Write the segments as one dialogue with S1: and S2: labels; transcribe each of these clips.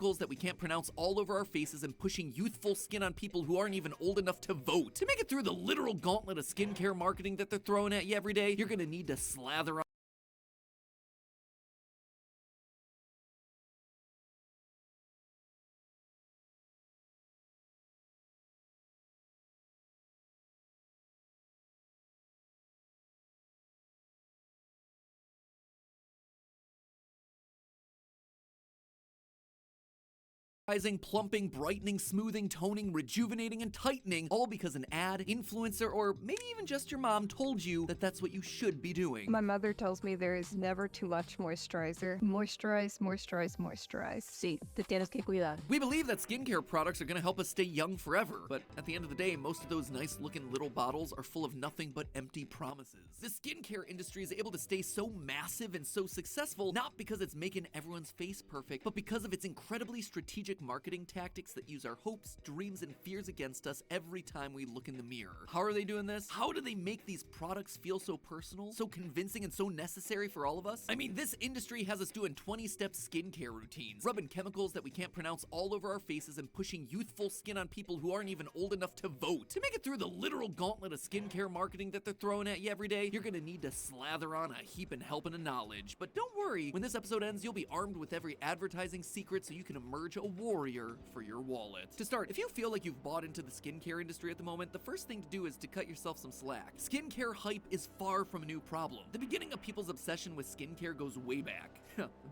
S1: that we can't pronounce all over our faces and pushing youthful skin on people who aren't even old enough to vote. To make it through the literal gauntlet of skincare marketing that they're throwing at you every day, you're gonna need to slather on plumping, brightening, smoothing, toning, rejuvenating, and tightening, all because an ad, influencer, or maybe even just your mom told you that that's what you should be doing.
S2: My mother tells me there is never too much moisturizer. Moisturize, moisturize, moisturize. Sí, te tienes que cuidar.
S1: We believe that skincare products are gonna help us stay young forever, but at the end of the day, most of those nice looking little bottles are full of nothing but empty promises. The skincare industry is able to stay so massive and so successful, not because it's making everyone's face perfect, but because of its incredibly strategic marketing tactics that use our hopes, dreams, and fears against us every time we look in the mirror. How are they doing this? How do they make these products feel so personal, so convincing, and so necessary for all of us? I mean, this industry has us doing 20-step skincare routines, rubbing chemicals that we can't pronounce all over our faces and pushing youthful skin on people who aren't even old enough to vote. To make it through the literal gauntlet of skincare marketing that they're throwing at you every day, you're gonna need to slather on a heaping helping of knowledge. But don't worry, when this episode ends, you'll be armed with every advertising secret so you can emerge a warrior for your wallet. To start, if you feel like you've bought into the skincare industry at the moment, the first thing to do is to cut yourself some slack. Skincare hype is far from a new problem. The beginning of people's obsession with skincare goes way back.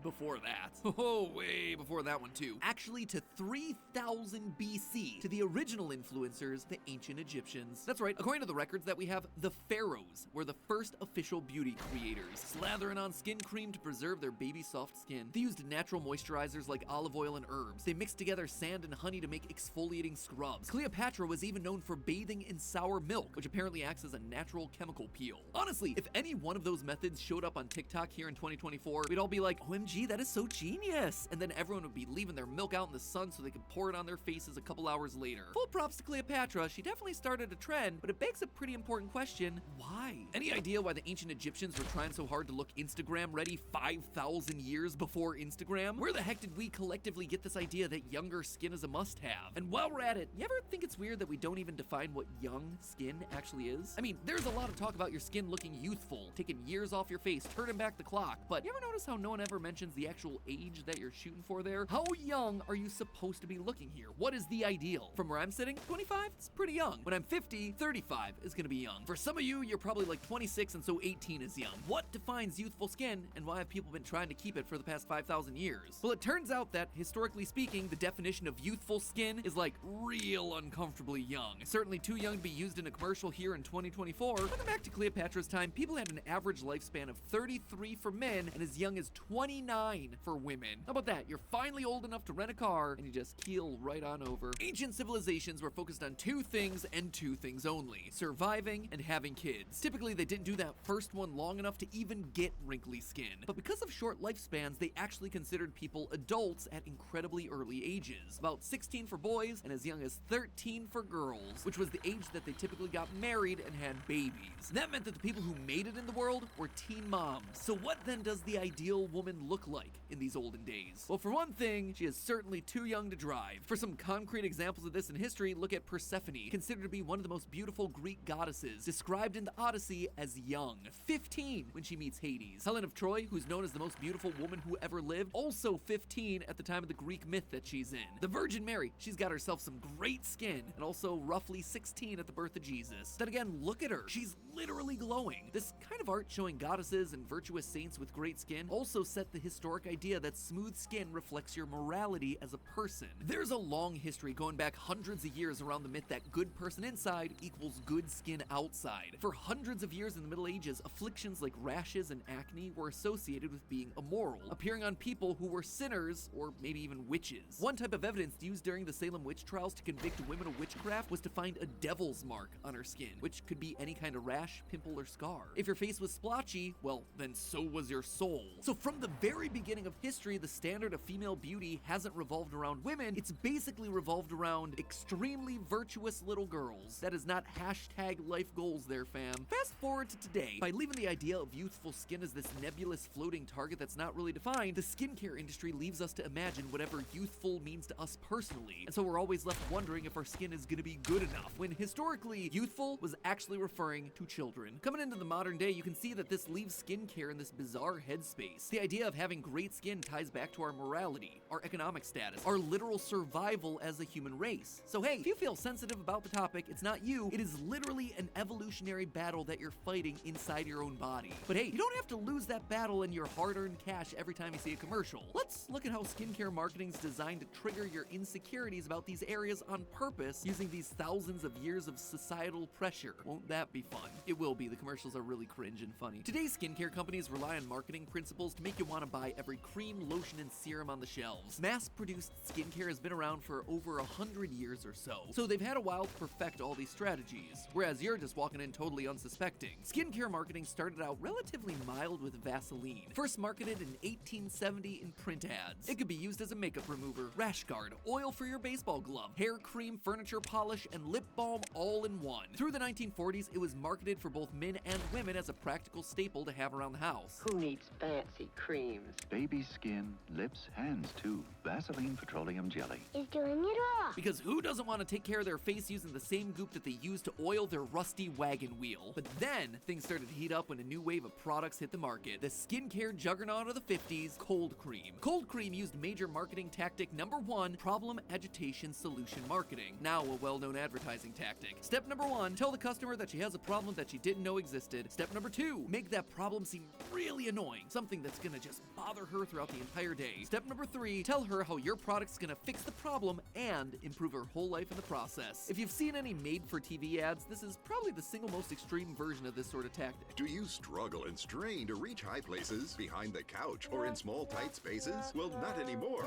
S1: Before that. Oh, way before that one too. Actually to 3000 BC, to the original influencers, the ancient Egyptians. That's right, according to the records that we have, the pharaohs were the first official beauty creators, slathering on skin cream to preserve their baby soft skin. They used natural moisturizers like olive oil and herbs. They mixed together sand and honey to make exfoliating scrubs. Cleopatra was even known for bathing in sour milk, which apparently acts as a natural chemical peel. Honestly, if any one of those methods showed up on TikTok here in 2024, we'd all be like, OMG, that is so genius! And then everyone would be leaving their milk out in the sun so they could pour it on their faces a couple hours later. Full props to Cleopatra, she definitely started a trend, but it begs a pretty important question: why? Any idea why the ancient Egyptians were trying so hard to look Instagram ready 5,000 years before Instagram? Where the heck did we collectively get this idea that younger skin is a must-have? And while we're at it, you ever think it's weird that we don't even define what young skin actually is? I mean, there's a lot of talk about your skin looking youthful, taking years off your face, turning back the clock, but you ever notice how no one ever mentions the actual age that you're shooting for there? How young are you supposed to be looking here? What is the ideal? From where I'm sitting, 25? It's pretty young. When I'm 50, 35 is gonna be young. For some of you, you're probably like 26 and so 18 is young. What defines youthful skin, and why have people been trying to keep it for the past 5,000 years? Well, it turns out that, historically speaking, the definition of youthful skin is like real uncomfortably young. Certainly too young to be used in a commercial here in 2024. Looking back to Cleopatra's time, people had an average lifespan of 33 for men and as young as 29 for women. How about that? You're finally old enough to rent a car and you just keel right on over. Ancient civilizations were focused on two things and two things only: surviving and having kids. Typically, they didn't do that first one long enough to even get wrinkly skin. But because of short lifespans, they actually considered people adults at incredibly early ages. About 16 for boys and as young as 13 for girls, which was the age that they typically got married and had babies. That meant that the people who made it in the world were teen moms. So what then does the ideal woman look like in these olden days? Well, for one thing, she is certainly too young to drive. For some concrete examples of this in history, look at Persephone, considered to be one of the most beautiful Greek goddesses, described in the Odyssey as young, 15 when she meets Hades. Helen of Troy, who's known as the most beautiful woman who ever lived, also 15 at the time of the Greek myth that she's in. The Virgin Mary, she's got herself some great skin, and also roughly 16 at the birth of Jesus. Then again, look at her. She's literally glowing. This kind of art showing goddesses and virtuous saints with great skin also set the historic idea that smooth skin reflects your morality as a person. There's a long history going back hundreds of years around the myth that good person inside equals good skin outside. For hundreds of years in the Middle Ages, afflictions like rashes and acne were associated with being immoral, appearing on people who were sinners or maybe even witches. One type of evidence used during the Salem witch trials to convict women of witchcraft was to find a devil's mark on her skin, which could be any kind of rash, pimple, or scar. If your face was splotchy, well, then so was your soul. So from the very beginning of history, the standard of female beauty hasn't revolved around women, it's basically revolved around extremely virtuous little girls. That is not hashtag life goals there, fam. Fast forward to today. By leaving the idea of youthful skin as this nebulous floating target that's not really defined, the skincare industry leaves us to imagine whatever youthful youthful means to us personally, and so we're always left wondering if our skin is gonna be good enough, when historically, youthful was actually referring to children. Coming into the modern day, you can see that this leaves skincare in this bizarre headspace. The idea of having great skin ties back to our morality, our economic status, our literal survival as a human race. So hey, if you feel sensitive about the topic, it's not you, it is literally an evolutionary battle that you're fighting inside your own body. But hey, you don't have to lose that battle and your hard-earned cash every time you see a commercial. Let's look at how skincare marketing is designed to trigger your insecurities about these areas on purpose using these thousands of years of societal pressure. Won't that be fun? It will be. The commercials are really cringe and funny. Today's skincare companies rely on marketing principles to make you want to buy every cream, lotion, and serum on the shelves. Mass-produced skincare has been around for over 100 years or so they've had a while to perfect all these strategies, whereas you're just walking in totally unsuspecting. Skincare marketing started out relatively mild with Vaseline, first marketed in 1870 in print ads. It could be used as a makeup remover, rash guard, oil for your baseball glove, hair cream, furniture polish, and lip balm all in one. Through the 1940s, it was marketed for both men and women as a practical staple to have around the house.
S3: Who needs fancy creams?
S4: Baby skin, lips, hands too. Vaseline petroleum jelly.
S5: Is doing it all.
S1: Because who doesn't want to take care of their face using the same goop that they use to oil their rusty wagon wheel? But then, things started to heat up when a new wave of products hit the market. The skincare juggernaut of the 50s, cold cream. Cold cream used major marketing tactic number 1, problem agitation solution marketing. Now a well-known advertising tactic. Step number 1, tell the customer that she has a problem that she didn't know existed. Step number 2, make that problem seem really annoying, something that's gonna just bother her throughout the entire day. Step number 3, tell her how your product's gonna fix the problem and improve her whole life in the process. If you've seen any made-for-TV ads, this is probably the single most extreme version of this sort of tactic.
S6: Do you struggle and strain to reach high places, behind the couch, or in small, tight spaces? Well, not anymore.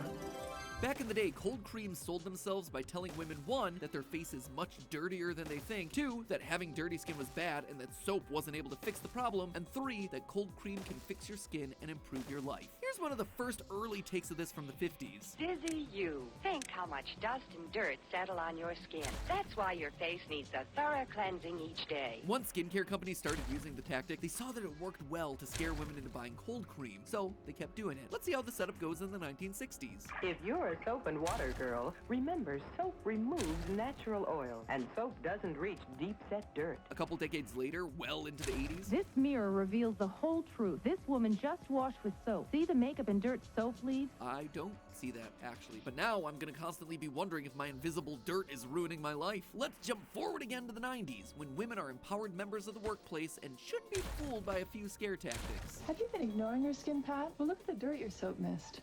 S1: Back in the day, cold creams sold themselves by telling women 1, that their face is much dirtier than they think, 2, that having dirty skin was bad and that soap wasn't able to fix the problem, and 3, that cold cream can fix your skin and improve your life. Here's one of the first early takes of this from the 50s.
S3: Dizzy you. Think how much dust and dirt settle on your skin. That's why your face needs a thorough cleansing each day.
S1: Once skincare companies started using the tactic, they saw that it worked well to scare women into buying cold cream, so they kept doing it. Let's see how the setup goes in the 1960s.
S7: If you're a soap and water girl, remember soap removes natural oil, and soap doesn't reach deep-set dirt.
S1: A couple decades later, well into the 80s,
S8: This mirror reveals the whole truth. This woman just washed with soap. See the makeup and dirt soap leaves?
S1: I don't see that actually, but now I'm gonna constantly be wondering if my invisible dirt is ruining my life. Let's jump forward again to the 90s, when women are empowered members of the workplace and shouldn't be fooled by a few scare tactics.
S9: Have you been ignoring your skin, Pat? Well, look at the dirt your soap missed.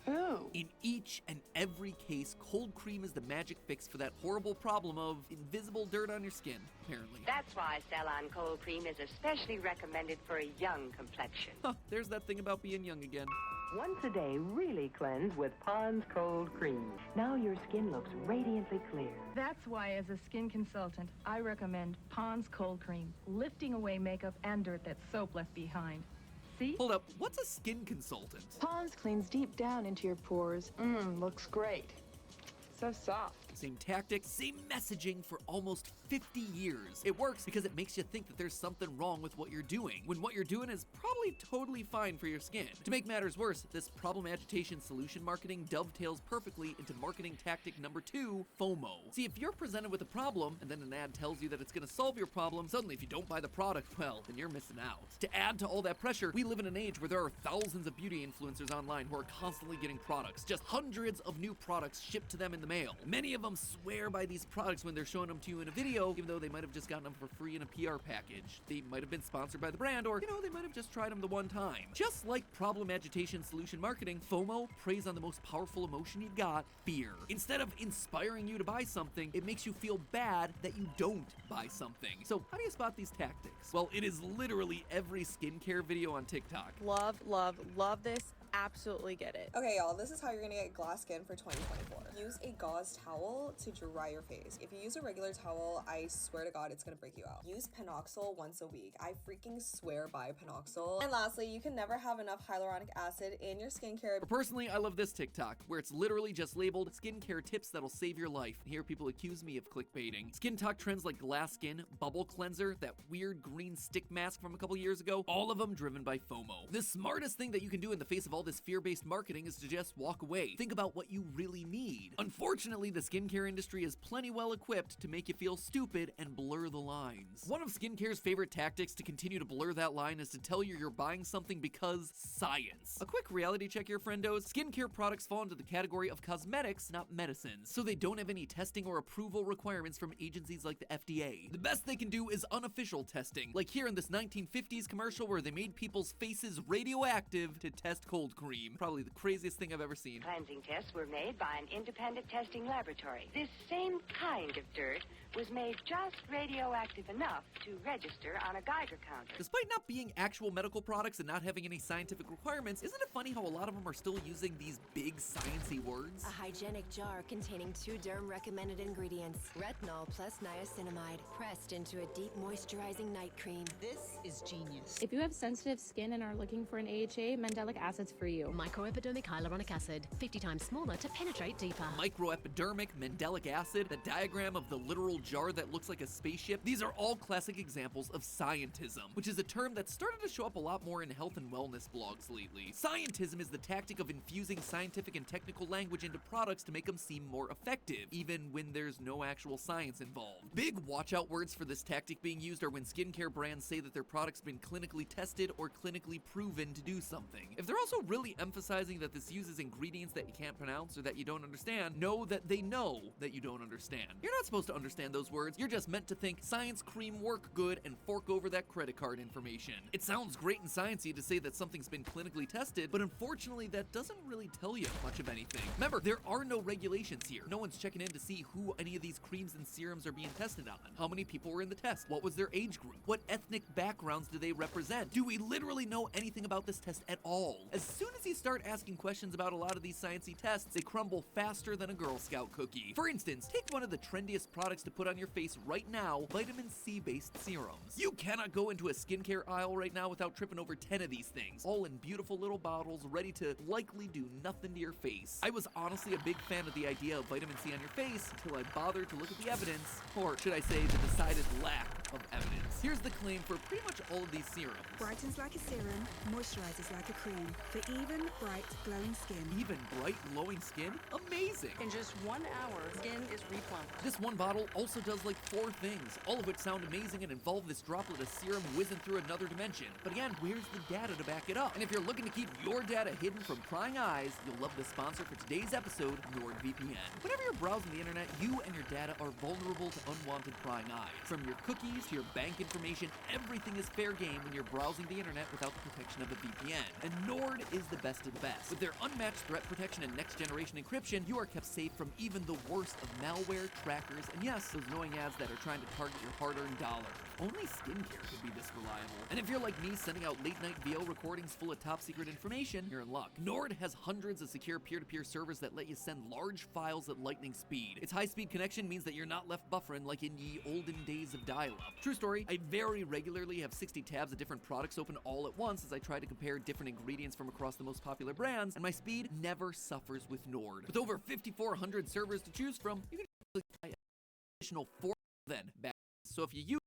S9: Oh.
S1: In each and every case, cold cream is the magic fix for that horrible problem of invisible dirt on your skin, apparently.
S3: That's why Cell-On Cold Cream is especially recommended for a young complexion.
S1: Huh, there's that thing about being young again.
S7: Once a day, really cleanse with Pond's Cold Cream. Now your skin looks radiantly clear.
S8: That's why, as a skin consultant, I recommend Pond's Cold Cream, lifting away makeup and dirt that soap left behind. See?
S1: Hold up, what's a skin consultant?
S9: Pond's cleans deep down into your pores. Looks great. So soft.
S1: Same tactic, same messaging for almost 50 years. It works because it makes you think that there's something wrong with what you're doing, when what you're doing is probably totally fine for your skin. To make matters worse, this problem agitation solution marketing dovetails perfectly into marketing tactic number 2, FOMO. See, if you're presented with a problem, and then an ad tells you that it's gonna solve your problem, suddenly if you don't buy the product, well, then you're missing out. To add to all that pressure, we live in an age where there are thousands of beauty influencers online who are constantly getting products, just hundreds of new products shipped to them in the mail. Many of them swear by these products when they're showing them to you in a video, even though they might have just gotten them for free in a PR package. They might have been sponsored by the brand, or, they might have just tried them the one time. Just like problem agitation solution marketing, FOMO preys on the most powerful emotion you've got, fear. Instead of inspiring you to buy something, it makes you feel bad that you don't buy something. So how do you spot these tactics? Well, it is literally every skincare video on TikTok.
S10: Love, love, love this. Absolutely get it.
S11: Okay, y'all, this is how you're gonna get glass skin for 2024. Use a gauze towel to dry your face. If you use a regular towel, I swear to God, it's gonna break you out. Use Panoxyl once a week. I freaking swear by Panoxyl. And lastly, you can never have enough hyaluronic acid in your skincare.
S1: Personally, I love this TikTok, where it's literally just labeled skincare tips that'll save your life. And here people accuse me of clickbaiting. Skin talk trends like glass skin, bubble cleanser, that weird green stick mask from a couple years ago, all of them driven by FOMO. The smartest thing that you can do in the face of all all this fear-based marketing is to just walk away. Think about what you really need. Unfortunately, the skincare industry is plenty well equipped to make you feel stupid and blur the lines. One of skincare's favorite tactics to continue to blur that line is to tell you you're buying something because science. A quick reality check here, friendos. Skincare products fall into the category of cosmetics, not medicines, so they don't have any testing or approval requirements from agencies like the FDA. The best they can do is unofficial testing, like here in this 1950s commercial where they made people's faces radioactive to test cold cream. Probably the craziest thing I've ever seen.
S3: Cleansing tests were made by an independent testing laboratory. This same kind of dirt was made just radioactive enough to register on a Geiger counter.
S1: Despite not being actual medical products and not having any scientific requirements, isn't it funny how a lot of them are still using these big sciencey words?
S5: A hygienic jar containing 2 derm-recommended ingredients. Retinol plus niacinamide, pressed into a deep moisturizing night cream.
S12: This is genius.
S13: If you have sensitive skin and are looking for an AHA, mandelic acid's for you.
S14: Microepidermic hyaluronic acid, 50 times smaller to penetrate deeper.
S1: Microepidermic, mandelic acid, the diagram of the literal jar that looks like a spaceship. These are all classic examples of scientism, which is a term that's started to show up a lot more in health and wellness blogs lately. Scientism is the tactic of infusing scientific and technical language into products to make them seem more effective, even when there's no actual science involved. Big watch-out words for this tactic being used are when skincare brands say that their product's been clinically tested or clinically proven to do something. If they're also really emphasizing that this uses ingredients that you can't pronounce or that you don't understand, know that they know that you don't understand. You're not supposed to understand those words. You're just meant to think science cream work good and fork over that credit card information. It sounds great and sciencey to say that something's been clinically tested, but unfortunately that doesn't really tell you much of anything. Remember, there are no regulations here. No one's checking in to see who any of these creams and serums are being tested on. How many people were in the test? What was their age group? What ethnic backgrounds do they represent? Do we literally know anything about this test at all? As soon as you start asking questions about a lot of these sciencey tests, they crumble faster than a Girl Scout cookie. For instance, take one of the trendiest products to put on your face right now, vitamin C based serums. You cannot go into a skincare aisle right now without tripping over 10 of these things, all in beautiful little bottles ready to likely do nothing to your face. I was honestly a big fan of the idea of vitamin C on your face until I bothered to look at the evidence, or should I say the decided lack of evidence. Here's the claim for pretty much all of these serums.
S15: Brightens like a serum, moisturizes like a cream for even, bright, glowing skin.
S1: Even bright, glowing skin? Amazing!
S12: In just 1 hour, skin is replumped.
S1: This one bottle also does like 4 things, all of which sound amazing and involve this droplet of serum whizzing through another dimension. But again, where's the data to back it up? And if you're looking to keep your data hidden from prying eyes, you'll love the sponsor for today's episode, NordVPN. Whenever you're browsing the internet, you and your data are vulnerable to unwanted prying eyes. From your cookies to your bank information, everything is fair game when you're browsing the internet without the protection of a VPN. And Nord is the best of the best. With their unmatched threat protection and next-generation encryption, you are kept safe from even the worst of malware, trackers, and yes, those annoying ads that are trying to target your hard-earned dollar. Only skincare could be this reliable. And if you're like me, sending out late-night VO recordings full of top-secret information, you're in luck. Nord has hundreds of secure peer-to-peer servers that let you send large files at lightning speed. Its high-speed connection means that you're not left buffering like in ye olden days of dial-up. True story, I very regularly have 60 tabs of different products open all at once as I try to compare different ingredients from across the most popular brands, and my speed never suffers with Nord. With over 5,400 servers to choose from, you can buy an additional 4 then back. So if you use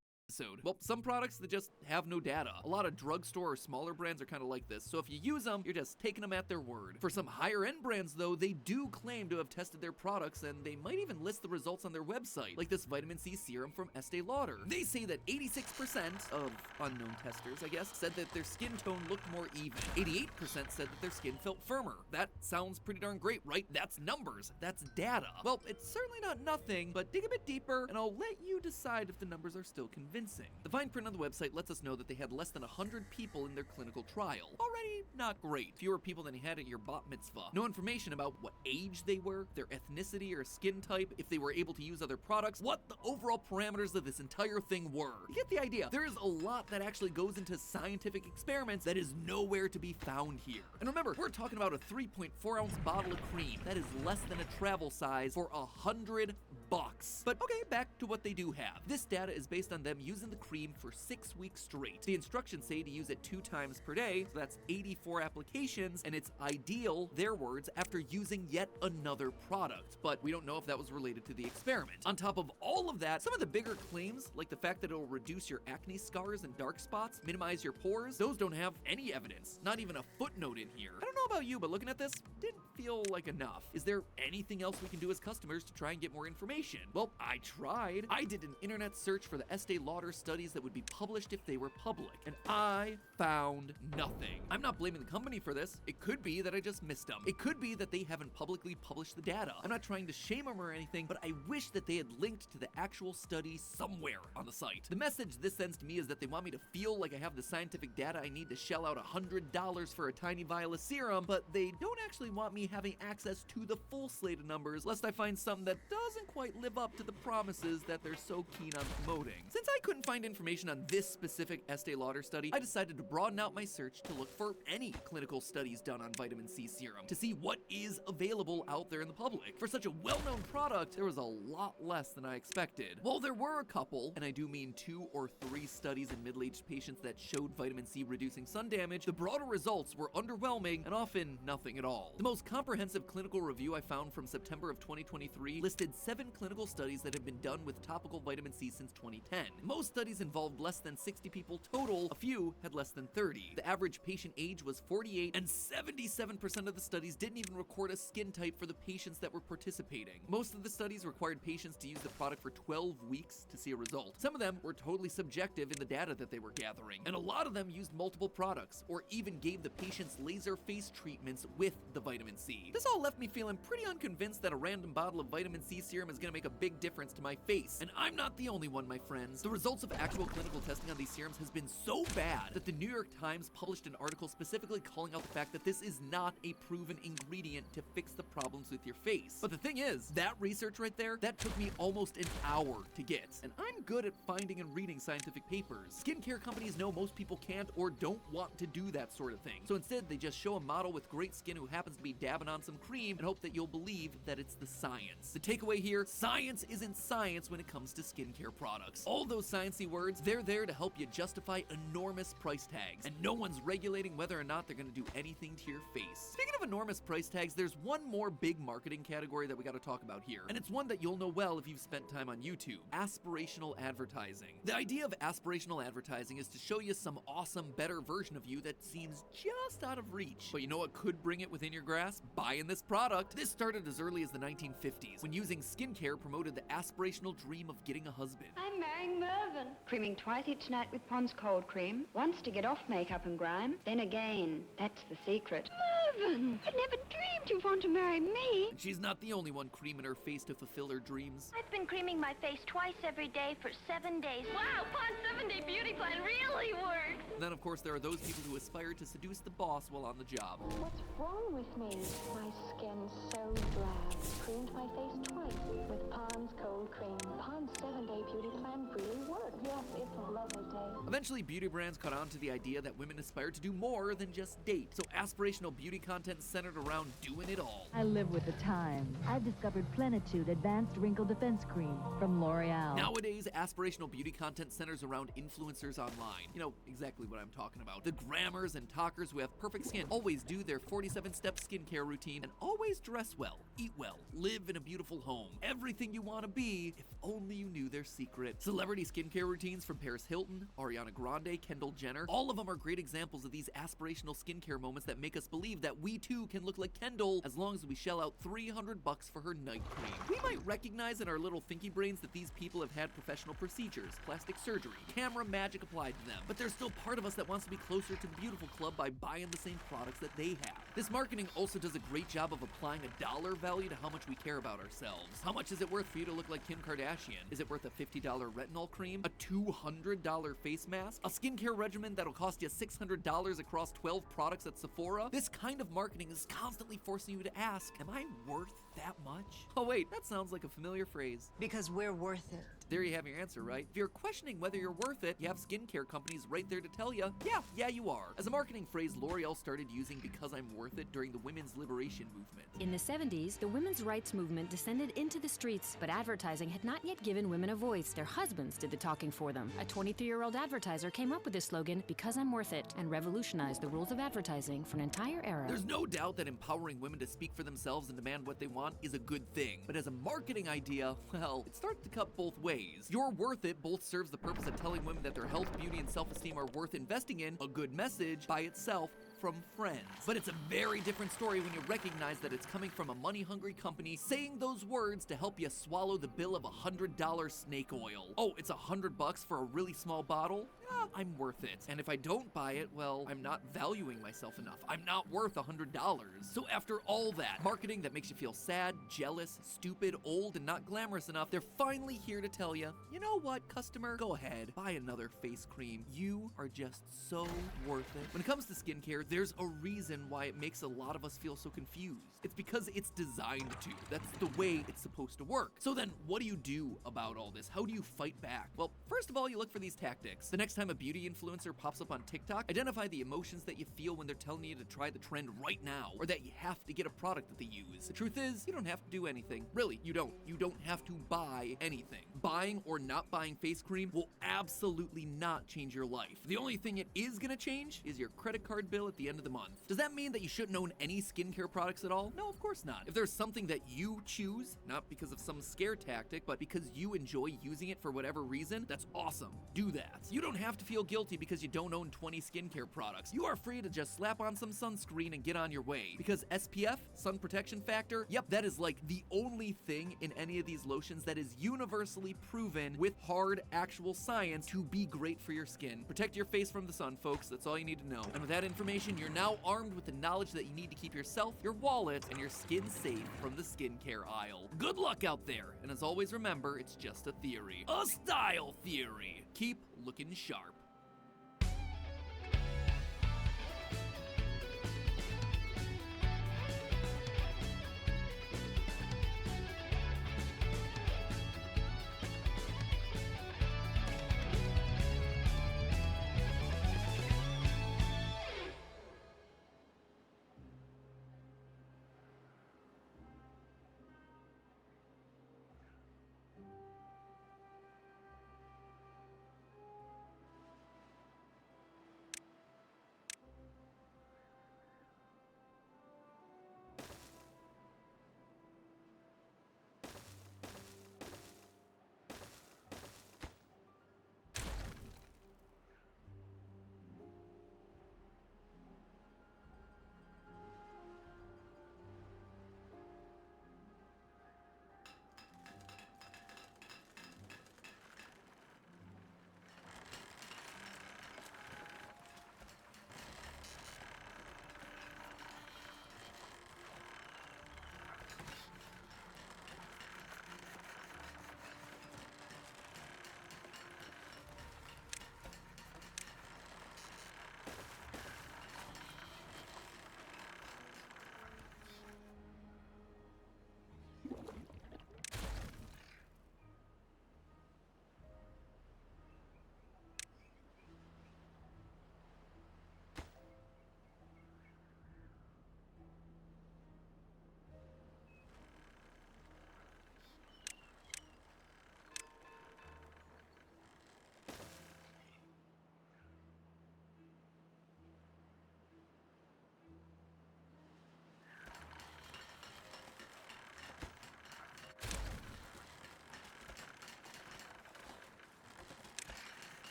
S1: well, some products that just have no data. A lot of drugstore or smaller brands are kind of like this, so if you use them, you're just taking them at their word. For some higher end brands though, they do claim to have tested their products and they might even list the results on their website, like this vitamin C serum from S.i.R. They say that 86% of unknown testers, I guess, said that their skin tone looked more even. 88% said that their skin felt firmer. That sounds pretty darn great, right? That's numbers. That's data. Well, it's certainly not nothing, but dig a bit deeper and I'll let you decide if the numbers are still convincing. The fine print on the website lets us know that they had less than 100 people in their clinical trial. Already not great. Fewer people than you had at your bat mitzvah. No information about what age they were, their ethnicity or skin type, if they were able to use other products, what the overall parameters of this entire thing were. You get the idea. There is a lot that actually goes into scientific experiments that is nowhere to be found here. And remember, we're talking about a 3.4 ounce bottle of cream. That is less than a travel size for 100 box. But okay, back to what they do have. This data is based on them using the cream for 6 weeks straight. The instructions say to use it 2 times per day, so that's 84 applications, and it's ideal, their words, after using yet another product. But we don't know if that was related to the experiment. On top of all of that, some of the bigger claims, like the fact that it'll reduce your acne scars and dark spots, minimize your pores, those don't have any evidence, not even a footnote in here. I don't know about you, but looking at this, didn't feel like enough. Is there anything else we can do as customers to try and get more information? Well, I tried. I did an internet search for the Estee Lauder studies that would be published if they were public, and I found nothing. I'm not blaming the company for this. It could be that I just missed them. It could be that they haven't publicly published the data. I'm not trying to shame them or anything, but I wish that they had linked to the actual study somewhere on the site. The message this sends to me is that they want me to feel like I have the scientific data I need to shell out $100 for a tiny vial of serum, but they don't actually want me having access to the full slate of numbers, lest I find something that doesn't quite live up to the promises that they're so keen on promoting. Since I couldn't find information on this specific Estee Lauder study, I decided to broaden out my search to look for any clinical studies done on vitamin C serum to see what is available out there in the public. For such a well-known product, there was a lot less than I expected. While there were a couple, and I do mean 2 or 3 studies in middle-aged patients that showed vitamin C reducing sun damage, the broader results were underwhelming and often nothing at all. The most comprehensive clinical review I found from September of 2023 listed 7 clinical studies that have been done with topical vitamin C since 2010. Most studies involved less than 60 people total, a few had less than 30. The average patient age was 48, and 77% of the studies didn't even record a skin type for the patients that were participating. Most of the studies required patients to use the product for 12 weeks to see a result. Some of them were totally subjective in the data that they were gathering, and a lot of them used multiple products, or even gave the patients laser face treatments with the vitamin C. This all left me feeling pretty unconvinced that a random bottle of vitamin C serum is gonna make a big difference to my face. And I'm not the only one, my friends. The results of actual clinical testing on these serums has been so bad that the New York Times published an article specifically calling out the fact that this is not a proven ingredient to fix the problems with your face. But the thing is, that research right there, that took me almost an hour to get. And I'm good at finding and reading scientific papers. Skincare companies know most people can't or don't want to do that sort of thing. So instead, they just show a model with great skin who happens to be dabbing on some cream and hope that you'll believe that it's the science. The takeaway here, science isn't science when it comes to skincare products. All those sciencey words, they're there to help you justify enormous price tags, and no one's regulating whether or not they're gonna do anything to your face. Speaking of enormous price tags, there's one more big marketing category that we gotta talk about here, and it's one that you'll know well if you've spent time on YouTube: aspirational advertising. The idea of aspirational advertising is to show you some awesome, better version of you that seems just out of reach. But you know what could bring it within your grasp? Buying this product. This started as early as the 1950s, when using skincare promoted the aspirational dream of getting a husband.
S16: I'm marrying Mervyn. Creaming twice each night with Pond's cold cream. Once to get off makeup and grime, then again. That's the secret. Mervyn! I never dreamed you'd want to marry me.
S1: And she's not the only one creaming her face to fulfill her dreams.
S17: I've been creaming my face twice every day for 7 days. Wow, Pond's 7-day beauty plan really works.
S1: And then, of course, there are those people who aspire to seduce the boss while on the job.
S9: What's wrong with me? My skin's so glad. Creamed my face twice with Pond's cold cream. Pond's 7-day beauty plan really works. Yes, it's a lovely day.
S1: Eventually, beauty brands caught on to the idea that women aspire to do more than just date. So aspirational beauty content centered around doing it all.
S18: I live with the times. I've discovered Plenitude Advanced Wrinkle Defense Cream from L'Oreal.
S1: Nowadays, aspirational beauty content centers around influencers online. You know, exactly what I'm talking about. The grammars and talkers who have perfect skin always do their 47-step skincare routine and always dress well, eat well, live in a beautiful home. Everything you want to be, if only you knew their secret. Celebrity skincare routines from Paris Hilton, Ariana Grande, Kendall Jenner, all of them are great examples of these aspirational skincare moments that make us believe that we too can look like Kendall as long as we shell out $300 for her night cream. We might recognize in our little thinky brains that these people have had professional procedures, plastic surgery, camera magic applied to them, but there's still part of us that wants to be closer to the beautiful club by buying the same products that they have. This marketing also does a great job of applying a dollar value to how much we care about ourselves. How much is it worth for you to look like Kim Kardashian? Is it worth a $50 retinol cream? A $200 face mask? A skincare regimen that'll cost you $600 across 12 products at Sephora? This kind of marketing is constantly forcing you to ask, am I worth that much? Oh wait, that sounds like a familiar phrase.
S12: Because we're worth it.
S1: There you have your answer, right? If you're questioning whether you're worth it, you have skincare companies right there to tell you, yeah, you are. As a marketing phrase, L'Oreal started using "because I'm worth it" during the women's liberation movement.
S19: In the 70s, the women's rights movement descended into the streets, but advertising had not yet given women a voice. Their husbands did the talking for them. A 23-year-old advertiser came up with this slogan, "Because I'm worth it," and revolutionized the rules of advertising for an entire era.
S1: There's no doubt that empowering women to speak for themselves and demand what they want is a good thing. But as a marketing idea, well, it starts to cut both ways. "You're worth it" both serves the purpose of telling women that their health, beauty, and self-esteem are worth investing in, a good message by itself from friends. But it's a very different story when you recognize that it's coming from a money-hungry company saying those words to help you swallow the bill of $100 snake oil. Oh, it's $100 for a really small bottle? Yeah, I'm worth it. And if I don't buy it, well, I'm not valuing myself enough. I'm not worth $100. So after all that marketing that makes you feel sad, jealous, stupid, old, and not glamorous enough, they're finally here to tell you, you know what, customer? Go ahead, buy another face cream. You are just so worth it. When it comes to skincare, there's a reason why it makes a lot of us feel so confused. It's because it's designed to. That's the way it's supposed to work. So then, what do you do about all this? How do you fight back? Well, first of all, you look for these tactics. The next time a beauty influencer pops up on TikTok, identify the emotions that you feel when they're telling you to try the trend right now, or that you have to get a product that they use. The truth is, you don't have to do anything. Really, you don't. You don't have to buy anything. Buying or not buying face cream will absolutely not change your life. The only thing it is gonna change is your credit card bill at the end of the month. Does that mean that you shouldn't own any skincare products at all? No, of course not. If there's something that you choose, not because of some scare tactic, but because you enjoy using it for whatever reason, that's awesome. Do that. You don't have to feel guilty because you don't own 20 skincare products. You are free to just slap on some sunscreen and get on your way. Because SPF, sun protection factor, yep, that is like the only thing in any of these lotions that is universally proven with hard, actual science to be great for your skin. Protect your face from the sun, folks. That's all you need to know. And with that information, you're now armed with the knowledge that you need to keep yourself, your wallet, and your skin safe from the skincare aisle. Good luck out there, and as always, remember, it's just a theory. A style theory. Keep looking sharp.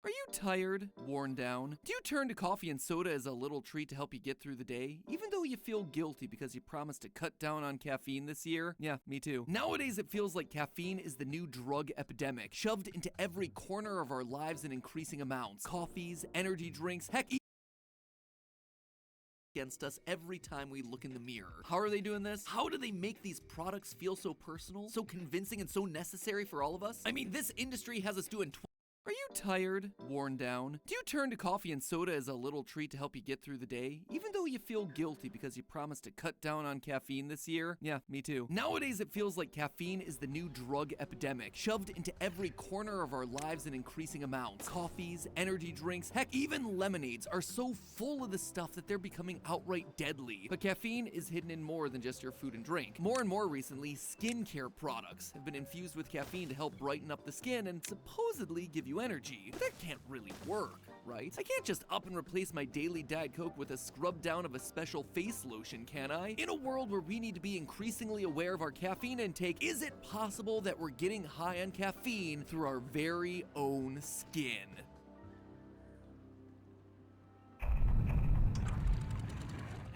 S1: Are you tired? Worn down? Do you turn to coffee and soda as a little treat to help you get through the day, even though you feel guilty because you promised to cut down on caffeine this year? Yeah, me too. Nowadays, it feels like caffeine is the new drug epidemic, shoved into every corner of our lives in increasing amounts. Coffees, energy drinks, heck, against us every time we look in the mirror. How are they doing this? How do they make these products feel so personal, so convincing, and so necessary for all of us? I mean, this industry has us doing Are you tired? Worn down? Do you turn to coffee and soda as a little treat to help you get through the day, even though you feel guilty because you promised to cut down on caffeine this year? Yeah, me too. Nowadays, it feels like caffeine is the new drug epidemic, shoved into every corner of our lives in increasing amounts. Coffees, energy drinks, heck, even lemonades are so full of this stuff that they're becoming outright deadly. But caffeine is hidden in more than just your food and drink. More and more recently, skincare products have been infused with caffeine to help brighten up the skin and supposedly give you energy. But that can't really work, right? I can't just up and replace my daily Diet Coke with a scrub down of a special face lotion, can I? In a world where we need to be increasingly aware of our caffeine intake, is it possible that we're getting high on caffeine through our very own skin?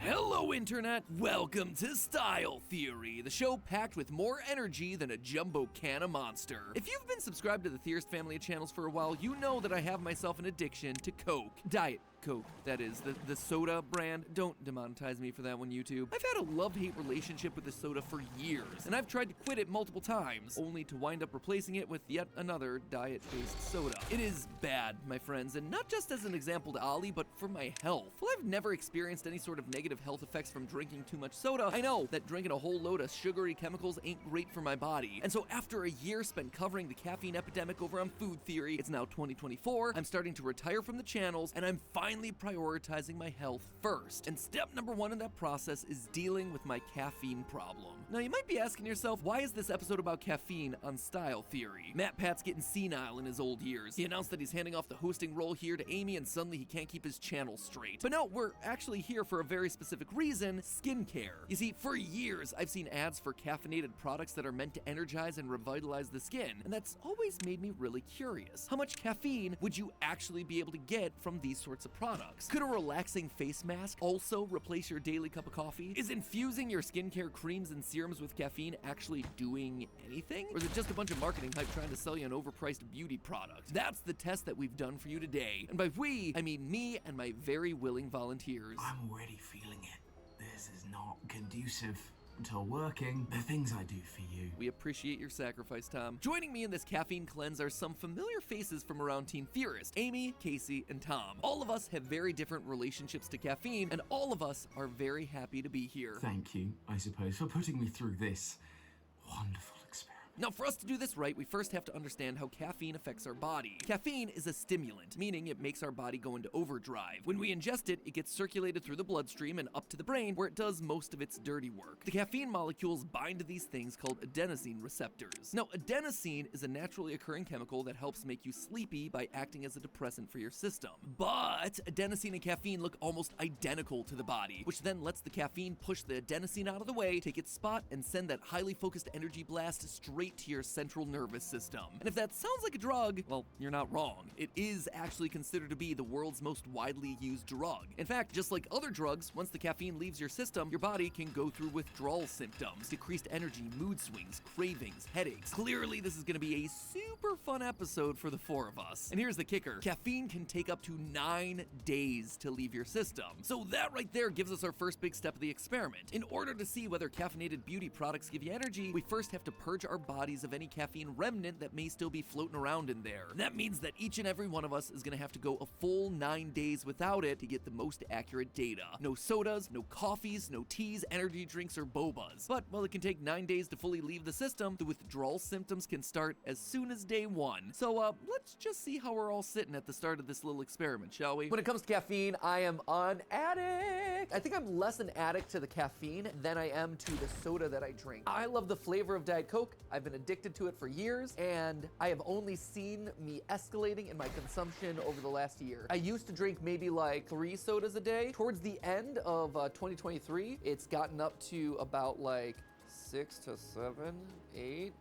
S1: Hello, Internet! Welcome to Style Theory, the show packed with more energy than a jumbo can of Monster. If you've been subscribed to the Theorist family of channels for a while, you know that I have myself an addiction to Coke. Diet Coke, that is, the soda brand. Don't demonetize me for that one, YouTube. I've had a love-hate relationship with the soda for years, and I've tried to quit it multiple times, only to wind up replacing it with yet another diet-based soda. It is bad, my friends, and not just as an example to Ollie, but for my health. While I've never experienced any sort of negative health effects from drinking too much soda, I know that drinking a whole load of sugary chemicals ain't great for my body. And so after a year spent covering the caffeine epidemic over on Food Theory, it's now 2024, I'm starting to retire from the channels, and I'm finally prioritizing my health first. And step number one in that process is dealing with my caffeine problem. Now you might be asking yourself, why is this episode about caffeine on Style Theory? Matt Pat's getting senile in his old years. He announced that he's handing off the hosting role here to Amy, and suddenly he can't keep his channel straight. But no, we're actually here for a very specific reason: skincare. You see, for years I've seen ads for caffeinated products that are meant to energize and revitalize the skin, and that's always made me really curious. How much caffeine would you actually be able to get from these sorts of products? Could a relaxing face mask also replace your daily cup of coffee? Is infusing your skincare creams and serums with caffeine actually doing anything? Or is it just a bunch of marketing hype trying to sell you an overpriced beauty product? That's the test that we've done for you today. And by we, I mean me and my very willing volunteers.
S20: I'm already feeling it. This is not conducive to working the things I do for you.
S1: We appreciate your sacrifice, Tom. Joining me in this caffeine cleanse are some familiar faces from around Team Theorist: Amy, Casey, and Tom. All of us have very different relationships to caffeine, and all of us are very happy to be here.
S20: Thank you, I suppose, for putting me through this wonderful experiment.
S1: Now, for us to do this right, we first have to understand how caffeine affects our body. Caffeine is a stimulant, meaning it makes our body go into overdrive. When we ingest it, it gets circulated through the bloodstream and up to the brain, where it does most of its dirty work. The caffeine molecules bind to these things called adenosine receptors. Now, adenosine is a naturally occurring chemical that helps make you sleepy by acting as a depressant for your system. But adenosine and caffeine look almost identical to the body, which then lets the caffeine push the adenosine out of the way, take its spot, and send that highly focused energy blast straight to your central nervous system. And if that sounds like a drug, well, you're not wrong. It is actually considered to be the world's most widely used drug. In fact, just like other drugs, once the caffeine leaves your system, your body can go through withdrawal symptoms, decreased energy, mood swings, cravings, headaches. Clearly, this is going to be a super fun episode for the four of us. And here's the kicker: caffeine can take up to 9 days to leave your system. So that right there gives us our first big step of the experiment. In order to see whether caffeinated beauty products give you energy, we first have to purge our bodies of any caffeine remnant that may still be floating around in there. That means that each and every one of us is going to have to go a full 9 days without it to get the most accurate data. No sodas, no coffees, no teas, energy drinks, or bobas. But while it can take 9 days to fully leave the system, the withdrawal symptoms can start as soon as day 1. So let's just see how we're all sitting at the start of this little experiment, shall we? When it comes to caffeine, I am an addict. I think I'm less an addict to the caffeine than I am to the soda that I drink. I love the flavor of Diet Coke. I've been addicted to it for years, and I have only seen me escalating in my consumption over the last year. I used to drink maybe like 3 sodas a day. Towards the end of 2023, it's gotten up to about like 6 to 7, 8.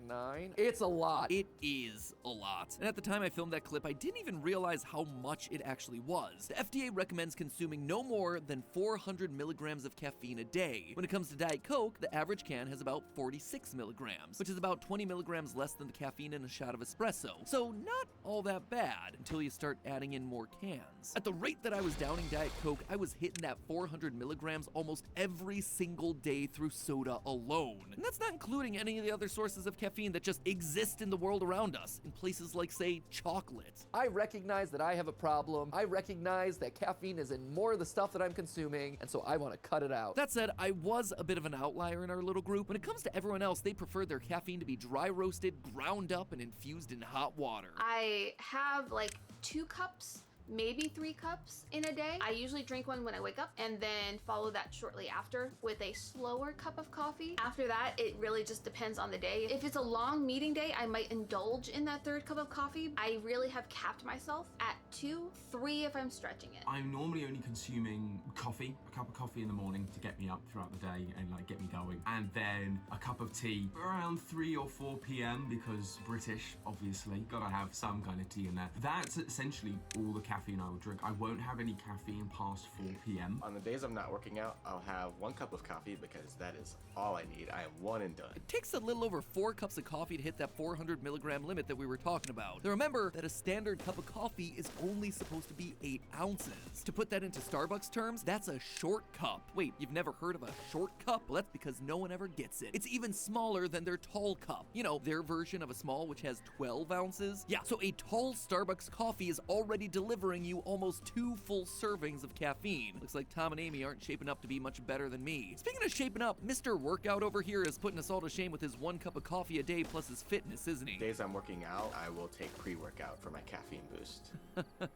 S1: 9. It's a lot. It is a lot. And at the time I filmed that clip, I didn't even realize how much it actually was. The FDA recommends consuming no more than 400 milligrams of caffeine a day. When it comes to Diet Coke, the average can has about 46 milligrams, which is about 20 milligrams less than the caffeine in a shot of espresso. So not all that bad until you start adding in more cans. At the rate that I was downing Diet Coke, I was hitting that 400 milligrams almost every single day through soda alone. And that's not including any of the other sources of caffeine that just exist in the world around us, in places like, say, chocolate. I recognize that I have a problem. I recognize that caffeine is in more of the stuff that I'm consuming, and so I want to cut it out. That said, I was a bit of an outlier in our little group. When it comes to everyone else, they prefer their caffeine to be dry roasted, ground up, and infused in hot water.
S13: I have like 2 cups, maybe 3 cups in a day. I usually drink one when I wake up and then follow that shortly after with a slower cup of coffee. After that, it really just depends on the day. If it's a long meeting day, I might indulge in that 3rd cup of coffee. I really have capped myself at 2, 3 if I'm stretching it.
S20: I'm normally only consuming coffee, a cup of coffee in the morning to get me up throughout the day and like get me going. And then a cup of tea around 3 or 4 p.m. because British, obviously, gotta have some kind of tea in there. That's essentially all the caffeine I will drink. I won't have any caffeine past 4 p.m.
S21: On the days I'm not working out, I'll have 1 cup of coffee because that is all I need. I am one and done.
S1: It takes a little over 4 cups of coffee to hit that 400 milligram limit that we were talking about. Now remember that a standard cup of coffee is only supposed to be 8 ounces. To put that into Starbucks terms, that's a short cup. Wait, you've never heard of a short cup? Well, that's because no one ever gets it. It's even smaller than their tall cup. You know, their version of a small, which has 12 ounces. Yeah, so a tall Starbucks coffee is already delivering you almost 2 full servings of caffeine. Looks like Tom and Amy aren't shaping up to be much better than me. Speaking of shaping up, Mr. Workout over here is putting us all to shame with his 1 cup of coffee a day plus his fitness, isn't he?
S21: Days I'm working out, I will take pre-workout for my caffeine boost.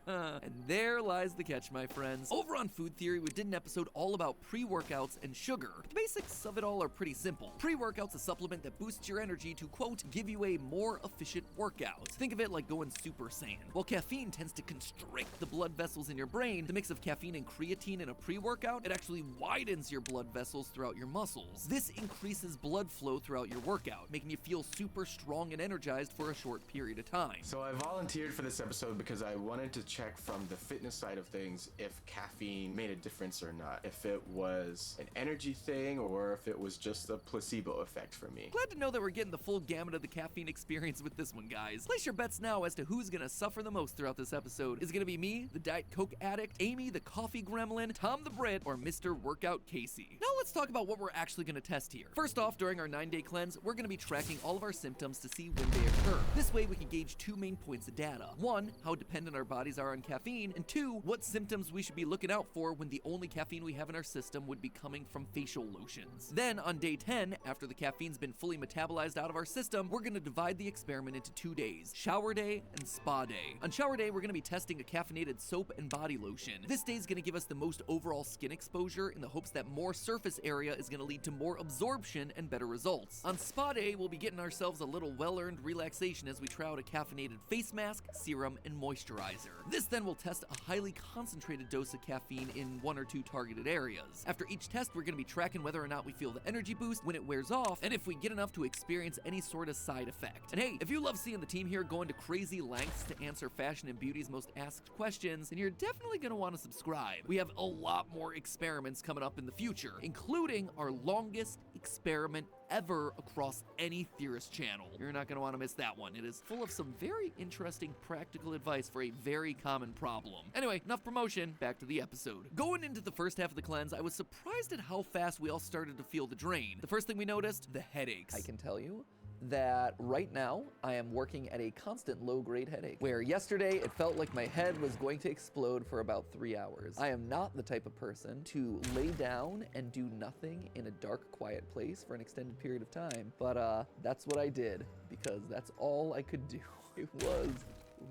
S1: And there lies the catch, my friends. Over on Food Theory, we did an episode all about pre-workouts and sugar. The basics of it all are pretty simple. Pre-workout's a supplement that boosts your energy to, quote, give you a more efficient workout. Think of it like going Super Saiyan. While caffeine tends to constrict the blood vessels in your brain, the mix of caffeine and creatine in a pre-workout, it actually widens your blood vessels throughout your muscles. This increases blood flow throughout your workout, making you feel super strong and energized for a short period of time.
S21: So I volunteered for this episode because I wanted to check from the fitness side of things if caffeine made a difference or not. If it was an energy thing or if it was just a placebo effect for me.
S1: Glad to know that we're getting the full gamut of the caffeine experience with this one, guys. Place your bets now as to who's gonna suffer the most throughout this episode. Is it gonna be me, the Diet Coke addict, Amy, the coffee gremlin, Tom the Brit, or Mr. Workout Casey? Now let's talk about what we're actually gonna test here. First off, during our 9-day cleanse, we're gonna be tracking all of our symptoms to see when they occur. This way we can gauge 2 main points of data. 1, how dependent our bodies are on caffeine, and 2, what symptoms we should be looking out for when the only caffeine we have in our system would be coming from facial lotions. Then on day 10, after the caffeine's been fully metabolized out of our system, we're gonna divide the experiment into 2 days, shower day and spa day. On shower day, we're gonna be testing a caffeinated soap and body lotion. This day is gonna give us the most overall skin exposure in the hopes that more surface area is gonna lead to more absorption and better results. On spa day, we'll be getting ourselves a little well-earned relaxation as we try out a caffeinated face mask, serum, and moisturizer. This then will test a highly concentrated dose of caffeine in 1 or 2 targeted areas. After each test, we're gonna be tracking whether or not we feel the energy boost when it wears off, and if we get enough to experience any sort of side effect. And hey, if you love seeing the team here going to crazy lengths to answer fashion and beauty's most asked questions, then you're definitely gonna wanna subscribe. We have a lot more experiments coming up in the future, including our longest experiment ever across any Theorist channel. You're not gonna wanna miss that one. It is full of some very interesting practical advice for a very common problem. Anyway, enough promotion, back to the episode. Going into the first half of the cleanse, I was surprised at how fast we all started to feel the drain. The first thing we noticed, the headaches. I can tell you that right now I am working at a constant low-grade headache, where yesterday it felt like my head was going to explode for about 3 hours. I am not the type of person to lay down and do nothing in a dark, quiet place for an extended period of time, but that's what I did because that's all I could do. It was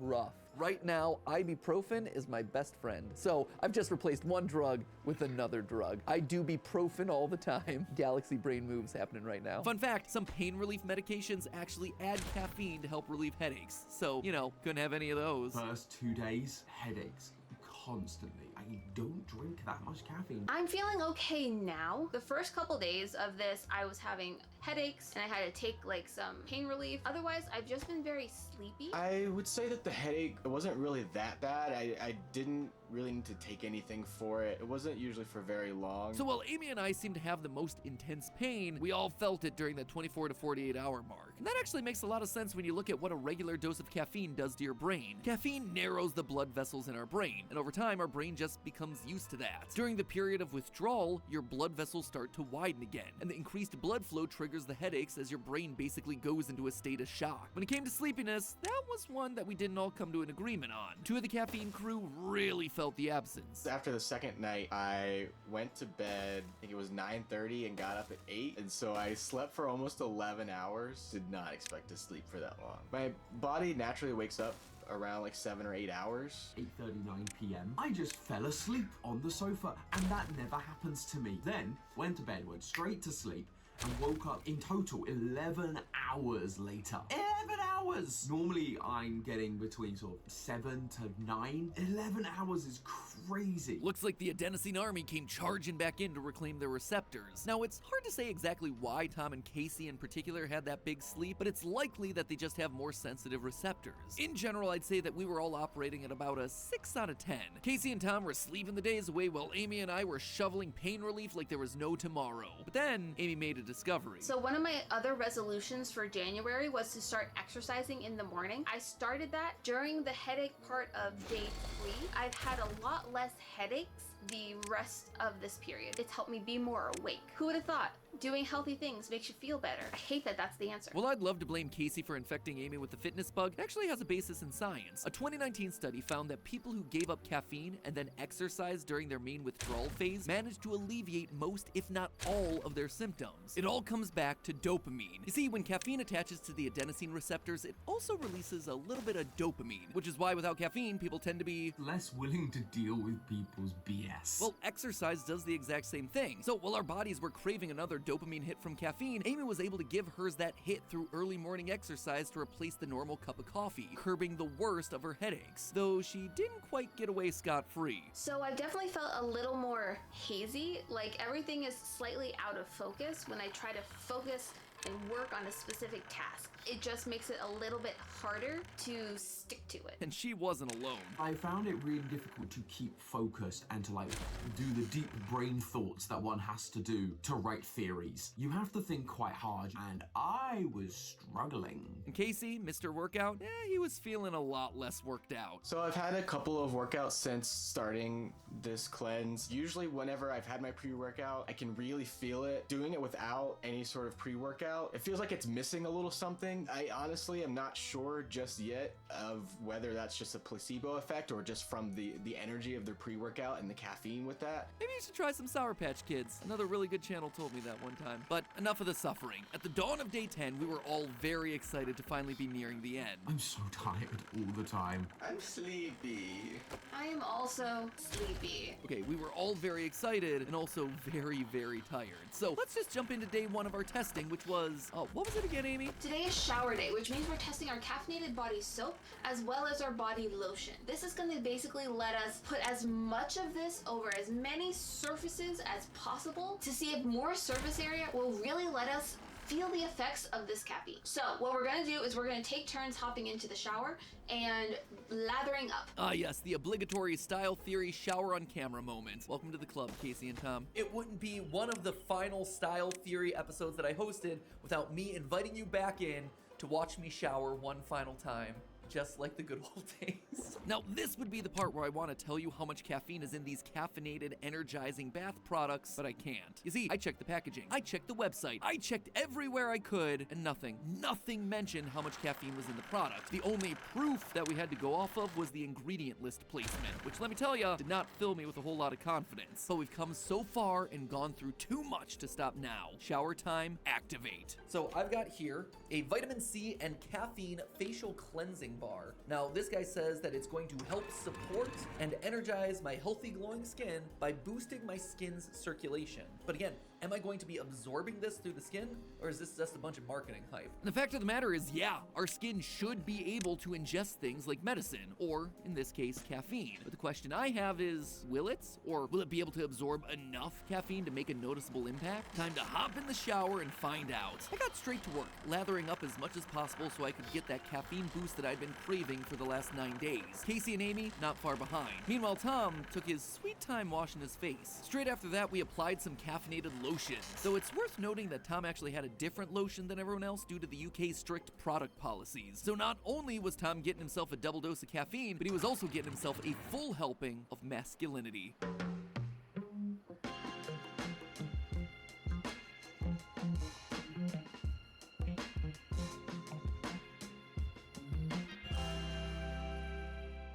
S1: rough. Right now, ibuprofen is my best friend. So I've just replaced one drug with another drug. I do ibuprofen all the time. Galaxy brain moves happening right now. Fun fact, some pain relief medications actually add caffeine to help relieve headaches. So, you know, couldn't have any of those.
S20: First 2 days, headaches. Constantly. I don't drink that much caffeine.
S13: I'm feeling okay now. The first couple days of this, I was having headaches, and I had to take like some pain relief. Otherwise, I've just been very sleepy.
S21: I would say that the headache, it wasn't really that bad. I didn't really need to take anything for it. It wasn't usually for very long.
S1: So while Amy and I seem to have the most intense pain, we all felt it during the 24 to 48 hour mark. And that actually makes a lot of sense when you look at what a regular dose of caffeine does to your brain. Caffeine narrows the blood vessels in our brain, and over time our brain just becomes used to that. During the period of withdrawal, your blood vessels start to widen again, and the increased blood flow triggers the headaches as your brain basically goes into a state of shock. When it came to sleepiness, that was one that we didn't all come to an agreement on. Two of the caffeine crew really felt the absence.
S21: After the second night, I went to bed, I think it was 9:30, and got up at 8, and so I slept for almost 11 hours. Did not expect to sleep for that long. My body naturally wakes up around like 7 or 8 hours.
S20: 8:39 p.m. I just fell asleep on the sofa, and that never happens to me. Then went to bed, went straight to sleep, and woke up in total 11 hours later. 11 hours! Normally I'm getting between sort of 7 to 9. 11 hours is crazy.
S1: Looks like the adenosine army came charging back in to reclaim their receptors. Now, it's hard to say exactly why Tom and Casey in particular had that big sleep, but it's likely that they just have more sensitive receptors. In general, I'd say that we were all operating at about a 6 out of 10. Casey and Tom were sleeping the days away while Amy and I were shoveling pain relief like there was no tomorrow. But then, Amy made a discovery.
S13: So one of my other resolutions for January was to start exercising in the morning. I started that during the headache part of day 3. I've had a lot less headaches the rest of this period. It's helped me be more awake. Who would have thought? Doing healthy things makes you feel better. I hate that that's the answer.
S1: Well, I'd love to blame Casey for infecting Amy with the fitness bug. It actually has a basis in science. A 2019 study found that people who gave up caffeine and then exercised during their main withdrawal phase managed to alleviate most, if not all, of their symptoms. It all comes back to dopamine. You see, when caffeine attaches to the adenosine receptors, it also releases a little bit of dopamine, which is why without caffeine, people tend to be
S20: less willing to deal with people's BS.
S1: Well, exercise does the exact same thing. So while our bodies were craving another dopamine hit from caffeine, Amy was able to give hers that hit through early morning exercise to replace the normal cup of coffee, curbing the worst of her headaches, though she didn't quite get away scot-free.
S13: So I definitely felt a little more hazy, like everything is slightly out of focus when I try to focus and work on a specific task. It just makes it a little bit harder to stick to it.
S1: And she wasn't alone.
S20: I found it really difficult to keep focused and to like do the deep brain thoughts that one has to do to write theories. You have to think quite hard, and I was struggling.
S1: And Casey, Mr. Workout, he was feeling a lot less worked out.
S21: So I've had a couple of workouts since starting this cleanse. Usually whenever I've had my pre-workout, I can really feel it. Doing it without any sort of pre-workout, it feels like it's missing a little something. I honestly am not sure just yet of whether that's just a placebo effect or just from the energy of the pre-workout and the caffeine with that.
S1: Maybe you should try some Sour Patch Kids. Another really good channel told me that one time. But enough of the suffering. At the dawn of day 10, we were all very excited to finally be nearing the end.
S20: I'm so tired all the time.
S21: I'm sleepy.
S13: I am also sleepy.
S1: Okay, we were all very excited and also very, very tired. So let's just jump into day 1 of our testing, which was, what was it again, Amy?
S13: Today is shower day, which means we're testing our caffeinated body soap as well as our body lotion. This is going to basically let us put as much of this over as many surfaces as possible to see if more surface area will really let us feel the effects of this caffeine. So what we're gonna do is we're gonna take turns hopping into the shower and lathering up.
S1: Ah yes, the obligatory style theory shower on camera moment. Welcome to the club, Casey and Tom. It wouldn't be one of the final style theory episodes that I hosted without me inviting you back in to watch me shower one final time. Just like the good old days. Now, this would be the part where I want to tell you how much caffeine is in these caffeinated, energizing bath products, but I can't. You see, I checked the packaging, I checked the website, I checked everywhere I could, and nothing mentioned how much caffeine was in the product. The only proof that we had to go off of was the ingredient list placement, which let me tell you, did not fill me with a whole lot of confidence. But we've come so far and gone through too much to stop now. Shower time, activate. So I've got here a vitamin C and caffeine facial cleansing bar. Now, this guy says that it's going to help support and energize my healthy glowing skin by boosting my skin's circulation. But again, Am I going to be absorbing this through the skin, or is this just a bunch of marketing hype? And the fact of the matter is, yeah, our skin should be able to ingest things like medicine, or in this case, caffeine. But the question I have is, will it? Or will it be able to absorb enough caffeine to make a noticeable impact? Time to hop in the shower and find out. I got straight to work, lathering up as much as possible so I could get that caffeine boost that I'd been craving for the last 9 days. Casey and Amy, not far behind. Meanwhile, Tom took his sweet time washing his face. Straight after that, we applied some caffeinated lotion. Though it's worth noting that Tom actually had a different lotion than everyone else due to the UK's strict product policies. So not only was Tom getting himself a double dose of caffeine, but he was also getting himself a full helping of masculinity.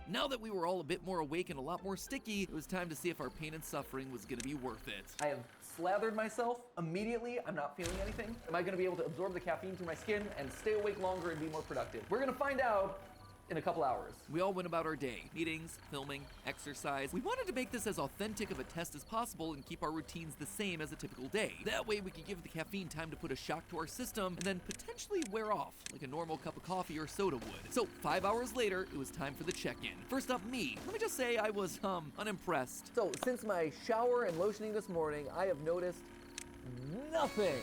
S1: Now that we were all a bit more awake and a lot more sticky, it was time to see if our pain and suffering was gonna be worth it. I have slathered myself immediately. I'm not feeling anything. Am I gonna be able to absorb the caffeine through my skin and stay awake longer and be more productive? We're gonna find out in a couple hours. We all went about our day. Meetings, filming, exercise. We wanted to make this as authentic of a test as possible and keep our routines the same as a typical day. That way we could give the caffeine time to put a shock to our system and then potentially wear off like a normal cup of coffee or soda would. So 5 hours later, it was time for the check-in. First up, me. Let me just say I was, unimpressed. So since my shower and lotioning this morning, I have noticed nothing.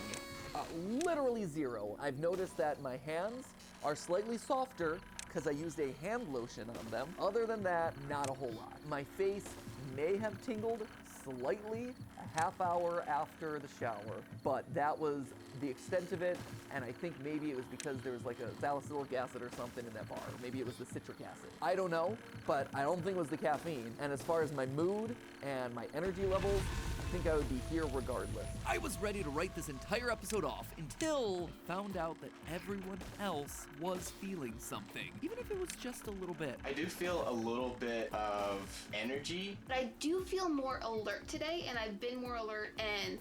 S1: Literally zero. I've noticed that my hands are slightly softer because I used a hand lotion on them. Other than that, not a whole lot. My face may have tingled slightly a half hour after the shower, but that was the extent of it, and I think maybe it was because there was like a salicylic acid or something in that bar. Maybe it was the citric acid. I don't know, but I don't think it was the caffeine. And as far as my mood and my energy levels, I think I would be here regardless. I was ready to write this entire episode off until I found out that everyone else was feeling something, even if it was just a little bit.
S21: I do feel a little bit of energy.
S13: But I do feel more alert today, and I've been more alert and,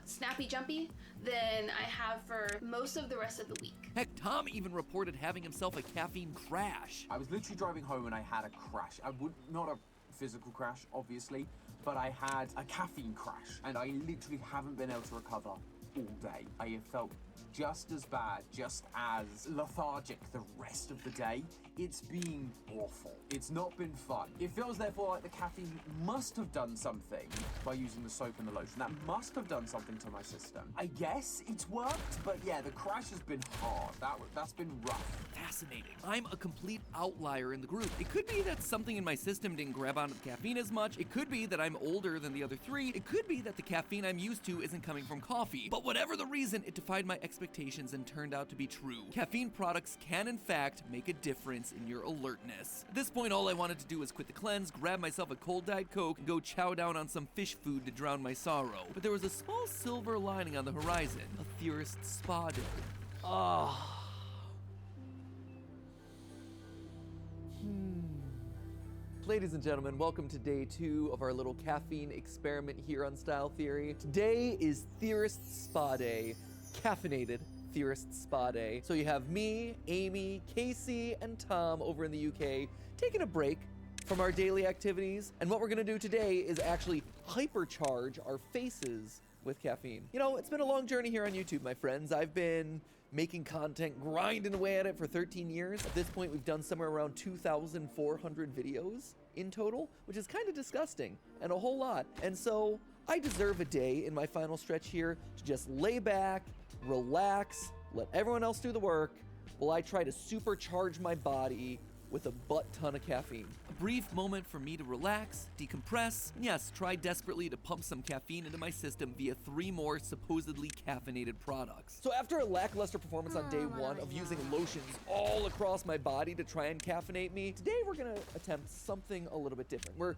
S13: snappy jumpy than I have for most of the rest of the week.
S1: Heck, Tom even reported having himself a caffeine crash.
S20: I was literally driving home and I had a crash. Not a physical crash, obviously, but I had a caffeine crash, and I literally haven't been able to recover all day. I have felt just as bad, just as lethargic the rest of the day. It's been awful. It's not been fun. It feels therefore like the caffeine must have done something by using the soap and the lotion. That must have done something to my system. I guess it's worked, but yeah, the crash has been hard. That's been rough.
S1: Fascinating. I'm a complete outlier in the group. It could be that something in my system didn't grab onto the caffeine as much. It could be that I'm older than the other three. It could be that the caffeine I'm used to isn't coming from coffee. But whatever the reason, it defied my expectations and turned out to be true. Caffeine products can in fact make a difference in your alertness. At this point, all I wanted to do was quit the cleanse, grab myself a cold Diet Coke, and go chow down on some fish food to drown my sorrow. But there was a small silver lining on the horizon. A theorist spa day. Ladies and gentlemen, welcome to day 2 of our little caffeine experiment here on Style Theory. Today is Theorist Spa Day, caffeinated Theorist Spa Day. So you have me, Amy, Casey, and Tom over in the UK taking a break from our daily activities. And what we're gonna do today is actually hypercharge our faces with caffeine. It's been a long journey here on YouTube, my friends. I've been making content, grinding away at it for 13 years. At this point, we've done somewhere around 2,400 videos in total, which is kind of disgusting and a whole lot. And so I deserve a day in my final stretch here to just lay back, relax, let everyone else do the work while I try to supercharge my body with a butt ton of caffeine. A brief moment for me to relax, decompress, and yes, try desperately to pump some caffeine into my system via 3 more supposedly caffeinated products. So after a lackluster performance on day 1 of using lotions all across my body to try and caffeinate me, today we're gonna attempt something a little bit different. We're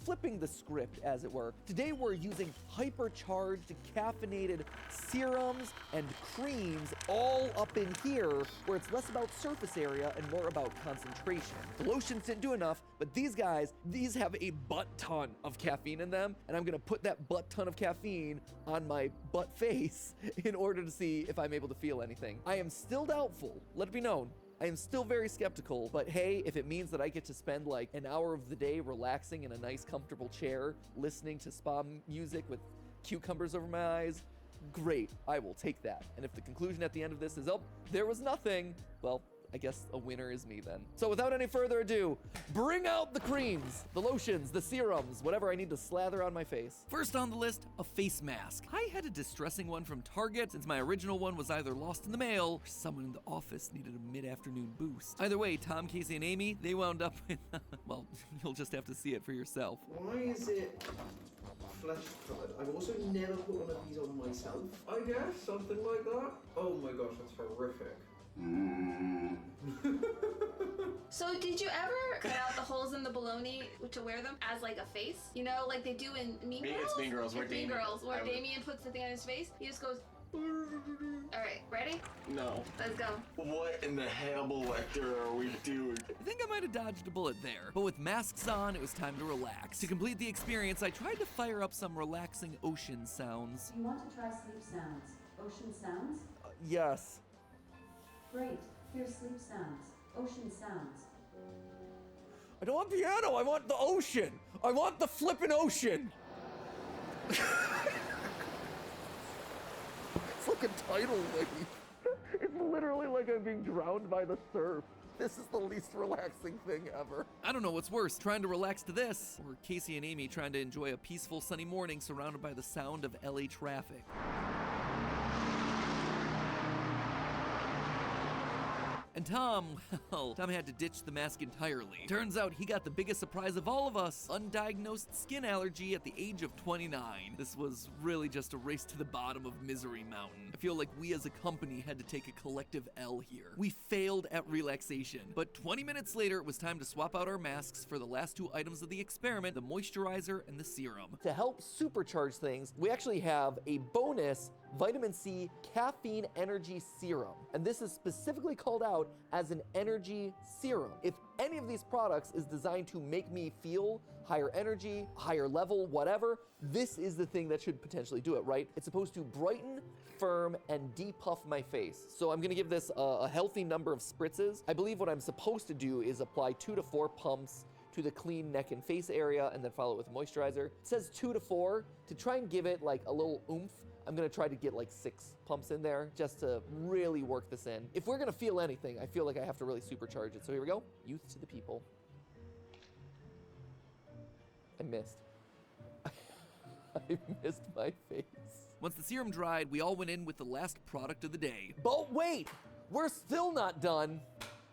S1: flipping the script, as it were. Today we're using hypercharged caffeinated serums and creams all up in here, where it's less about surface area and more about concentration. The lotions didn't do enough, but these have a butt ton of caffeine in them, and I'm gonna put that butt ton of caffeine on my butt face in order to see if I'm able to feel anything. I am still doubtful, let it be known. I am still very skeptical, but hey, if it means that I get to spend like an hour of the day relaxing in a nice comfortable chair, listening to spa music with cucumbers over my eyes. Great, I will take that. And if the conclusion at the end of this is, oh, there was nothing, well, I guess a winner is me then. So without any further ado, bring out the creams, the lotions, the serums, whatever I need to slather on my face. First on the list, a face mask. I had a distressing one from Target since my original one was either lost in the mail or someone in the office needed a mid-afternoon boost. Either way, Tom, Casey, and Amy, they wound up with, well, you'll just have to see it for yourself.
S2: Why is it flesh coloured? I've also never put one of these on myself. I guess, something like that. Oh my gosh, that's horrific.
S13: So did you ever cut out the holes in the bologna to wear them as like a face? You know, like they do in Mean Girls?
S21: It's Mean Girls, where
S13: Damien puts the thing on his face. He just goes, alright, ready?
S21: No.
S13: Let's go.
S21: What in the Hannibal Lecter are we doing?
S1: I think I might have dodged a bullet there. But with masks on, it was time to relax. To complete the experience, I tried to fire up some relaxing ocean sounds.
S18: You want to try sleep sounds? Ocean sounds?
S1: Yes.
S18: Great. Here's sleep sounds. Ocean sounds.
S1: I don't want piano, I want the ocean. I want the flippin' ocean. It's like a tidal wave. It's literally like I'm being drowned by the surf. This is the least relaxing thing ever. I don't know what's worse, trying to relax to this, or Casey and Amy trying to enjoy a peaceful sunny morning surrounded by the sound of LA traffic. And Tom, well, Tom had to ditch the mask entirely. Turns out he got the biggest surprise of all of us, undiagnosed skin allergy at the age of 29. This was really just a race to the bottom of Misery Mountain. I feel like we as a company had to take a collective L here. We failed at relaxation, but 20 minutes later, it was time to swap out our masks for the last two items of the experiment, the moisturizer and the serum. To help supercharge things, we actually have a bonus vitamin C caffeine energy serum. And this is specifically called out as an energy serum. If any of these products is designed to make me feel higher energy, higher level, whatever, this is the thing that should potentially do it, right? It's supposed to brighten, firm, and depuff my face. So I'm gonna give this a healthy number of spritzes. I believe what I'm supposed to do is apply 2 to 4 pumps to the clean neck and face area and then follow it with moisturizer. It says 2 to 4 to try and give it like a little oomph. I'm gonna try to get like 6 pumps in there just to really work this in. If we're gonna feel anything, I feel like I have to really supercharge it. So here we go. Youth to the people. I missed. I missed my face. Once the serum dried, we all went in with the last product of the day. But wait, we're still not done.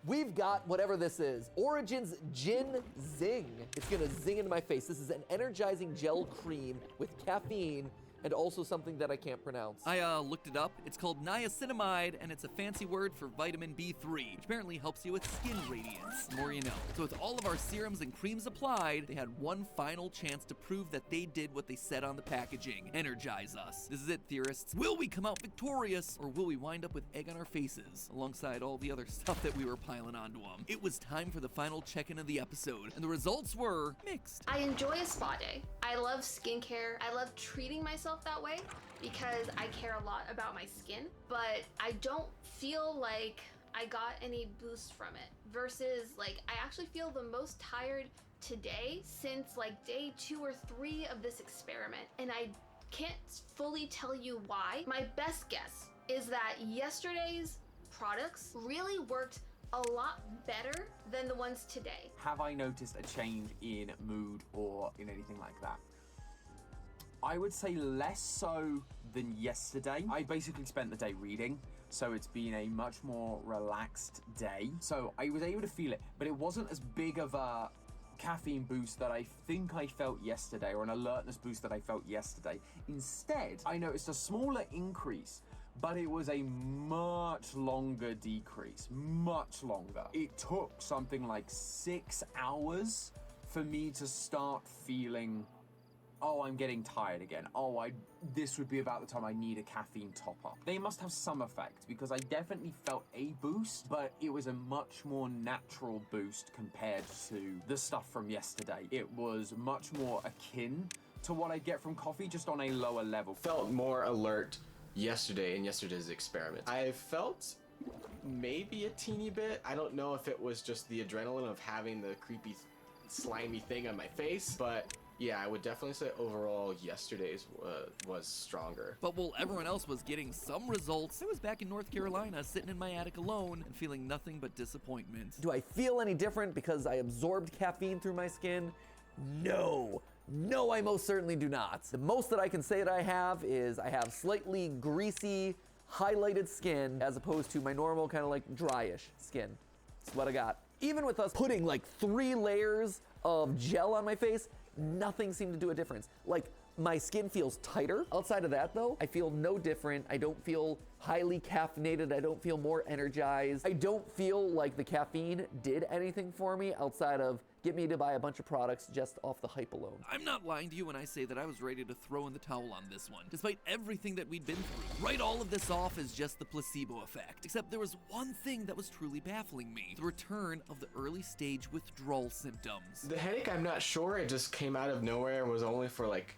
S1: We've got whatever this is. Origins Gin Zing. It's gonna zing into my face. This is an energizing gel cream with caffeine and also something that I can't pronounce. I looked it up. It's called niacinamide, and it's a fancy word for vitamin B3, which apparently helps you with skin radiance. The more you know. So with all of our serums and creams applied, they had one final chance to prove that they did what they said on the packaging. Energize us. This is it, theorists. Will we come out victorious, or will we wind up with egg on our faces, alongside all the other stuff that we were piling onto them? It was time for the final check-in of the episode, and the results were mixed.
S13: I enjoy a spa day. I love skincare. I love treating myself that way because I care a lot about my skin, but I don't feel like I got any boost from it versus like I actually feel the most tired today since like day 2 or 3 of this experiment, and I can't fully tell you why. My best guess is that yesterday's products really worked a lot better than the ones today.
S22: Have I noticed a change in mood or in anything like that? I would say less so than yesterday. I basically spent the day reading, so it's been a much more relaxed day. So I was able to feel it, but it wasn't as big of a caffeine boost that I think I felt yesterday, or an alertness boost that I felt yesterday. Instead, I noticed a smaller increase, but it was a much longer decrease, much longer. It took something like 6 hours for me to start feeling, oh, I'm getting tired again. Oh, this would be about the time I need a caffeine top-up. They must have some effect, because I definitely felt a boost, but it was a much more natural boost compared to the stuff from yesterday. It was much more akin to what I get from coffee, just on a lower level.
S21: Felt more alert yesterday in yesterday's experiment. I felt maybe a teeny bit. I don't know if it was just the adrenaline of having the creepy slimy thing on my face, but Yeah, I would definitely say overall yesterday's was stronger.
S1: But while everyone else was getting some results, I was back in North Carolina sitting in my attic alone and feeling nothing but disappointment.
S4: Do I feel any different because I absorbed caffeine through my skin? No. No, I most certainly do not. The most that I can say that I have is I have slightly greasy, highlighted skin as opposed to my normal kind of like dryish skin. That's what I got. Even with us putting like 3 layers of gel on my face, nothing seemed to do a difference. Like, my skin feels tighter. Outside of that though, I feel no different. I don't feel highly caffeinated. I don't feel more energized. I don't feel like the caffeine did anything for me outside of get me to buy a bunch of products just off the hype alone.
S1: I'm not lying to you when I say that I was ready to throw in the towel on this one, despite everything that we'd been through. Write all of this off as just the placebo effect, except there was one thing that was truly baffling me: the return of the early stage withdrawal symptoms.
S21: The headache, I'm not sure. It just came out of nowhere and was only for like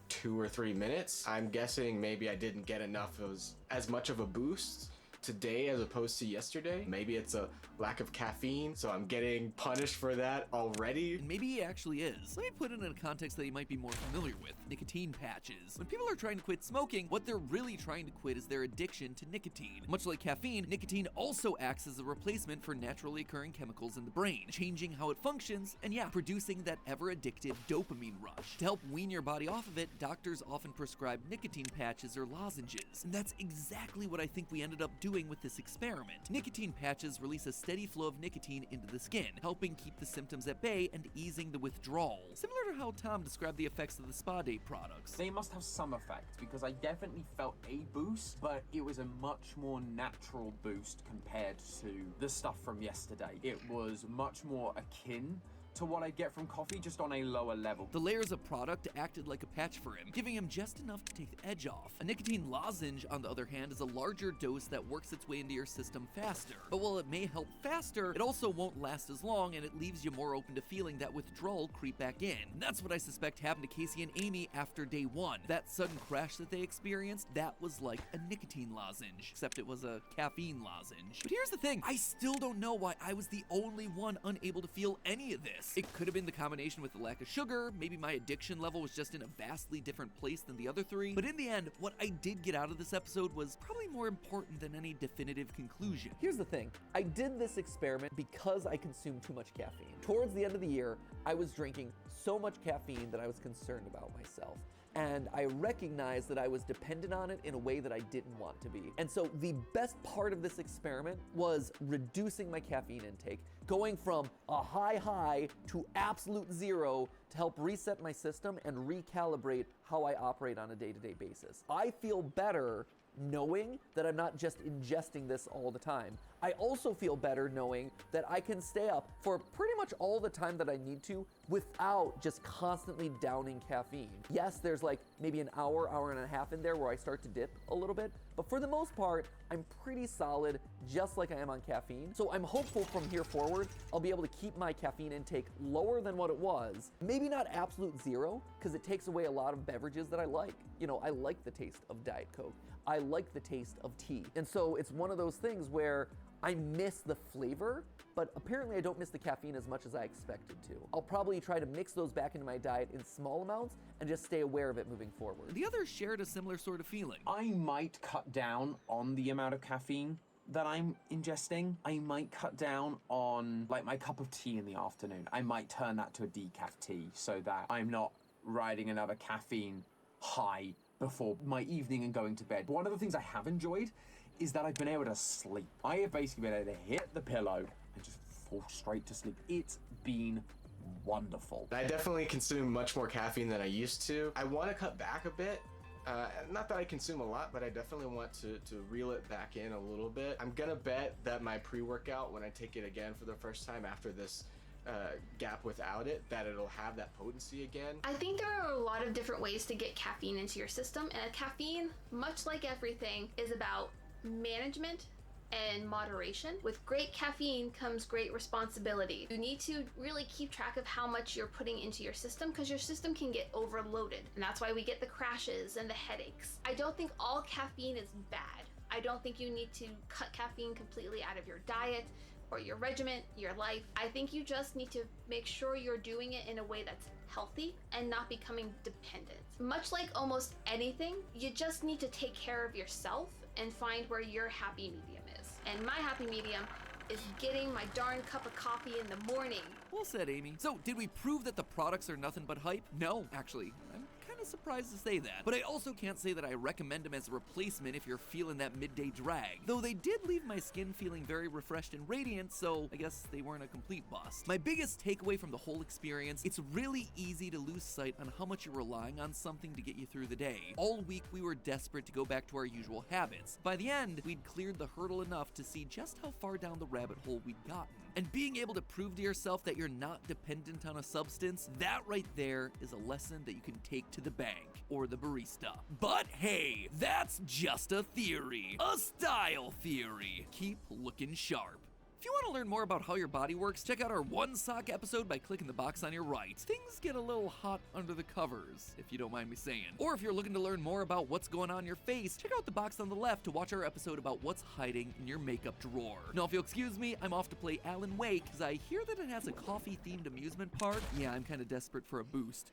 S21: 2 or 3 minutes. I'm guessing maybe I didn't get enough of as much of a boost today as opposed to yesterday. Maybe it's a lack of caffeine, so I'm getting punished for that already.
S1: And maybe he actually is. Let me put it in a context that you might be more familiar with: nicotine patches. When people are trying to quit smoking, what they're really trying to quit is their addiction to nicotine. Much like caffeine, nicotine also acts as a replacement for naturally occurring chemicals in the brain, changing how it functions, and yeah, producing that ever-addictive dopamine rush. To help wean your body off of it, doctors often prescribe nicotine patches or lozenges. And that's exactly what I think we ended up doing with this experiment. Nicotine patches release a steady flow of nicotine into the skin, helping keep the symptoms at bay and easing the withdrawal. Similar to how Tom described the effects of the spa day products.
S22: They must have some effect, because I definitely felt a boost, but it was a much more natural boost compared to the stuff from yesterday. It was much more akin to what I get from coffee, just on a lower level.
S1: The layers of product acted like a patch for him, giving him just enough to take the edge off. A nicotine lozenge, on the other hand, is a larger dose that works its way into your system faster. But while it may help faster, it also won't last as long, and it leaves you more open to feeling that withdrawal creep back in. And that's what I suspect happened to Casey and Amy after day 1. That sudden crash that they experienced, that was like a nicotine lozenge, except it was a caffeine lozenge. But here's the thing, I still don't know why I was the only one unable to feel any of this. It could have been the combination with the lack of sugar, maybe my addiction level was just in a vastly different place than the other 3, but in the end, what I did get out of this episode was probably more important than any definitive conclusion.
S4: Here's the thing, I did this experiment because I consumed too much caffeine. Towards the end of the year, I was drinking so much caffeine that I was concerned about myself. And I recognized that I was dependent on it in a way that I didn't want to be. And so the best part of this experiment was reducing my caffeine intake, going from a high to absolute 0 to help reset my system and recalibrate how I operate on a day-to-day basis. I feel better knowing that I'm not just ingesting this all the time. I also feel better knowing that I can stay up for pretty much all the time that I need to without just constantly downing caffeine. Yes, there's like maybe an hour and a half in there where I start to dip a little bit, but for the most part, I'm pretty solid just like I am on caffeine. So I'm hopeful from here forward, I'll be able to keep my caffeine intake lower than what it was. Maybe not absolute 0, because it takes away a lot of beverages that I like. You know, I like the taste of Diet Coke. I like the taste of tea. And so it's one of those things where I miss the flavor, but apparently I don't miss the caffeine as much as I expected to. I'll probably try to mix those back into my diet in small amounts and just stay aware of it moving forward.
S1: The others shared a similar sort of feeling.
S22: I might cut down on the amount of caffeine that I'm ingesting. I might cut down on like my cup of tea in the afternoon. I might turn that to a decaf tea so that I'm not riding another caffeine high before my evening and going to bed. One of the things I have enjoyed is that I've been able to sleep. I have basically been able to hit the pillow and just fall straight to sleep. It's been wonderful.
S21: I definitely consume much more caffeine than I used to. I want to cut back a bit. Not that I consume a lot, but I definitely want to reel it back in a little bit. I'm gonna bet that my pre-workout, when I take it again for the first time after this gap without it, that it'll have that potency again.
S13: I think there are a lot of different ways to get caffeine into your system, and caffeine, much like everything, is about management and moderation. With great caffeine comes great responsibility. You need to really keep track of how much you're putting into your system, because your system can get overloaded, and that's why we get the crashes and the headaches. I don't think all caffeine is bad. I don't think you need to cut caffeine completely out of your diet, or your regiment, your life. I think you just need to make sure you're doing it in a way that's healthy and not becoming dependent. Much like almost anything, you just need to take care of yourself and find where your happy medium is. And my happy medium is getting my darn cup of coffee in the morning.
S1: Well said, Amy. So, did we prove that the products are nothing but hype? No, actually. I'm kind of surprised to say that. But I also can't say that I recommend them as a replacement if you're feeling that midday drag. Though they did leave my skin feeling very refreshed and radiant, so I guess they weren't a complete bust. My biggest takeaway from the whole experience, it's really easy to lose sight on how much you're relying on something to get you through the day. All week we were desperate to go back to our usual habits. By the end, we'd cleared the hurdle enough to see just how far down the rabbit hole we'd gotten. And being able to prove to yourself that you're not dependent on a substance, that right there is a lesson that you can take to the bank or the barista. But hey, that's just a theory. A style theory. Keep looking sharp. If you want to learn more about how your body works, check out our One Sock episode by clicking the box on your right. Things get a little hot under the covers, if you don't mind me saying. Or if you're looking to learn more about what's going on in your face, check out the box on the left to watch our episode about what's hiding in your makeup drawer. Now, if you'll excuse me, I'm off to play Alan Wake, because I hear that it has a coffee-themed amusement park. Yeah, I'm kind of desperate for a boost.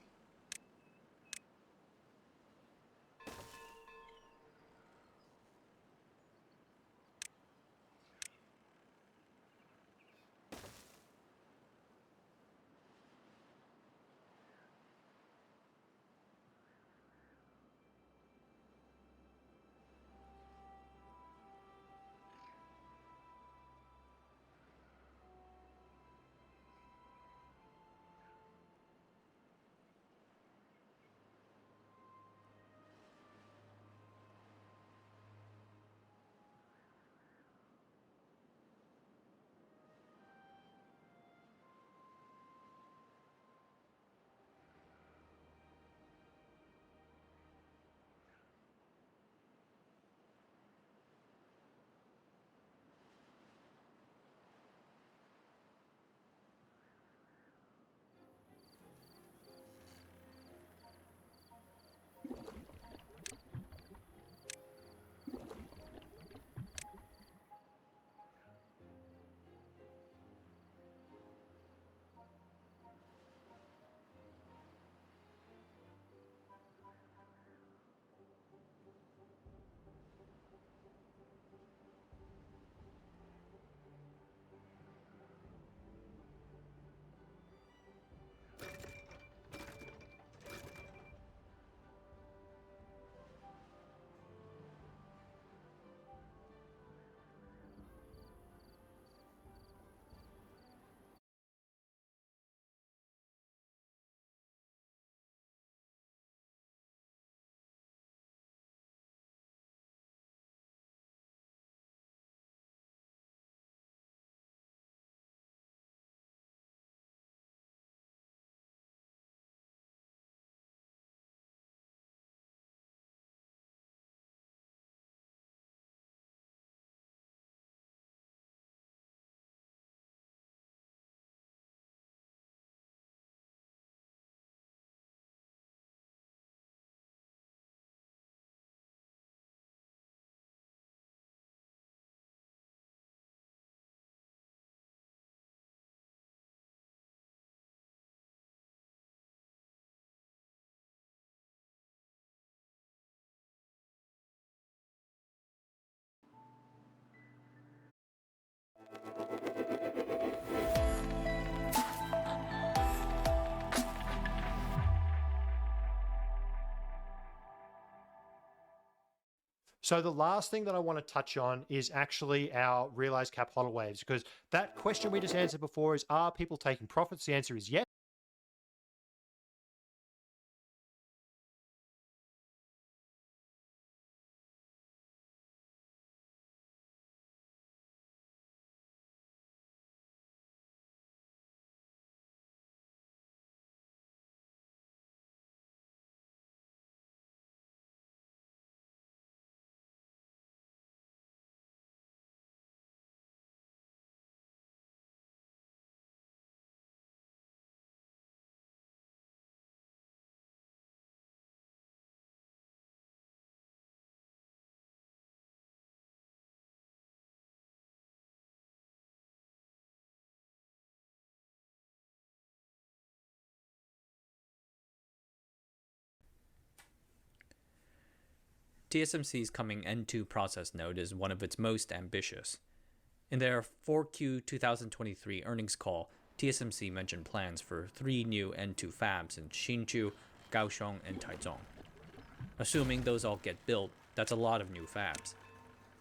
S6: So the last thing that I want to touch on is actually our realized cap HOLLiiWOOD waves, because that question we just answered before is, are people taking profits? The answer is yes.
S7: TSMC's coming N2 process node is one of its most ambitious. In their 4Q 2023 earnings call, TSMC mentioned plans for 3 new N2 fabs in Hsinchu, Kaohsiung, and Taichung. Assuming those all get built, that's a lot of new fabs.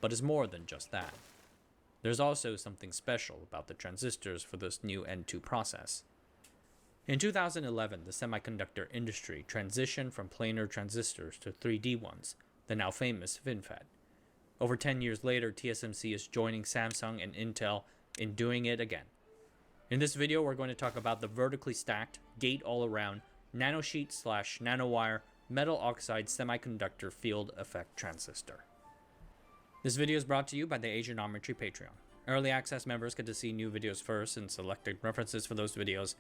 S7: But it's more than just that. There's also something special about the transistors for this new N2 process. In 2011, the semiconductor industry transitioned from planar transistors to 3D ones, the now famous FinFET. Over 10 years later, TSMC is joining Samsung and Intel in doing it again. In this video, we're going to talk about the vertically stacked, gate-all-around, nanosheet/nanowire metal oxide semiconductor field effect transistor. This video is brought to you by the Asianometry Patreon. Early access members get to see new videos first and selected references for those videos.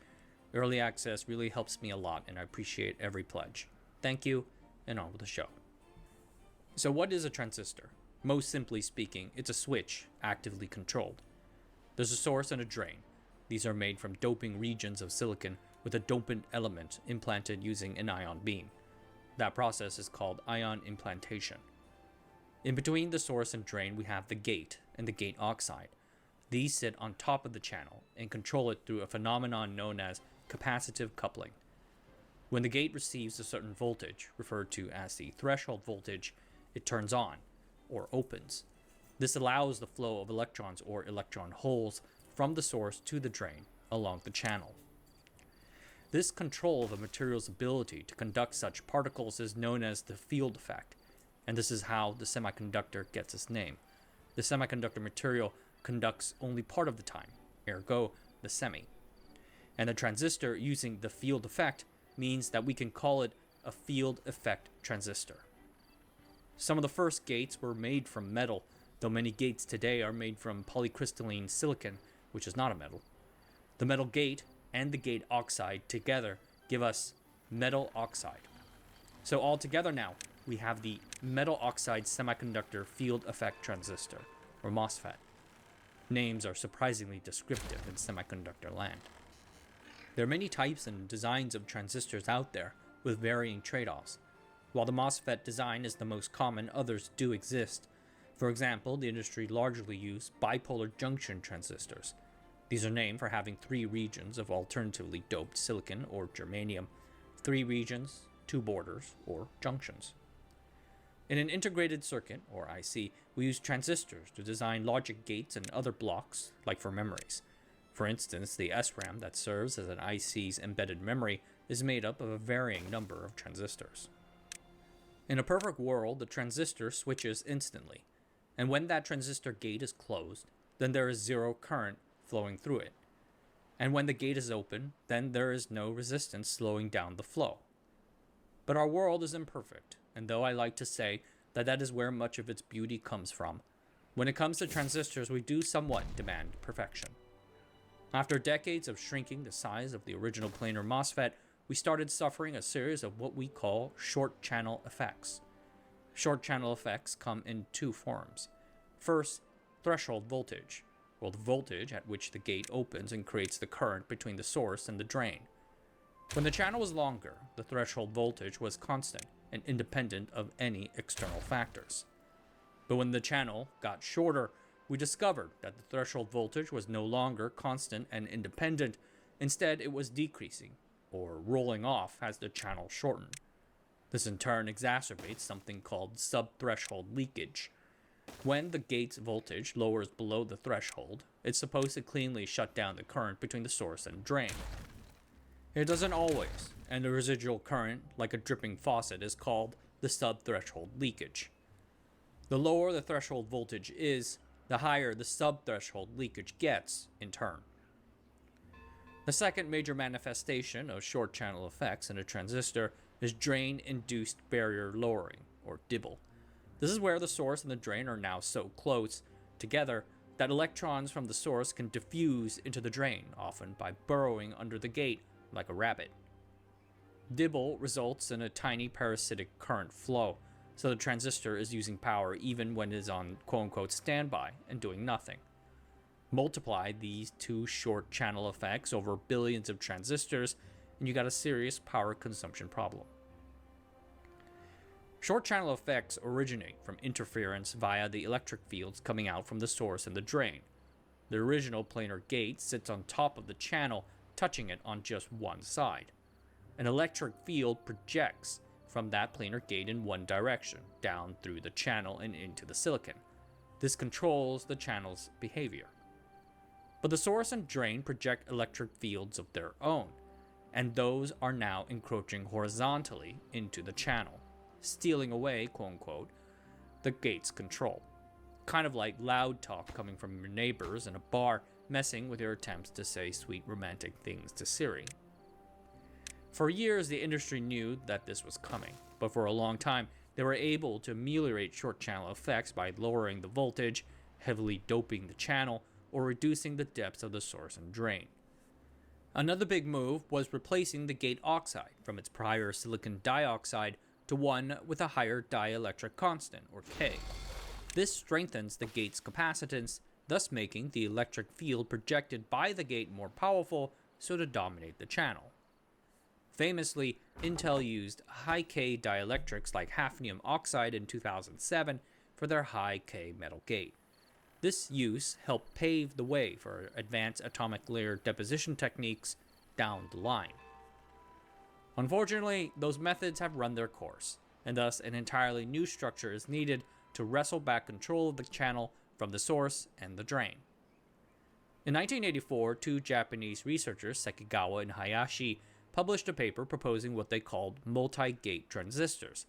S7: Early access really helps me a lot, and I appreciate every pledge. Thank you, and on with the show. So what is a transistor? Most simply speaking, it's a switch, actively controlled. There's a source and a drain. These are made from doping regions of silicon with a dopant element implanted using an ion beam. That process is called ion implantation. In between the source and drain, we have the gate and the gate oxide. These sit on top of the channel and control it through a phenomenon known as capacitive coupling. When the gate receives a certain voltage, referred to as the threshold voltage, it turns on, or opens. This allows the flow of electrons or electron holes from the source to the drain along the channel. This control of a material's ability to conduct such particles is known as the field effect, and this is how the semiconductor gets its name. The semiconductor material conducts only part of the time, ergo the semi. And the transistor using the field effect means that we can call it a field effect transistor. Some of the first gates were made from metal, though many gates today are made from polycrystalline silicon, which is not a metal. The metal gate and the gate oxide together give us metal oxide. So all together now, we have the metal oxide semiconductor field effect transistor, or MOSFET. Names are surprisingly descriptive in semiconductor land. There are many types and designs of transistors out there with varying trade-offs. While the MOSFET design is the most common, others do exist. For example, the industry largely uses bipolar junction transistors. These are named for having 3 regions of alternatively doped silicon or germanium, 3 regions, 2 borders, or junctions. In an integrated circuit, or IC, we use transistors to design logic gates and other blocks, like for memories. For instance, the SRAM that serves as an IC's embedded memory is made up of a varying number of transistors. In a perfect world, the transistor switches instantly, and when that transistor gate is closed, then there is zero current flowing through it. And when the gate is open, then there is no resistance slowing down the flow. But our world is imperfect, and though I like to say that that is where much of its beauty comes from, when it comes to transistors, we do somewhat demand perfection. After decades of shrinking the size of the original planar MOSFET, we started suffering a series of what we call short channel effects. Short channel effects come in 2 forms. First, threshold voltage, or the voltage at which the gate opens and creates the current between the source and the drain. When the channel was longer, the threshold voltage was constant and independent of any external factors. But when the channel got shorter, we discovered that the threshold voltage was no longer constant and independent. Instead, it was decreasing, or rolling off as the channel shortened. This in turn exacerbates something called sub-threshold leakage. When the gate's voltage lowers below the threshold, it's supposed to cleanly shut down the current between the source and drain. It doesn't always, and the residual current, like a dripping faucet, is called the sub-threshold leakage. The lower the threshold voltage is, the higher the sub-threshold leakage gets in turn. The second major manifestation of short channel effects in a transistor is drain-induced barrier lowering, or DIBBLE. This is where the source and the drain are now so close together that electrons from the source can diffuse into the drain, often by burrowing under the gate like a rabbit. DIBBLE results in a tiny parasitic current flow, so the transistor is using power even when it is on quote-unquote standby and doing nothing. Multiply these 2 short channel effects over billions of transistors, and you got a serious power consumption problem. Short channel effects originate from interference via the electric fields coming out from the source and the drain. The original planar gate sits on top of the channel, touching it on just one side. An electric field projects from that planar gate in one direction, down through the channel and into the silicon. This controls the channel's behavior. But the source and drain project electric fields of their own, and those are now encroaching horizontally into the channel, stealing away, quote-unquote, the gate's control. Kind of like loud talk coming from your neighbors in a bar, messing with your attempts to say sweet romantic things to Siri. For years, the industry knew that this was coming, but for a long time, they were able to ameliorate short channel effects by lowering the voltage, heavily doping the channel, or reducing the depths of the source and drain. Another big move was replacing the gate oxide from its prior silicon dioxide to one with a higher dielectric constant, or K. This strengthens the gate's capacitance, thus making the electric field projected by the gate more powerful so to dominate the channel. Famously, Intel used high K dielectrics like hafnium oxide in 2007 for their high K metal gate. This use helped pave the way for advanced atomic layer deposition techniques down the line. Unfortunately, those methods have run their course, and thus an entirely new structure is needed to wrestle back control of the channel from the source and the drain. In 1984, two Japanese researchers, Sekigawa and Hayashi, published a paper proposing what they called multi-gate transistors.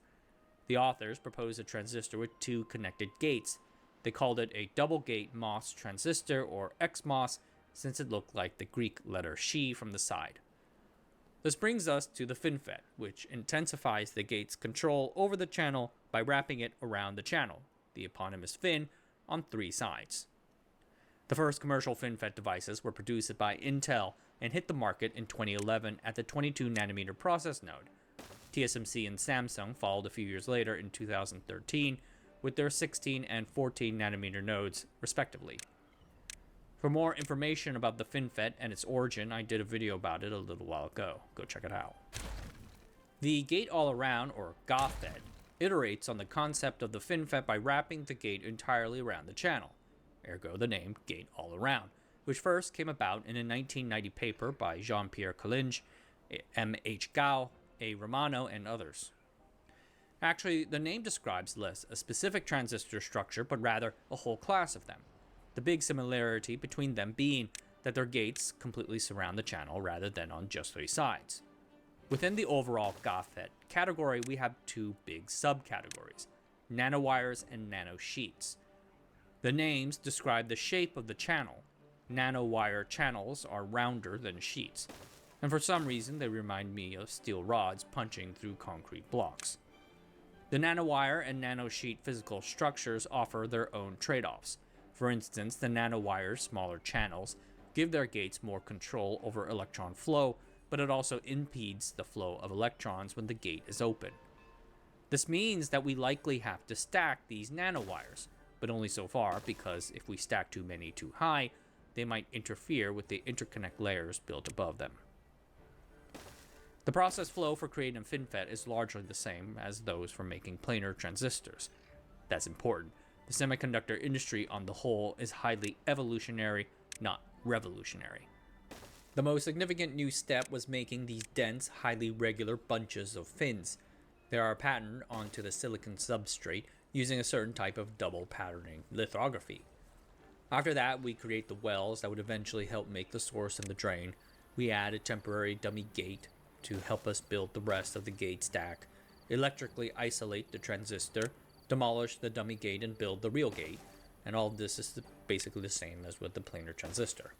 S7: The authors proposed a transistor with two connected gates. They called it a double-gate MOS transistor, or XMOS, since it looked like the Greek letter Xi from the side. This brings us to the FinFET, which intensifies the gate's control over the channel by wrapping it around the channel, the eponymous fin, on three sides. The first commercial FinFET devices were produced by Intel and hit the market in 2011 at the 22nm process node. TSMC and Samsung followed a few years later in 2013 with their 16 and 14nm nodes, respectively. For more information about the FinFET and its origin, I did a video about it a little while ago. Go check it out. The gate-all-around, or GAFET, iterates on the concept of the FinFET by wrapping the gate entirely around the channel, ergo the name gate-all-around, which first came about in a 1990 paper by Jean-Pierre Collinge, M.H. Gao, A. Romano, and others. Actually, the name describes less a specific transistor structure, but rather a whole class of them. The big similarity between them being that their gates completely surround the channel rather than on just three sides. Within the overall GAFET category, we have two big subcategories, nanowires and nanosheets. The names describe the shape of the channel. Nanowire channels are rounder than sheets, and for some reason they remind me of steel rods punching through concrete blocks. The nanowire and nanosheet physical structures offer their own trade-offs. For instance, the nanowire's smaller channels give their gates more control over electron flow, but it also impedes the flow of electrons when the gate is open. This means that we likely have to stack these nanowires, but only so far, because if we stack too many too high, they might interfere with the interconnect layers built above them. The process flow for creating a FinFET is largely the same as those for making planar transistors. That's important. The semiconductor industry on the whole is highly evolutionary, not revolutionary. The most significant new step was making these dense, highly regular bunches of fins. They are patterned onto the silicon substrate using a certain type of double patterning lithography. After that, we create the wells that would eventually help make the source and the drain. We add a temporary dummy gate to help us build the rest of the gate stack, electrically isolate the transistor, demolish the dummy gate and build the real gate, and all of this is basically the same as with the planar transistor.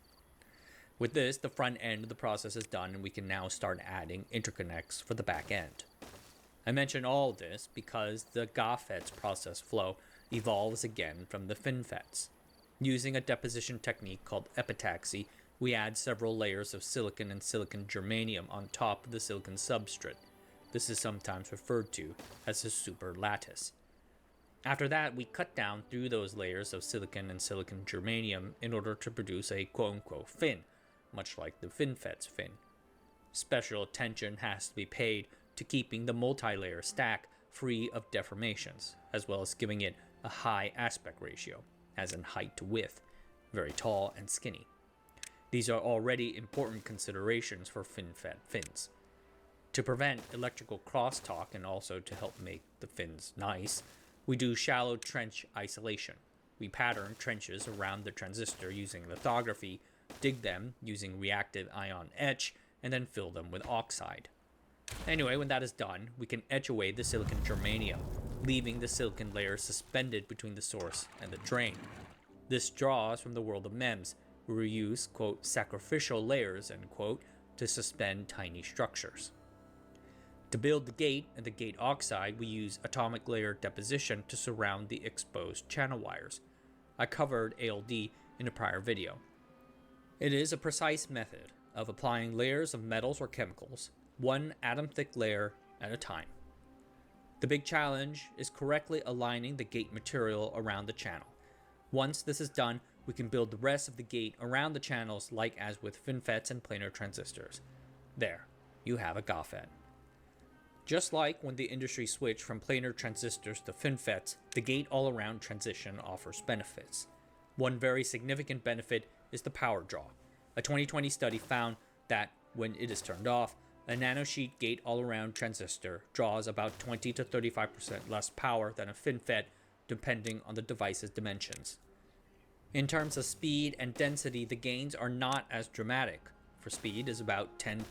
S7: With this, the front end of the process is done and we can now start adding interconnects for the back end. I mention all of this because the GAFET's process flow evolves again from the FinFETs. Using a deposition technique called epitaxy, we add several layers of silicon and silicon germanium on top of the silicon substrate. This is sometimes referred to as a super lattice. After that, we cut down through those layers of silicon and silicon germanium in order to produce a quote-unquote fin, much like the FinFET's fin. Special attention has to be paid to keeping the multi-layer stack free of deformations, as well as giving it a high aspect ratio, as in height to width, very tall and skinny. These are already important considerations for fin-fed fins. To prevent electrical crosstalk and also to help make the fins nice, we do shallow trench isolation. We pattern trenches around the transistor using lithography, dig them using reactive ion etch, and then fill them with oxide. Anyway, when that is done, we can etch away the silicon germanium, leaving the silicon layer suspended between the source and the drain. This draws from the world of MEMS, where we use, quote, sacrificial layers, end quote, to suspend tiny structures. To build the gate and the gate oxide, we use atomic layer deposition to surround the exposed channel wires. I covered ALD in a prior video. It is a precise method of applying layers of metals or chemicals, one atom-thick layer at a time. The big challenge is correctly aligning the gate material around the channel. Once this is done, we can build the rest of the gate around the channels like as with FinFETs and planar transistors. There, you have a GAFET. Just like when the industry switched from planar transistors to FinFETs, the gate-all-around transition offers benefits. One very significant benefit is the power draw. A 2020 study found that when it is turned off, a nanosheet gate-all-around transistor draws about 20 to 35% less power than a FinFET, depending on the device's dimensions. In terms of speed and density, the gains are not as dramatic. For speed, it is about 10%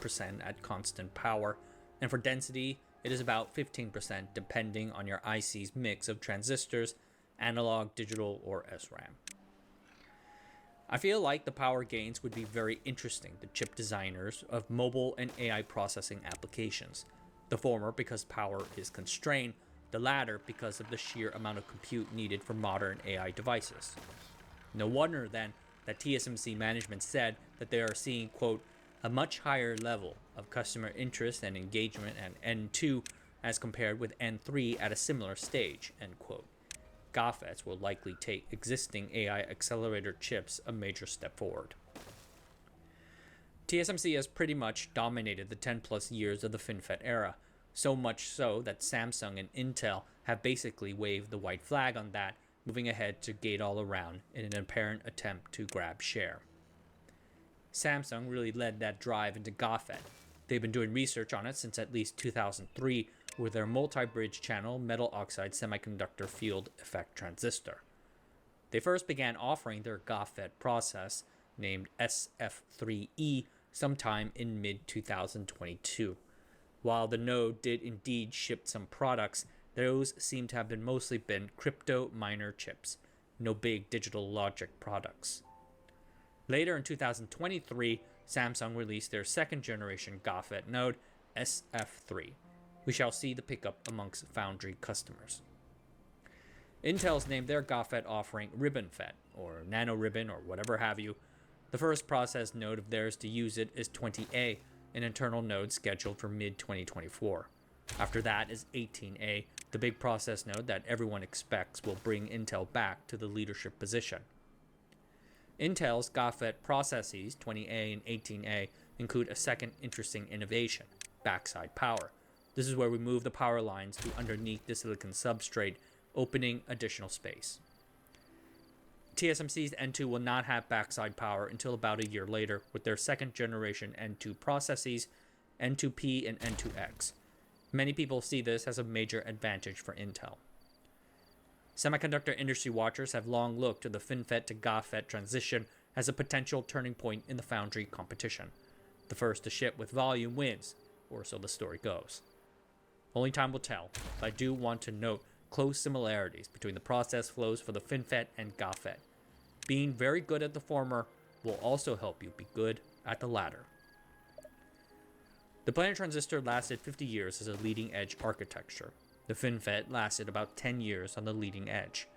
S7: at constant power, and for density, it is about 15% depending on your IC's mix of transistors, analog, digital, or SRAM. I feel like the power gains would be very interesting to chip designers of mobile and AI processing applications. The former because power is constrained, the latter because of the sheer amount of compute needed for modern AI devices. No wonder then that TSMC management said that they are seeing, quote, a much higher level of customer interest and engagement at N2 as compared with N3 at a similar stage, end quote. GAFETs will likely take existing AI accelerator chips a major step forward. TSMC has pretty much dominated the 10 plus years of the FinFET era, so much so that Samsung and Intel have basically waved the white flag on that, moving ahead to gate-all-around in an apparent attempt to grab share. Samsung really led that drive into GAFET. They've been doing research on it since at least 2003 with their multi-bridge channel metal oxide semiconductor field effect transistor. They first began offering their GAFET process, named SF3E, sometime in mid-2022. While the node did indeed ship some products, those seem to have mostly been crypto miner chips, no big digital logic products. Later in 2023, Samsung released their second generation GAFET node, SF3. We shall see the pickup amongst foundry customers. Intel's named their GAFET offering RibbonFET, or NanoRibbon, or whatever have you. The first process node of theirs to use it is 20A, an internal node scheduled for mid-2024. After that is 18A, the big process node that everyone expects will bring Intel back to the leadership position. Intel's GAFET processes, 20A and 18A, include a second interesting innovation, backside power. This is where we move the power lines to underneath the silicon substrate, opening additional space. TSMC's N2 will not have backside power until about a year later with their second generation N2 processes, N2P and N2X. Many people see this as a major advantage for Intel. Semiconductor industry watchers have long looked to the FinFET to GAFET transition as a potential turning point in the foundry competition. The first to ship with volume wins, or so the story goes. Only time will tell, but I do want to note close similarities between the process flows for the FinFET and GAFET. Being very good at the former will also help you be good at the latter. The planar transistor lasted 50 years as a leading-edge architecture. The FinFET lasted about 10 years on the leading edge.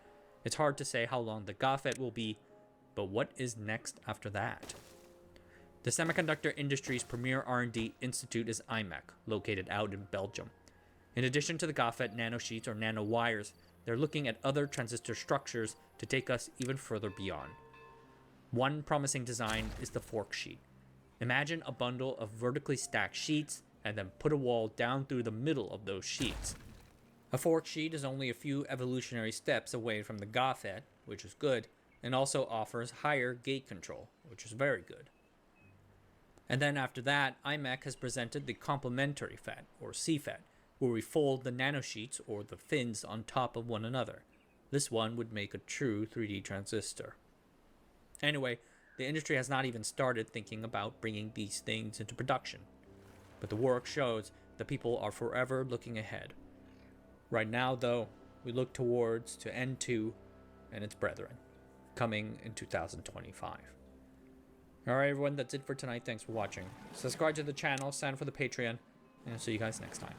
S7: It's hard to say how long the GAFET will be, but what is next after that? The semiconductor industry's premier R&D institute is IMEC, located out in Belgium. In addition to the GAFET nanosheets or nanowires, they're looking at other transistor structures to take us even further beyond. One promising design is the fork sheet. Imagine a bundle of vertically stacked sheets and then put a wall down through the middle of those sheets. A fork sheet is only a few evolutionary steps away from the GA fat, which is good, and also offers higher gate control, which is very good. And then after that, iMac has presented the complementary fat, or C-fat, where we fold the nanosheets, or the fins, on top of one another. This one would make a true 3D transistor. Anyway, the industry has not even started thinking about bringing these things into production. But the work shows that people are forever looking ahead. Right now, though, we look towards to N2 and its brethren, coming in 2025. Alright everyone, that's it for tonight. Thanks for watching. Subscribe to the channel, sign up for the Patreon, and I'll see you guys next time.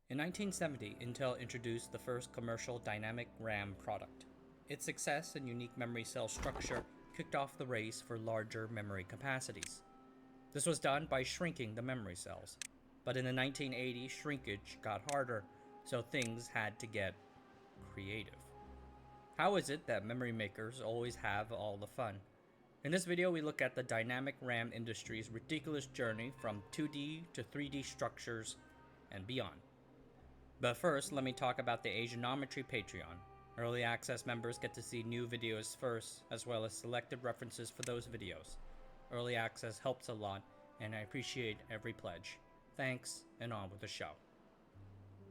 S7: In 1970, Intel introduced the first commercial dynamic RAM product. Its success and unique memory cell structure kicked off the race for larger memory capacities. This was done by shrinking the memory cells. But in the 1980s, shrinkage got harder, so things had to get creative. How is it that memory makers always have all the fun? In this video, we look at the dynamic RAM industry's ridiculous journey from 2D to 3D structures and beyond. But first, let me talk about the Asianometry Patreon. Early access members get to see new videos first, as well as selected references for those videos. Early access helps a lot, and I appreciate every pledge. Thanks, and on with the show.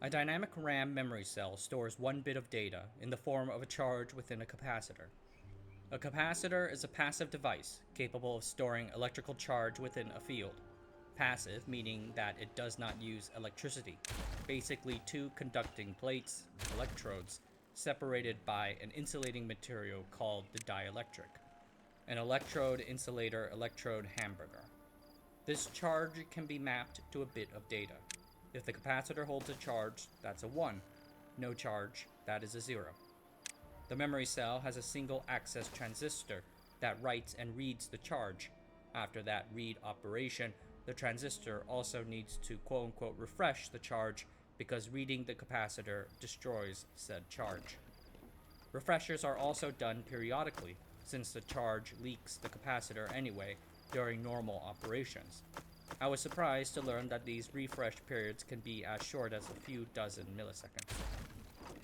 S7: A dynamic RAM memory cell stores 1 bit of data in the form of a charge within a capacitor. A capacitor is a passive device capable of storing electrical charge within a field. Passive meaning that it does not use electricity. Basically 2 conducting plates, electrodes, separated by an insulating material called the dielectric. An electrode, insulator, electrode, hamburger. This charge can be mapped to a bit of data. If the capacitor holds a charge, that's a 1. No charge, that is a 0. The memory cell has a single access transistor that writes and reads the charge. After that read operation, the transistor also needs to quote-unquote refresh the charge because reading the capacitor destroys said charge. Refreshers are also done periodically, since the charge leaks the capacitor anyway during normal operations. I was surprised to learn that these refresh periods can be as short as a few dozen milliseconds.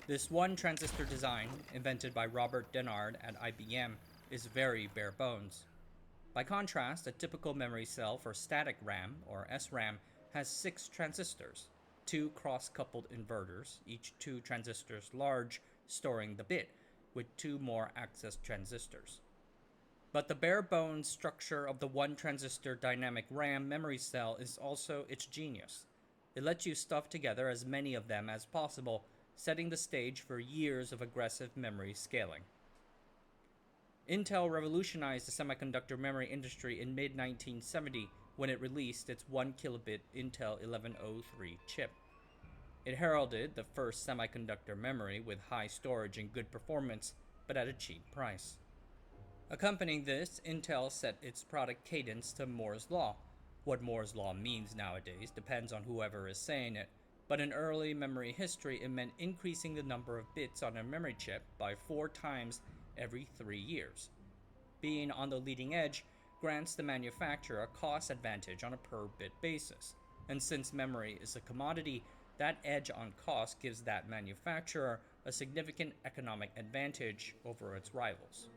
S7: This one transistor design, invented by Robert Dennard at IBM, is very bare bones. By contrast, a typical memory cell for static RAM, or SRAM, has 6 transistors, 2 cross-coupled inverters, each 2 transistors large, storing the bit, with 2 more access transistors. But the bare-bones structure of the 1 transistor dynamic RAM memory cell is also its genius. It lets you stuff together as many of them as possible, setting the stage for years of aggressive memory scaling. Intel revolutionized the semiconductor memory industry in mid-1970 when it released its 1 kilobit Intel 1103 chip. It heralded the first semiconductor memory with high storage and good performance, but at a cheap price. Accompanying this, Intel set its product cadence to Moore's Law. What Moore's Law means nowadays depends on whoever is saying it, but in early memory history it meant increasing the number of bits on a memory chip by 4 times every 3 years. Being on the leading edge grants the manufacturer a cost advantage on a per-bit basis, and since memory is a commodity, that edge on cost gives that manufacturer a significant economic advantage over its rivals.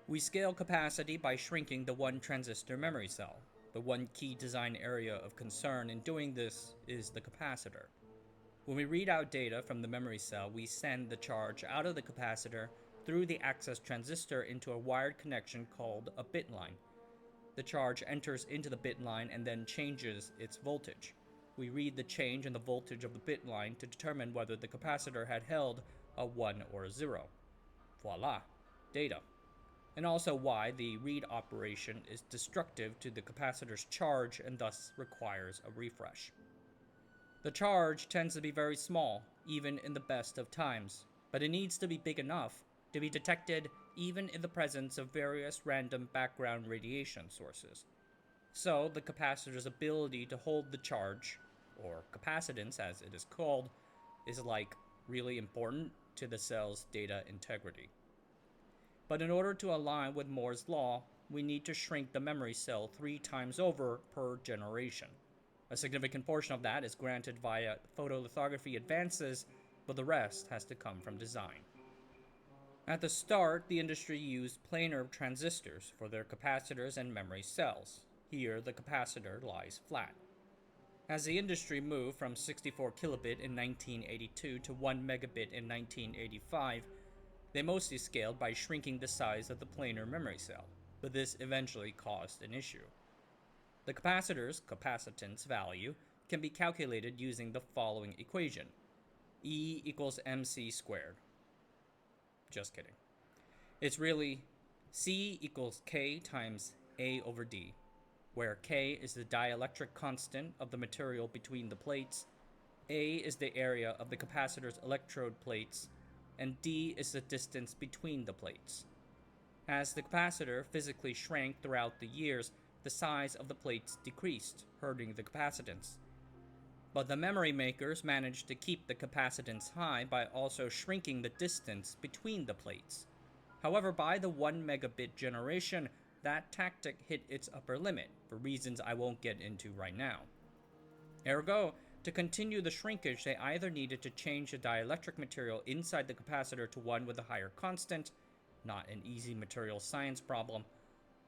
S7: We scale capacity by shrinking the 1 transistor memory cell. The one key design area of concern in doing this is the capacitor. When we read out data from the memory cell, we send the charge out of the capacitor through the access transistor into a wired connection called a bit line. The charge enters into the bit line and then changes its voltage. We read the change in the voltage of the bit line to determine whether the capacitor had held a 1 or a 0. Voila, data. And also why the read operation is destructive to the capacitor's charge and thus requires a refresh. The charge tends to be very small, even in the best of times, but it needs to be big enough to be detected even in the presence of various random background radiation sources. So the capacitor's ability to hold the charge, or capacitance as it is called, is really important to the cell's data integrity. But in order to align with Moore's Law, we need to shrink the memory cell 3 times over per generation. A significant portion of that is granted via photolithography advances, but the rest has to come from design. At the start, the industry used planar transistors for their capacitors and memory cells. Here, the capacitor lies flat. As the industry moved from 64 kilobit in 1982 to 1 megabit in 1985, they mostly scaled by shrinking the size of the planar memory cell, but this eventually caused an issue. The capacitor's capacitance value can be calculated using the following equation: E equals mc squared. Just kidding. It's really C equals K times A over D, where K is the dielectric constant of the material between the plates, A is the area of the capacitor's electrode plates, and D is the distance between the plates. As the capacitor physically shrank throughout the years, the size of the plates decreased, hurting the capacitance. But the memory makers managed to keep the capacitance high by also shrinking the distance between the plates. However, by the 1 megabit generation, that tactic hit its upper limit, for reasons I won't get into right now. Ergo, to continue the shrinkage, they either needed to change the dielectric material inside the capacitor to one with a higher constant, not an easy material science problem,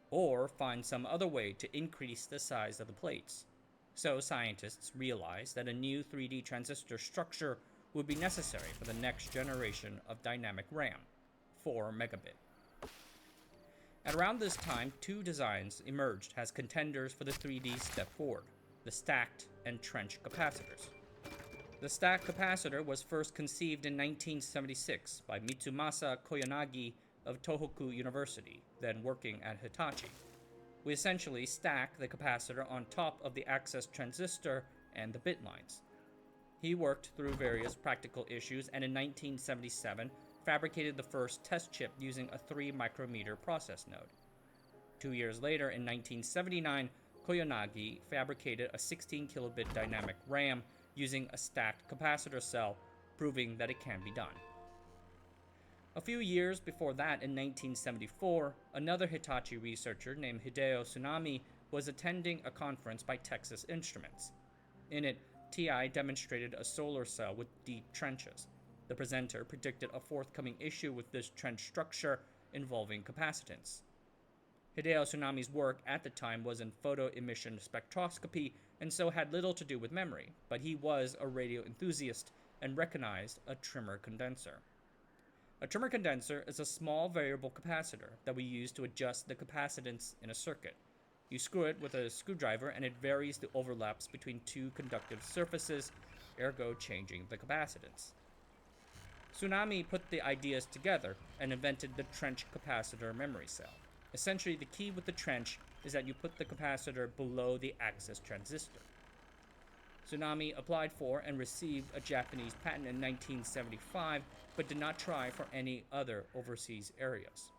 S7: or find some other way to increase the size of the plates. So scientists realized that a new 3D transistor structure would be necessary for the next generation of dynamic RAM, 4 megabit. At around this time, two designs emerged as contenders for the 3D step forward: the stacked and trench capacitors. The stacked capacitor was first conceived in 1976 by Mitsumasa Koyanagi of Tohoku University, then working at Hitachi. We essentially stack the capacitor on top of the access transistor and the bit lines. He worked through various practical issues and in 1977 fabricated the first test chip using a 3 micrometer process node. 2 years later, in 1979, Koyanagi fabricated a 16 kilobit dynamic RAM using a stacked capacitor cell, proving that it can be done. A few years before that, in 1974, another Hitachi researcher named Hideo Tsunami was attending a conference by Texas Instruments. In it, TI demonstrated a solar cell with deep trenches. The presenter predicted a forthcoming issue with this trench structure involving capacitance. Hideo Tsunami's work at the time was in photo emission spectroscopy and so had little to do with memory, but he was a radio enthusiast and recognized a trimmer condenser. A trimmer condenser is a small variable capacitor that we use to adjust the capacitance in a circuit. You screw it with a screwdriver and it varies the overlaps between two conductive surfaces, ergo changing the capacitance. Tsunami put the ideas together and invented the trench capacitor memory cell. Essentially, the key with the trench is that you put the capacitor below the access transistor. Tsunami applied for and received a Japanese patent in 1975, but did not try for any other overseas areas.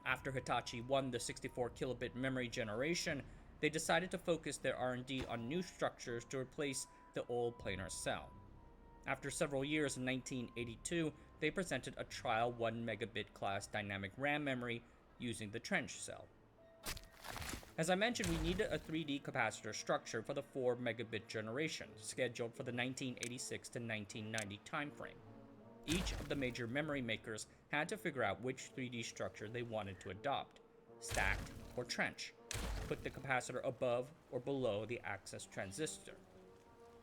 S7: After Hitachi won the 64 kilobit memory generation, they decided to focus their R&D on new structures to replace the old planar cell. After several years, in 1982, they presented a trial 1 megabit class dynamic RAM memory using the trench cell. As I mentioned, we needed a 3D capacitor structure for the 4 megabit generation, scheduled for the 1986 to 1990 timeframe. Each of the major memory makers had to figure out which 3D structure they wanted to adopt, stacked or trench. Put the capacitor above or below the access transistor.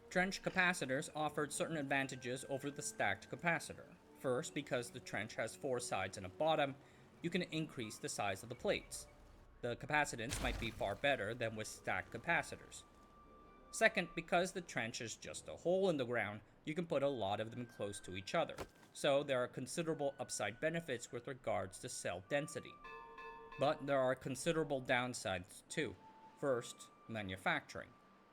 S7: Trench capacitors offered certain advantages over the stacked capacitor. First, because the trench has 4 sides and a bottom, you can increase the size of the plates. The capacitance might be far better than with stacked capacitors. Second, because the trench is just a hole in the ground, you can put a lot of them close to each other. So there are considerable upside benefits with regards to cell density. But there are considerable downsides too. First, manufacturing.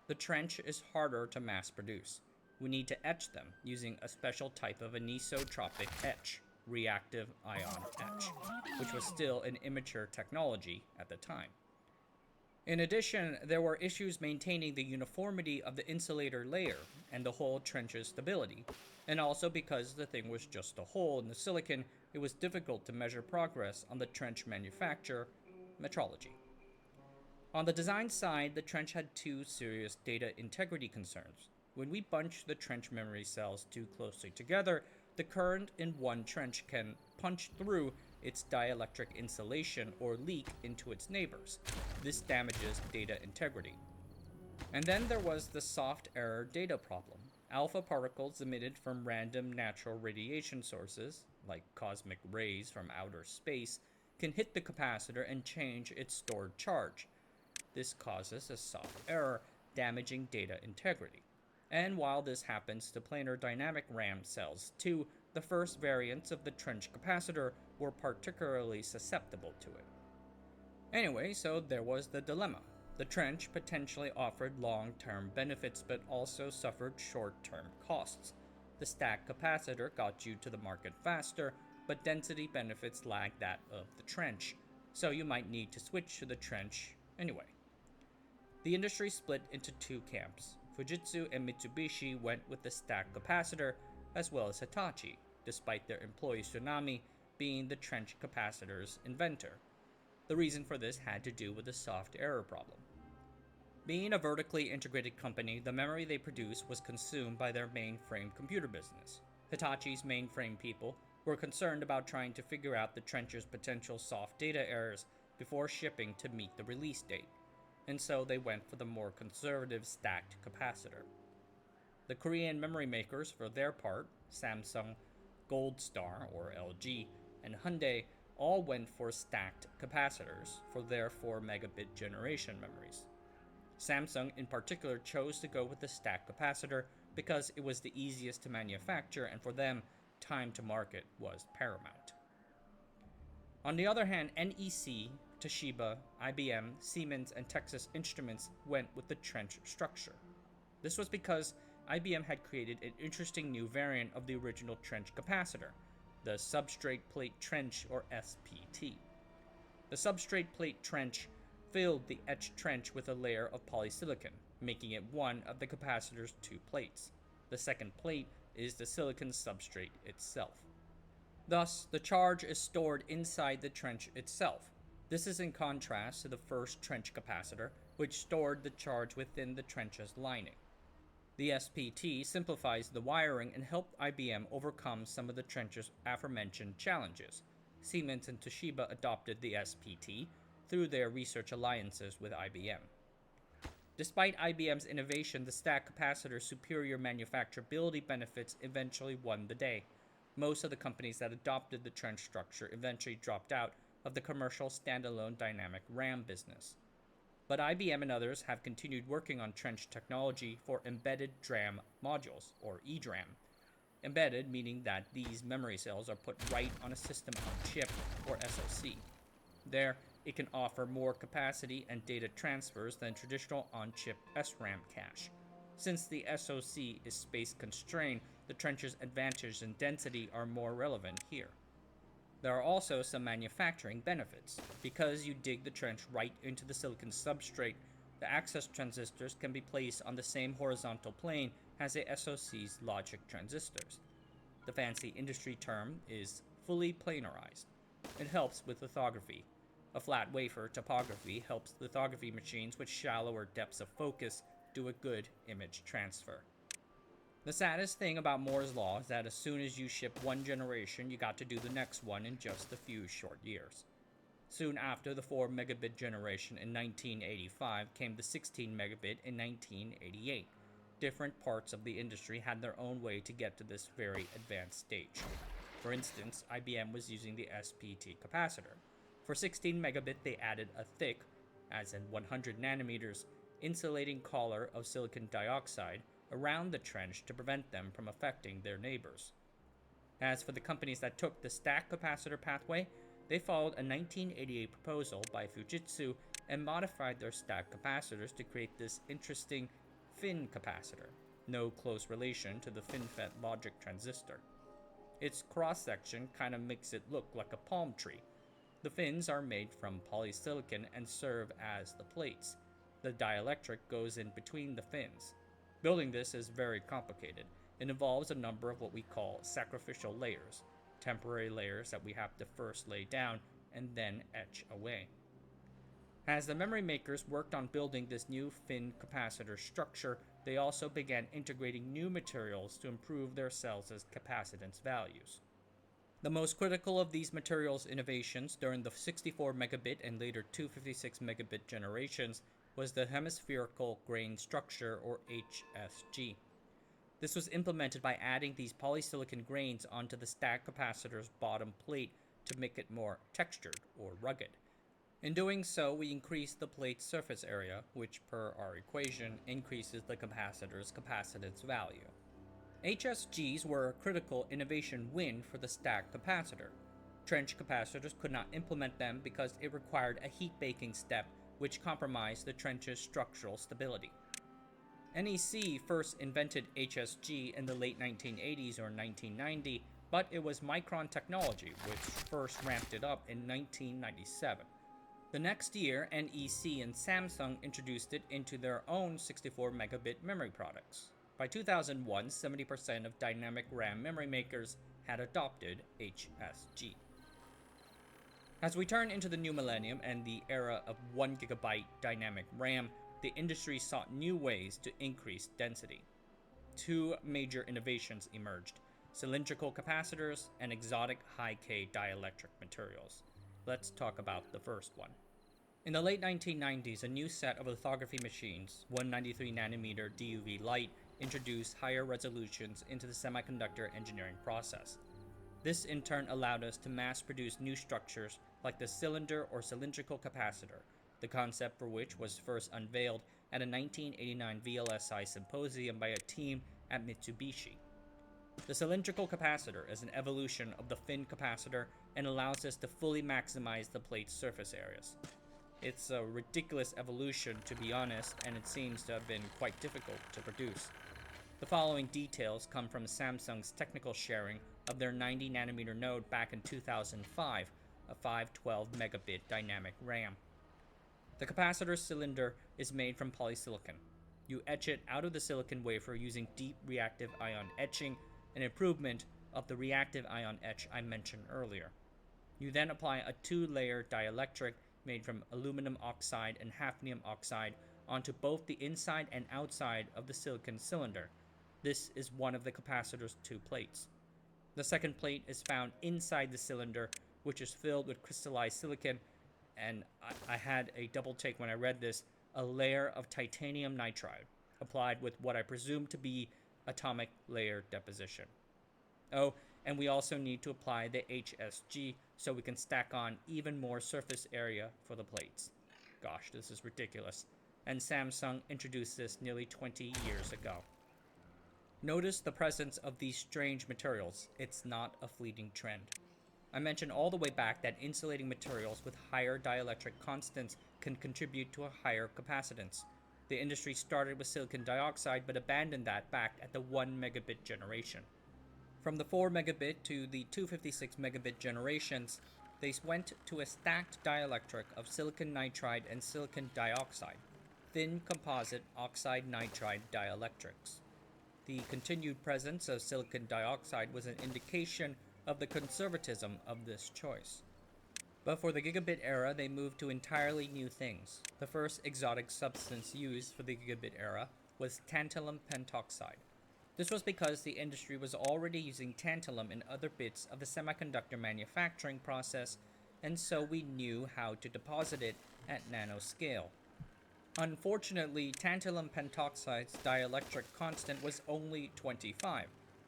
S7: The trench is harder to mass produce. We need to etch them using a special type of anisotropic etch, reactive ion etch, which was still an immature technology at the time. In addition, there were issues maintaining the uniformity of the insulator layer and the whole trench's stability, and also because the thing was just a hole in the silicon, it was difficult to measure progress on the trench manufacture metrology. On the design side, the trench had two serious data integrity concerns. When we bunch the trench memory cells too closely together, the current in one trench can punch through its dielectric insulation or leak into its neighbors. This damages data integrity. And then there was the soft error data problem. Alpha particles emitted from random natural radiation sources, like cosmic rays from outer space, can hit the capacitor and change its stored charge. This causes a soft error, damaging data integrity. And while this happens to planar dynamic RAM cells too, the first variants of the trench capacitor were particularly susceptible to it. Anyway, so there was the dilemma. The trench potentially offered long-term benefits but also suffered short-term costs. The stack capacitor got you to the market faster, but density benefits lagged that of the trench, so you might need to switch to the trench anyway. The industry split into two camps. Fujitsu and Mitsubishi went with the stack capacitor, as well as Hitachi, despite their employee Tsunami being the trench capacitor's inventor. The reason for this had to do with the soft error problem. Being a vertically integrated company, the memory they produced was consumed by their mainframe computer business. Hitachi's mainframe people were concerned about trying to figure out the trench's potential soft data errors before shipping to meet the release date, and so they went for the more conservative stacked capacitor. The Korean memory makers, for their part, Samsung, Goldstar or LG, and Hyundai all went for stacked capacitors for their 4 megabit generation memories. Samsung in particular chose to go with the stacked capacitor because it was the easiest to manufacture, and for them, time to market was paramount. On the other hand, NEC, Toshiba, IBM, Siemens, and Texas Instruments went with the trench structure. This was because IBM had created an interesting new variant of the original trench capacitor, the substrate plate trench, or SPT. The substrate plate trench filled the etched trench with a layer of polysilicon, making it one of the capacitor's two plates. The second plate is the silicon substrate itself. Thus, the charge is stored inside the trench itself. This is in contrast to the first trench capacitor, which stored the charge within the trench's lining. The SPT simplifies the wiring and helped IBM overcome some of the trench's aforementioned challenges. Siemens and Toshiba adopted the SPT through their research alliances with IBM. Despite IBM's innovation, the stack capacitor's superior manufacturability benefits eventually won the day. Most of the companies that adopted the trench structure eventually dropped out of the commercial standalone dynamic RAM business. But IBM and others have continued working on trench technology for embedded DRAM modules, or eDRAM. Embedded meaning that these memory cells are put right on a system on chip, or SoC. There, it can offer more capacity and data transfers than traditional on-chip SRAM cache. Since the SoC is space-constrained, the trench's advantages in density are more relevant here. There are also some manufacturing benefits. Because you dig the trench right into the silicon substrate, the access transistors can be placed on the same horizontal plane as a SoC's logic transistors. The fancy industry term is fully planarized. It helps with lithography. A flat wafer topography helps lithography machines with shallower depths of focus do a good image transfer. The saddest thing about Moore's Law is that as soon as you ship one generation, you got to do the next one in just a few short years. Soon after the 4 megabit generation in 1985 came the 16 megabit in 1988. Different parts of the industry had their own way to get to this very advanced stage. For instance, IBM was using the SPT capacitor. For 16 megabit, they added a thick, as in 100 nanometers, insulating collar of silicon dioxide around the trench to prevent them from affecting their neighbors. As for the companies that took the stack capacitor pathway, they followed a 1988 proposal by Fujitsu and modified their stack capacitors to create this interesting FIN capacitor, no close relation to the FinFET logic transistor. Its cross-section kind of makes it look like a palm tree. The fins are made from polysilicon and serve as the plates. The dielectric goes in between the fins. Building this is very complicated. It involves a number of what we call sacrificial layers, temporary layers that we have to first lay down and then etch away. As the memory makers worked on building this new fin capacitor structure, they also began integrating new materials to improve their cells' capacitance values. The most critical of these materials innovations during the 64 megabit and later 256 megabit generations was the hemispherical grain structure, or HSG. This was implemented by adding these polysilicon grains onto the stack capacitor's bottom plate to make it more textured or rugged. In doing so, we increase the plate's surface area, which per our equation increases the capacitor's capacitance value. HSGs were a critical innovation win for the stack capacitor. Trench capacitors could not implement them because it required a heat baking step which compromised the trench's structural stability. NEC first invented HSG in the late 1980s or 1990, but it was Micron Technology which first ramped it up in 1997. The next year, NEC and Samsung introduced it into their own 64 megabit memory products. By 2001, 70% of dynamic RAM memory makers had adopted HSG. As we turn into the new millennium and the era of 1 GB dynamic RAM, the industry sought new ways to increase density. Two major innovations emerged: cylindrical capacitors and exotic high-K dielectric materials. Let's talk about the first one. In the late 1990s, a new set of lithography machines, 193nm DUV light, introduced higher resolutions into the semiconductor engineering process. This in turn allowed us to mass-produce new structures like the cylinder or cylindrical capacitor, the concept for which was first unveiled at a 1989 VLSI symposium by a team at Mitsubishi. The cylindrical capacitor is an evolution of the fin capacitor and allows us to fully maximize the plate's surface areas. It's a ridiculous evolution, to be honest, and it seems to have been quite difficult to produce. The following details come from Samsung's technical sharing of their 90nm node back in 2005, a 512 megabit dynamic RAM. The capacitor cylinder is made from polysilicon. You etch it out of the silicon wafer using deep reactive ion etching, an improvement of the reactive ion etch I mentioned earlier. You then apply a two-layer dielectric made from aluminum oxide and hafnium oxide onto both the inside and outside of the silicon cylinder. This is one of the capacitor's two plates. The second plate is found inside the cylinder, which is filled with crystallized silicon, and I had a double take when I read this, a layer of titanium nitride, applied with what I presume to be atomic layer deposition. Oh, and we also need to apply the HSG so we can stack on even more surface area for the plates. Gosh, this is ridiculous. And Samsung introduced this nearly 20 years ago. Notice the presence of these strange materials. It's not a fleeting trend. I mentioned all the way back that insulating materials with higher dielectric constants can contribute to a higher capacitance. The industry started with silicon dioxide but abandoned that back at the 1 megabit generation. From the 4 megabit to the 256 megabit generations, they went to a stacked dielectric of silicon nitride and silicon dioxide, thin composite oxide nitride dielectrics. The continued presence of silicon dioxide was an indication of the conservatism of this choice. But for the gigabit era, they moved to entirely new things. The first exotic substance used for the gigabit era was tantalum pentoxide. This was because the industry was already using tantalum in other bits of the semiconductor manufacturing process, and so we knew how to deposit it at nanoscale. Unfortunately, tantalum pentoxide's dielectric constant was only 25,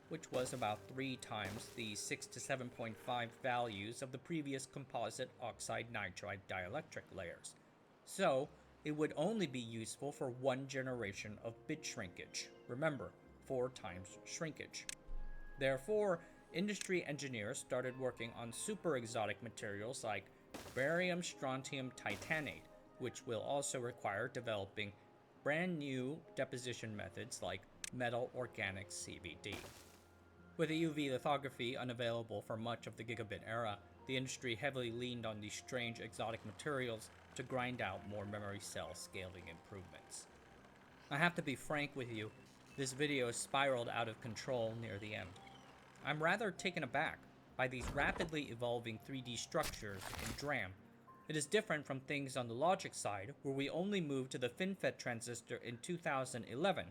S7: which was about 3 times the 6 to 7.5 values of the previous composite oxide nitride dielectric layers. So, it would only be useful for one generation of bit shrinkage. Remember, 4 times shrinkage. Therefore, industry engineers started working on super exotic materials like barium strontium titanate, which will also require developing brand new deposition methods like metal organic CVD. With EUV lithography unavailable for much of the gigabit era, the industry heavily leaned on these strange exotic materials to grind out more memory cell scaling improvements. I have to be frank with you, this video spiraled out of control near the end. I'm rather taken aback by these rapidly evolving 3D structures in DRAM. It is different from things on the logic side, where we only moved to the FinFET transistor in 2011,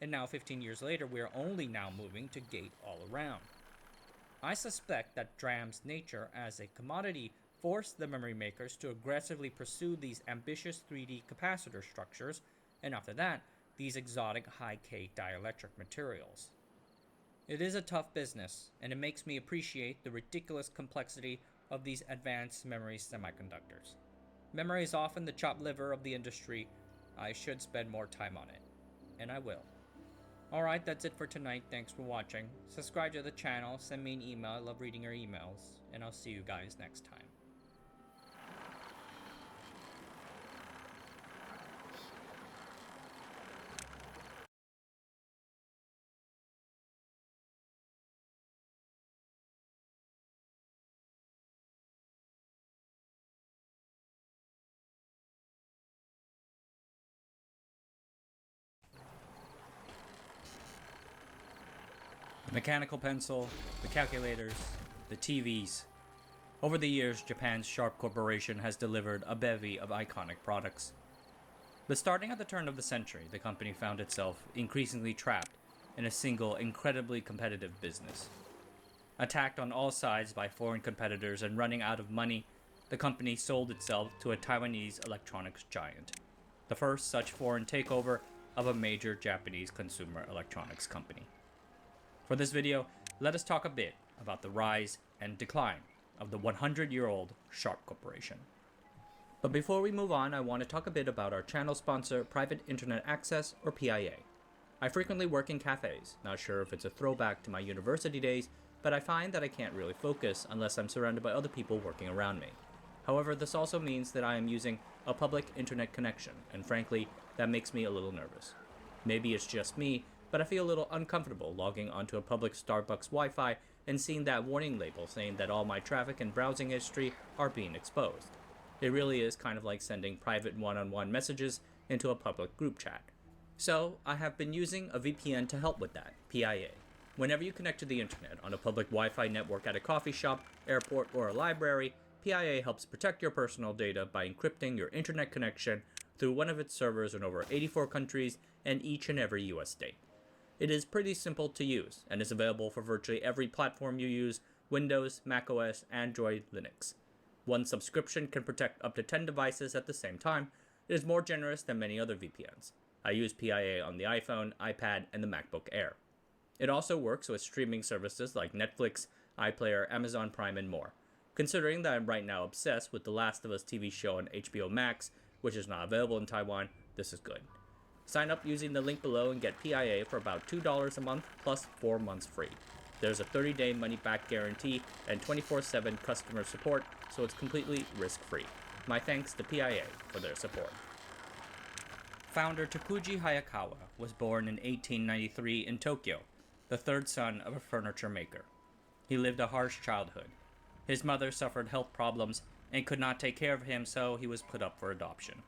S7: and now 15 years later we are only now moving to gate-all-around. I suspect that DRAM's nature as a commodity forced the memory makers to aggressively pursue these ambitious 3D capacitor structures, and after that, these exotic high-K dielectric materials. It is a tough business, and it makes me appreciate the ridiculous complexity of these advanced memory semiconductors. Memory is often the chopped liver of the industry. I should spend more time on it, and I will. Alright, that's it for tonight. Thanks for watching. Subscribe to the channel, send me an email. I love reading your emails, and I'll see you guys next time. mechanical pencil, the calculators, the TVs. Over the years, Japan's Sharp Corporation has delivered a bevy of iconic products. But starting at the turn of the century, the company found itself increasingly trapped in a single, incredibly competitive business. Attacked on all sides by foreign competitors and running out of money, the company sold itself to a Taiwanese electronics giant, the first such foreign takeover of a major Japanese consumer electronics company. For this video, let us talk a bit about the rise and decline of the 100-year-old Sharp Corporation. But before we move on, I want to talk a bit about our channel sponsor, Private Internet Access, or PIA. I frequently work in cafes, not sure if it's a throwback to my university days, but I find that I can't really focus unless I'm surrounded by other people working around me. However, this also means that I am using a public internet connection, and frankly, that makes me a little nervous. Maybe it's just me, but I feel a little uncomfortable logging onto a public Starbucks Wi-Fi and seeing that warning label saying that all my traffic and browsing history are being exposed. It really is kind of like sending private one-on-one messages into a public group chat. So, I have been using a VPN to help with that, PIA. Whenever you connect to the internet on a public Wi-Fi network at a coffee shop, airport, or a library, PIA helps protect your personal data by encrypting your internet connection through one of its servers in over 84 countries and each and every US state. It is pretty simple to use and is available for virtually every platform you use: Windows, macOS, Android, Linux. One subscription can protect up to 10 devices at the same time. It is more generous than many other VPNs. I use PIA on the iPhone, iPad, and the MacBook Air. It also works with streaming services like Netflix, iPlayer, Amazon Prime, and more. Considering that I'm right now obsessed with The Last of Us TV show on HBO Max, which is not available in Taiwan, this is good. Sign up using the link below and get PIA for about $2 a month plus 4 months free. There's a 30-day money-back guarantee and 24/7 customer support, so it's completely risk-free. My thanks to PIA for their support. Founder Takuji Hayakawa was born in 1893 in Tokyo, the third son of a furniture maker. He lived a harsh childhood. His mother suffered health problems and could not take care of him, so he was put up for adoption.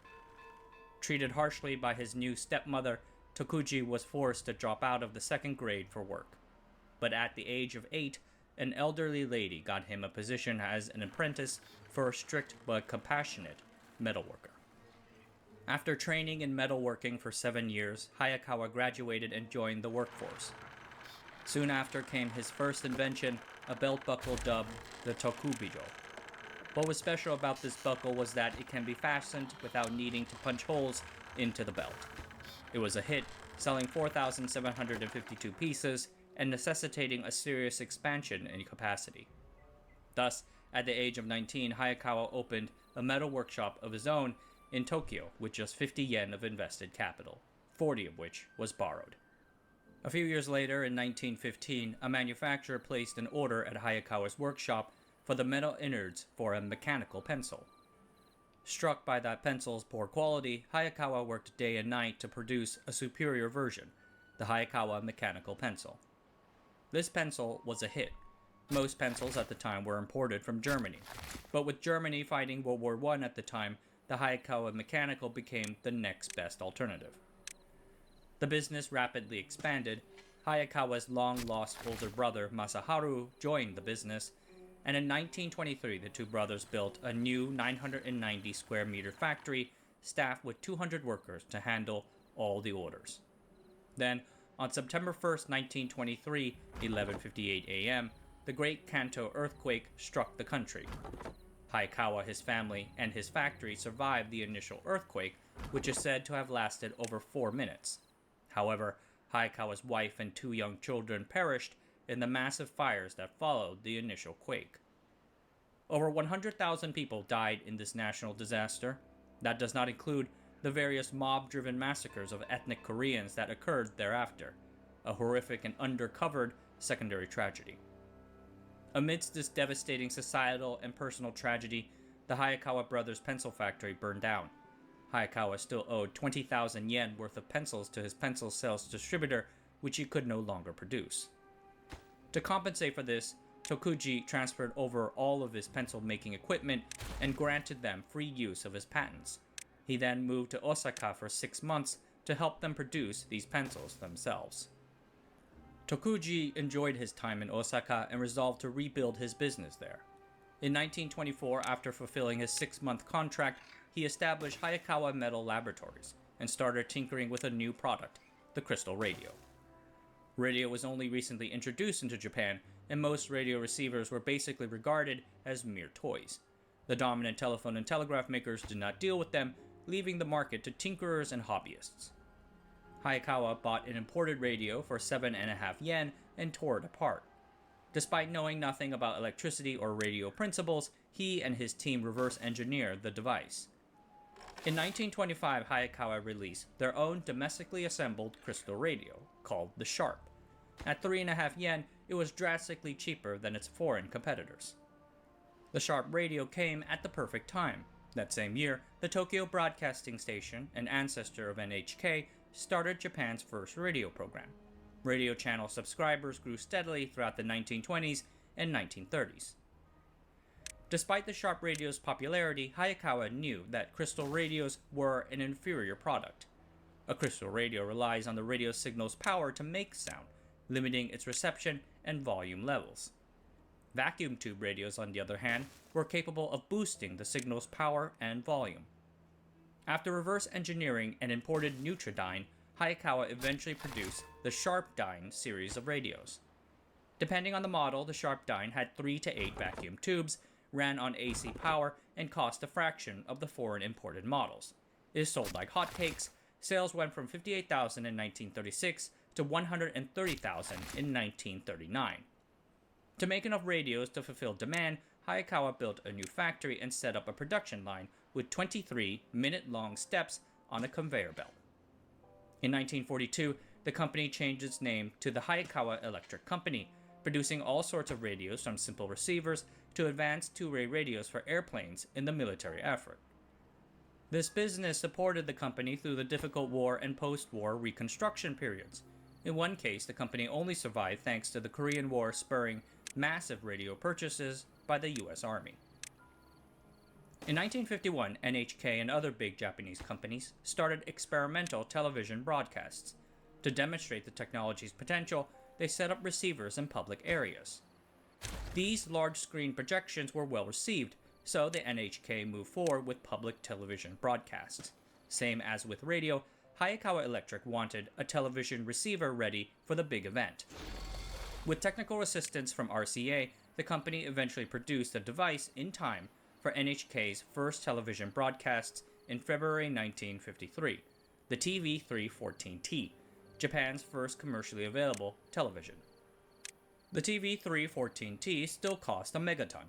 S7: Treated harshly by his new stepmother, Takuji was forced to drop out of the 2nd grade for work. But at the age of 8, an elderly lady got him a position as an apprentice for a strict but compassionate metalworker. After training in metalworking for 7 years, Hayakawa graduated and joined the workforce. Soon after came his first invention, a belt buckle dubbed the Tokubijo. What was special about this buckle was that it can be fastened without needing to punch holes into the belt. It was a hit, selling 4,752 pieces and necessitating a serious expansion in capacity. Thus, at the age of 19, Hayakawa opened a metal workshop of his own in Tokyo with just 50 yen of invested capital, 40 of which was borrowed. A few years later, in 1915, a manufacturer placed an order at Hayakawa's workshop for the metal innards for a mechanical pencil. Struck by that pencil's poor quality, Hayakawa worked day and night to produce a superior version, the Hayakawa mechanical pencil. This pencil was a hit. Most pencils at the time were imported from Germany, but with Germany fighting World War I at the time, the Hayakawa mechanical became the next best alternative. The business rapidly expanded. Hayakawa's long-lost older brother Masaharu joined the business, and in 1923 the two brothers built a new 990 square meter factory staffed with 200 workers to handle all the orders. Then, on September 1st, 1923, 11:58 a.m., the Great Kanto earthquake struck the country. Hayakawa, his family, and his factory survived the initial earthquake, which is said to have lasted over 4 minutes. However, Hayakawa's wife and 2 young children perished in the massive fires that followed the initial quake. Over 100,000 people died in this national disaster. That does not include the various mob-driven massacres of ethnic Koreans that occurred thereafter, a horrific and undercovered secondary tragedy. Amidst this devastating societal and personal tragedy, the Hayakawa brothers' pencil factory burned down. Hayakawa still owed 20,000 yen worth of pencils to his pencil sales distributor, which he could no longer produce. To compensate for this, Tokuji transferred over all of his pencil-making equipment and granted them free use of his patents. He then moved to Osaka for 6 months to help them produce these pencils themselves. Tokuji enjoyed his time in Osaka and resolved to rebuild his business there. In 1924, after fulfilling his 6-month contract, he established Hayakawa Metal Laboratories and started tinkering with a new product, the crystal radio. Radio was only recently introduced into Japan, and most radio receivers were basically regarded as mere toys. The dominant telephone and telegraph makers did not deal with them, leaving the market to tinkerers and hobbyists. Hayakawa bought an imported radio for 7.5 yen and tore it apart. Despite knowing nothing about electricity or radio principles, he and his team reverse engineered the device. In 1925, Hayakawa released their own domestically assembled crystal radio, called the Sharp. At 3.5 yen, it was drastically cheaper than its foreign competitors. The Sharp radio came at the perfect time. That same year, the Tokyo Broadcasting Station, an ancestor of NHK, started Japan's first radio program. Radio channel subscribers grew steadily throughout the 1920s and 1930s. Despite the Sharp radio's popularity, Hayakawa knew that crystal radios were an inferior product. A crystal radio relies on the radio signal's power to make sound, limiting its reception and volume levels. Vacuum tube radios, on the other hand, were capable of boosting the signal's power and volume. After reverse engineering an imported Nutridyne, Hayakawa eventually produced the Sharpdyne series of radios. Depending on the model, the Sharpdyne had 3 to 8 vacuum tubes, ran on AC power, and cost a fraction of the foreign imported models. It is sold like hotcakes. Sales went from 58,000 in 1936 to 130,000 in 1939. To make enough radios to fulfill demand, Hayakawa built a new factory and set up a production line with 23 minute-long steps on a conveyor belt. In 1942, the company changed its name to the Hayakawa Electric Company, producing all sorts of radios from simple receivers to advanced two-way radios for airplanes in the military effort. This business supported the company through the difficult war and post-war reconstruction periods. In one case, the company only survived thanks to the Korean War spurring massive radio purchases by the US Army. In 1951, NHK and other big Japanese companies started experimental television broadcasts. To demonstrate the technology's potential, they set up receivers in public areas. These large-screen projections were well received, so the NHK moved forward with public television broadcasts. Same as with radio, Hayakawa Electric wanted a television receiver ready for the big event. With technical assistance from RCA, the company eventually produced a device in time for NHK's first television broadcasts in February 1953, the TV314T, Japan's first commercially available television. The TV314T still cost a megaton.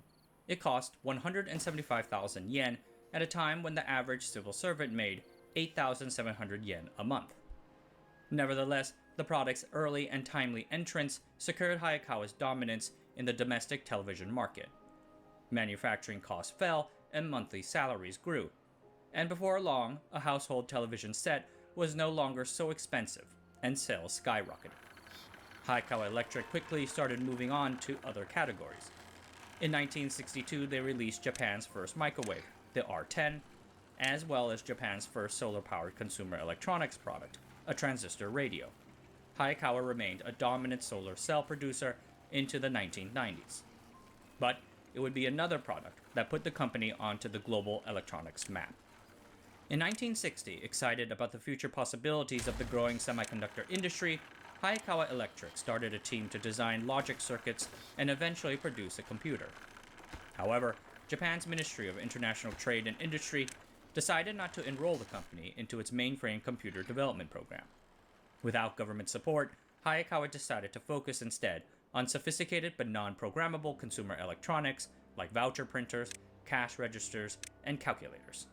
S7: It cost 175,000 yen at a time when the average civil servant made 8,700 yen a month. Nevertheless, the product's early and timely entrance secured Hayakawa's dominance in the domestic television market. Manufacturing costs fell and monthly salaries grew. And before long, a household television set was no longer so expensive, and sales skyrocketed. Hayakawa Electric quickly started moving on to other categories. In 1962, they released Japan's first microwave, the R10, as well as Japan's first solar-powered consumer electronics product, a transistor radio. Hayakawa remained a dominant solar cell producer into the 1990s. But it would be another product that put the company onto the global electronics map. In 1960, excited about the future possibilities of the growing semiconductor industry, Hayakawa Electric started a team to design logic circuits and eventually produce a computer. However, Japan's Ministry of International Trade and Industry decided not to enroll the company into its mainframe computer development program. Without government support, Hayakawa decided to focus instead on sophisticated but non-programmable consumer electronics like voucher printers, cash registers, and calculators.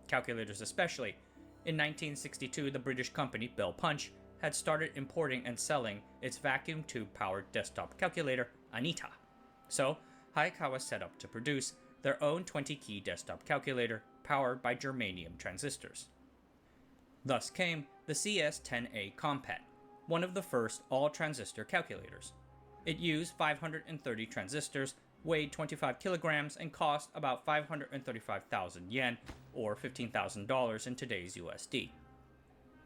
S7: Calculators especially. In 1962, the British company Bell Punch had started importing and selling its vacuum tube-powered desktop calculator, Anita. So, Hayakawa set up to produce their own 20-key desktop calculator powered by germanium transistors. Thus came the CS-10A Compact, one of the first all-transistor calculators. It used 530 transistors, weighed 25 kilograms, and cost about 535,000 yen, or $15,000 in today's USD.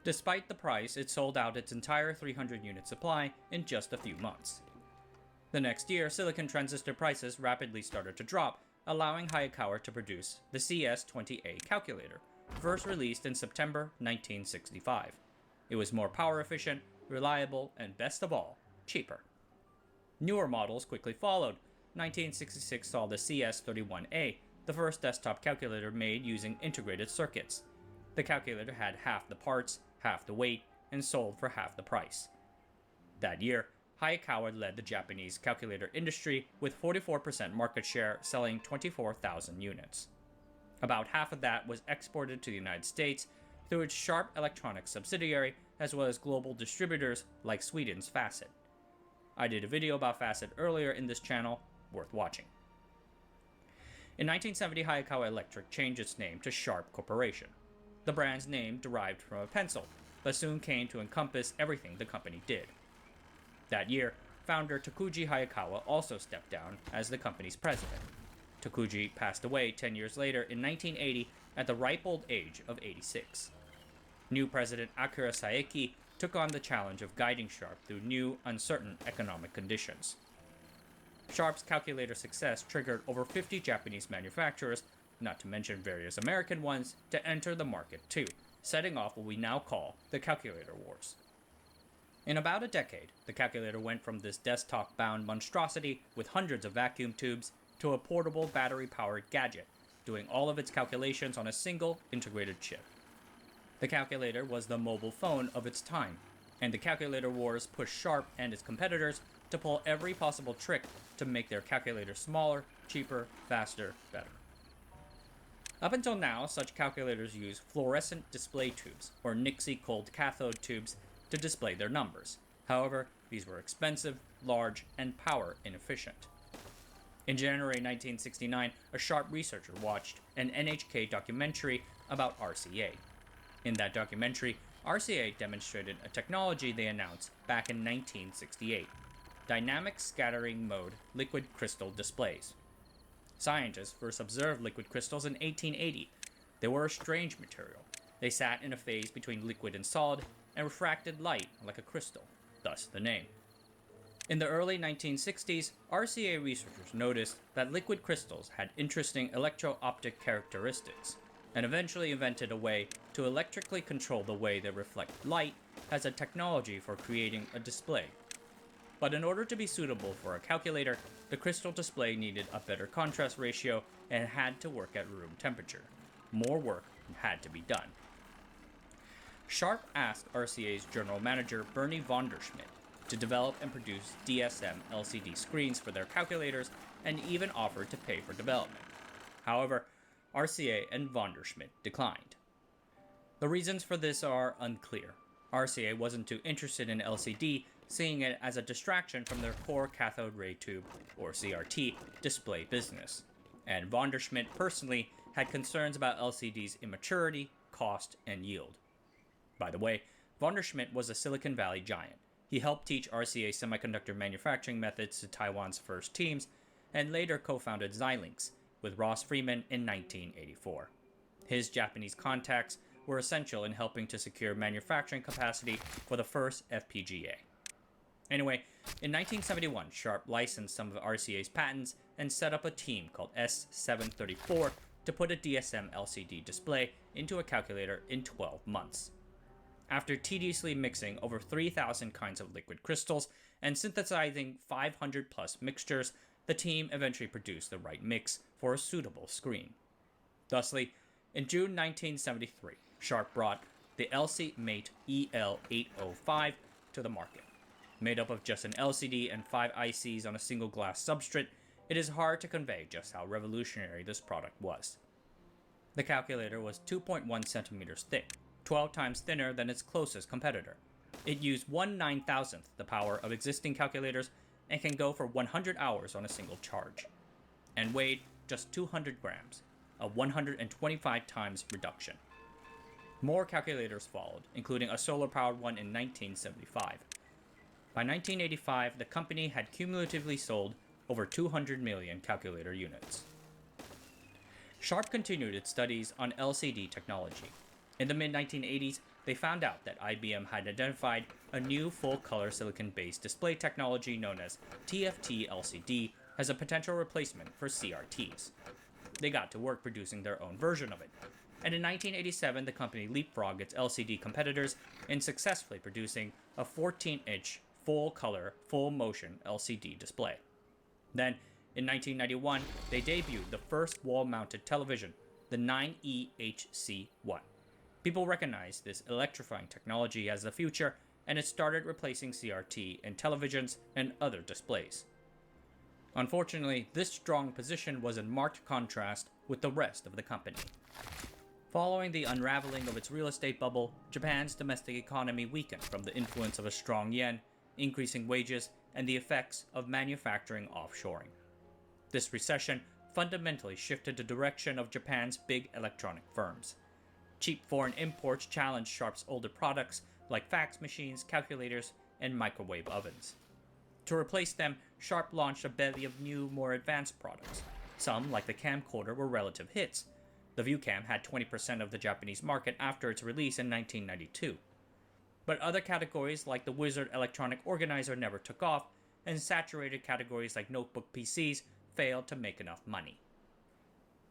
S7: Despite the price, it sold out its entire 300-unit supply in just a few months. The next year, silicon transistor prices rapidly started to drop, allowing HOLLiiWOOD to produce the CS20A calculator, first released in September 1965. It was more power efficient, reliable, and best of all, cheaper. Newer models quickly followed. 1966 saw the CS31A, the first desktop calculator made using integrated circuits. The calculator had half the parts, half the weight, and sold for half the price. That year, HOLLiiWOOD led the Japanese calculator industry with 44% market share, selling 24,000 units. About half of that was exported to the United States through its Sharp Electronics subsidiary, as well as global distributors like Sweden's Facet. I did a video about Facet earlier in this channel, worth watching. In 1970, HOLLiiWOOD Electric changed its name to Sharp Corporation. The brand's name derived from a pencil, but soon came to encompass everything the company did. That year, founder Takuji Hayakawa also stepped down as the company's president. Takuji passed away 10 years later in 1980 at the ripe old age of 86. New president Akira Saeki took on the challenge of guiding Sharp through new, uncertain economic conditions. Sharp's calculator success triggered over 50 Japanese manufacturers, not to mention various American ones, to enter the market too, setting off what we now call the calculator wars. In about a decade, the calculator went from this desktop-bound monstrosity with hundreds of vacuum tubes to a portable battery-powered gadget, doing all of its calculations on a single integrated chip. The calculator was the mobile phone of its time, and the calculator wars pushed Sharp and its competitors to pull every possible trick to make their calculator smaller, cheaper, faster, better. Up until now, such calculators use fluorescent display tubes, or Nixie cold cathode tubes, to display their numbers. However, these were expensive, large, and power inefficient. In January 1969, a Sharp researcher watched an NHK documentary about RCA. In that documentary, RCA demonstrated a technology they announced back in 1968, dynamic scattering mode liquid crystal displays. Scientists first observed liquid crystals in 1880. They were a strange material. They sat in a phase between liquid and solid and refracted light like a crystal, thus the name. In the early 1960s, RCA researchers noticed that liquid crystals had interesting electro-optic characteristics, and eventually invented a way to electrically control the way they reflect light as a technology for creating a display. But in order to be suitable for a calculator, the crystal display needed a better contrast ratio and had to work at room temperature. More work had to be done. Sharp asked RCA's general manager Bernie Vonderschmidt to develop and produce DSM LCD screens for their calculators, and even offered to pay for development. However, RCA and Vonderschmidt declined. The reasons for this are unclear. RCA wasn't too interested in LCD, seeing it as a distraction from their core cathode ray tube, or CRT, display business. And Vonderschmidt personally had concerns about LCD's immaturity, cost, and yield. By the way, Vonderschmidt was a Silicon Valley giant. He helped teach RCA semiconductor manufacturing methods to Taiwan's first teams, and later co-founded Xilinx with Ross Freeman in 1984. His Japanese contacts were essential in helping to secure manufacturing capacity for the first FPGA. Anyway, in 1971, Sharp licensed some of RCA's patents and set up a team called S734 to put a DSM LCD display into a calculator in 12 months. After tediously mixing over 3,000 kinds of liquid crystals and synthesizing 500 plus mixtures, the team eventually produced the right mix for a suitable screen. Thusly, in June 1973, Sharp brought the LC Mate EL805 to the market. Made up of just an LCD and 5 ICs on a single glass substrate, it is hard to convey just how revolutionary this product was. The calculator was 2.1 centimeters thick, 12 times thinner than its closest competitor. It used 1/9,000th the power of existing calculators and can go for 100 hours on a single charge, and weighed just 200 grams, a 125 times reduction. More calculators followed, including a solar-powered one in 1975. By 1985, the company had cumulatively sold over 200 million calculator units. Sharp continued its studies on LCD technology. In the mid-1980s, they found out that IBM had identified a new full-color silicon-based display technology known as TFT LCD as a potential replacement for CRTs. They got to work producing their own version of it, and in 1987 the company leapfrogged its LCD competitors in successfully producing a 14-inch full-color, full-motion LCD display. Then, in 1991, they debuted the first wall-mounted television, the 9EHC1. People recognized this electrifying technology as the future, and it started replacing CRT in televisions and other displays. Unfortunately, this strong position was in marked contrast with the rest of the company. Following the unraveling of its real estate bubble, Japan's domestic economy weakened from the influence of a strong yen, increasing wages, and the effects of manufacturing offshoring. This recession fundamentally shifted the direction of Japan's big electronic firms. Cheap foreign imports challenged Sharp's older products like fax machines, calculators, and microwave ovens. To replace them, Sharp launched a bevy of new, more advanced products. Some, like the camcorder, were relative hits. The ViewCam had 20% of the Japanese market after its release in 1992. But other categories like the Wizard electronic organizer never took off, and saturated categories like notebook PCs failed to make enough money.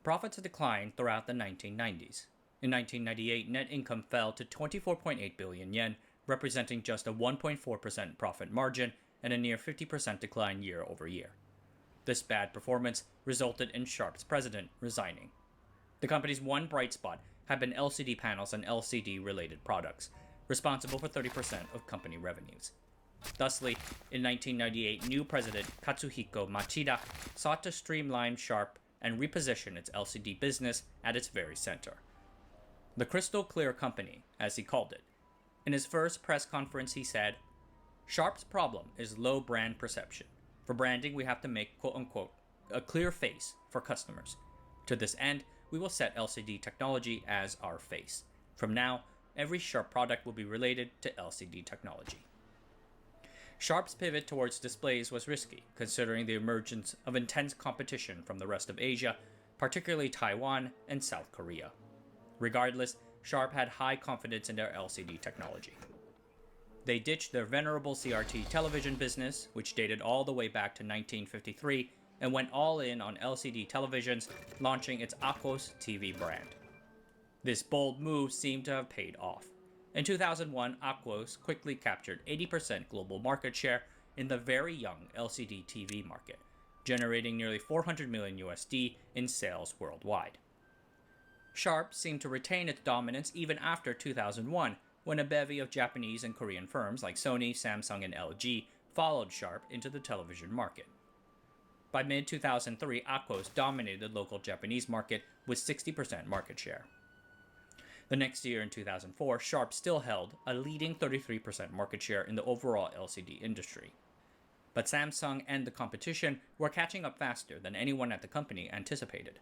S7: Profits declined throughout the 1990s. In 1998, net income fell to 24.8 billion yen, representing just a 1.4% profit margin and a near 50% decline year over year. This bad performance resulted in Sharp's president resigning. The company's one bright spot had been LCD panels and LCD-related products, responsible for 30% of company revenues. Thusly, in 1998, new president Katsuhiko Machida sought to streamline Sharp and reposition its LCD business at its very center. The Crystal Clear Company, as he called it. In his first press conference, he said, "Sharp's problem is low brand perception. For branding, we have to make, quote-unquote, a clear face for customers. To this end, we will set LCD technology as our face. From now, every Sharp product will be related to LCD technology." Sharp's pivot towards displays was risky, considering the emergence of intense competition from the rest of Asia, particularly Taiwan and South Korea. Regardless, Sharp had high confidence in their LCD technology. They ditched their venerable CRT television business, which dated all the way back to 1953, and went all in on LCD televisions, launching its Aquos TV brand. This bold move seemed to have paid off. In 2001, Aquos quickly captured 80% global market share in the very young LCD TV market, generating nearly $400 million in sales worldwide. Sharp seemed to retain its dominance even after 2001, when a bevy of Japanese and Korean firms like Sony, Samsung, and LG followed Sharp into the television market. By mid-2003, Aquos dominated the local Japanese market with 60% market share. The next year, in 2004, Sharp still held a leading 33% market share in the overall LCD industry. But Samsung and the competition were catching up faster than anyone at the company anticipated.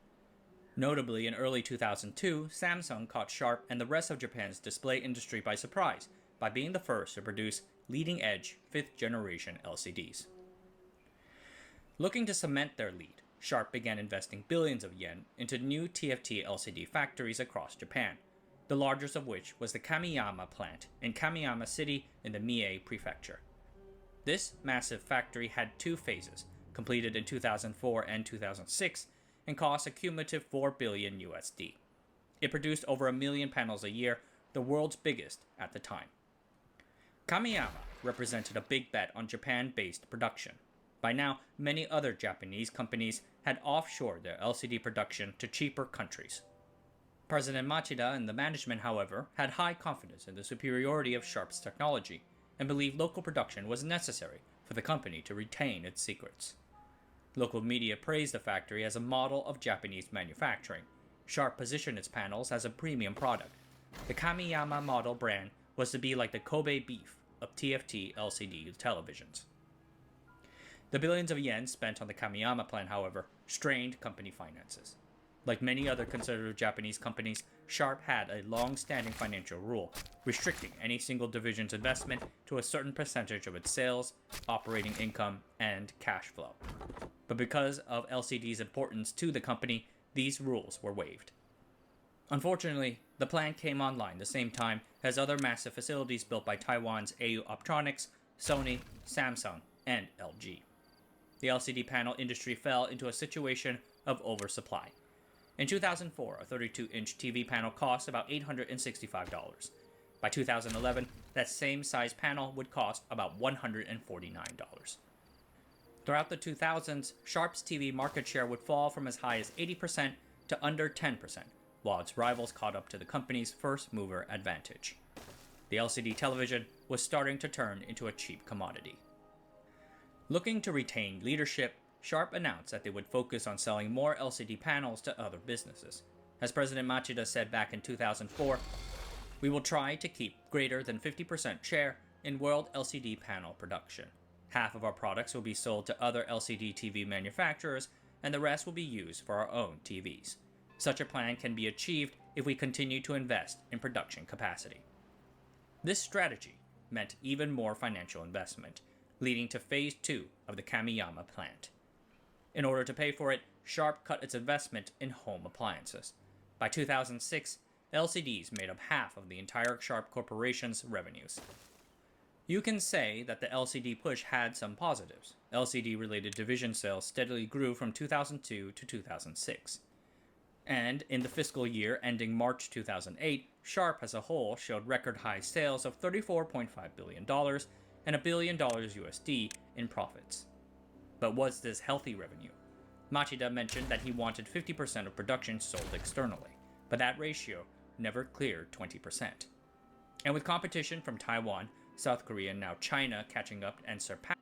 S7: Notably, in early 2002, Samsung caught Sharp and the rest of Japan's display industry by surprise by being the first to produce leading-edge 5th-generation LCDs. Looking to cement their lead, Sharp began investing billions of yen into new TFT LCD factories across Japan, the largest of which was the Kamiyama plant in Kamiyama City in the Mie Prefecture. This massive factory had two phases, completed in 2004 and 2006, and cost a cumulative $4 billion. It produced over 1 million panels a year, the world's biggest at the time. Kamiyama represented a big bet on Japan-based production. By now, many other Japanese companies had offshored their LCD production to cheaper countries. President Machida and the management, however, had high confidence in the superiority of Sharp's technology and believed local production was necessary for the company to retain its secrets. Local media praised the factory as a model of Japanese manufacturing. Sharp positioned its panels as a premium product. The Kamiyama model brand was to be like the Kobe beef of TFT LCD televisions. The billions of yen spent on the Kamiyama plant, however, strained company finances. Like many other conservative Japanese companies, Sharp had a long-standing financial rule, restricting any single division's investment to a certain percentage of its sales, operating income, and cash flow. But because of LCD's importance to the company, these rules were waived. Unfortunately, the plant came online the same time as other massive facilities built by Taiwan's AU Optronics, Sony, Samsung, and LG. The LCD panel industry fell into a situation of oversupply. In 2004, a 32-inch TV panel cost about $865. By 2011, that same size panel would cost about $149. Throughout the 2000s, Sharp's TV market share would fall from as high as 80% to under 10%, while its rivals caught up to the company's first-mover advantage. The LCD television was starting to turn into a cheap commodity. Looking to retain leadership, Sharp announced that they would focus on selling more LCD panels to other businesses. As President Machida said back in 2004, "We will try to keep greater than 50% share in world LCD panel production. Half of our products will be sold to other LCD TV manufacturers, and the rest will be used for our own TVs. Such a plan can be achieved if we continue to invest in production capacity." This strategy meant even more financial investment, leading to Phase 2 of the Kamiyama plant. In order to pay for it, Sharp cut its investment in home appliances. By 2006, LCDs made up half of the entire Sharp Corporation's revenues. You can say that the LCD push had some positives. LCD-related division sales steadily grew from 2002 to 2006. And in the fiscal year ending March 2008, Sharp as a whole showed record-high sales of $34.5 billion and $1 billion USD in profits. But was this healthy revenue? Machida mentioned that he wanted 50% of production sold externally, but that ratio never cleared 20%. And with competition from Taiwan, South Korea, and now China catching up and surpassing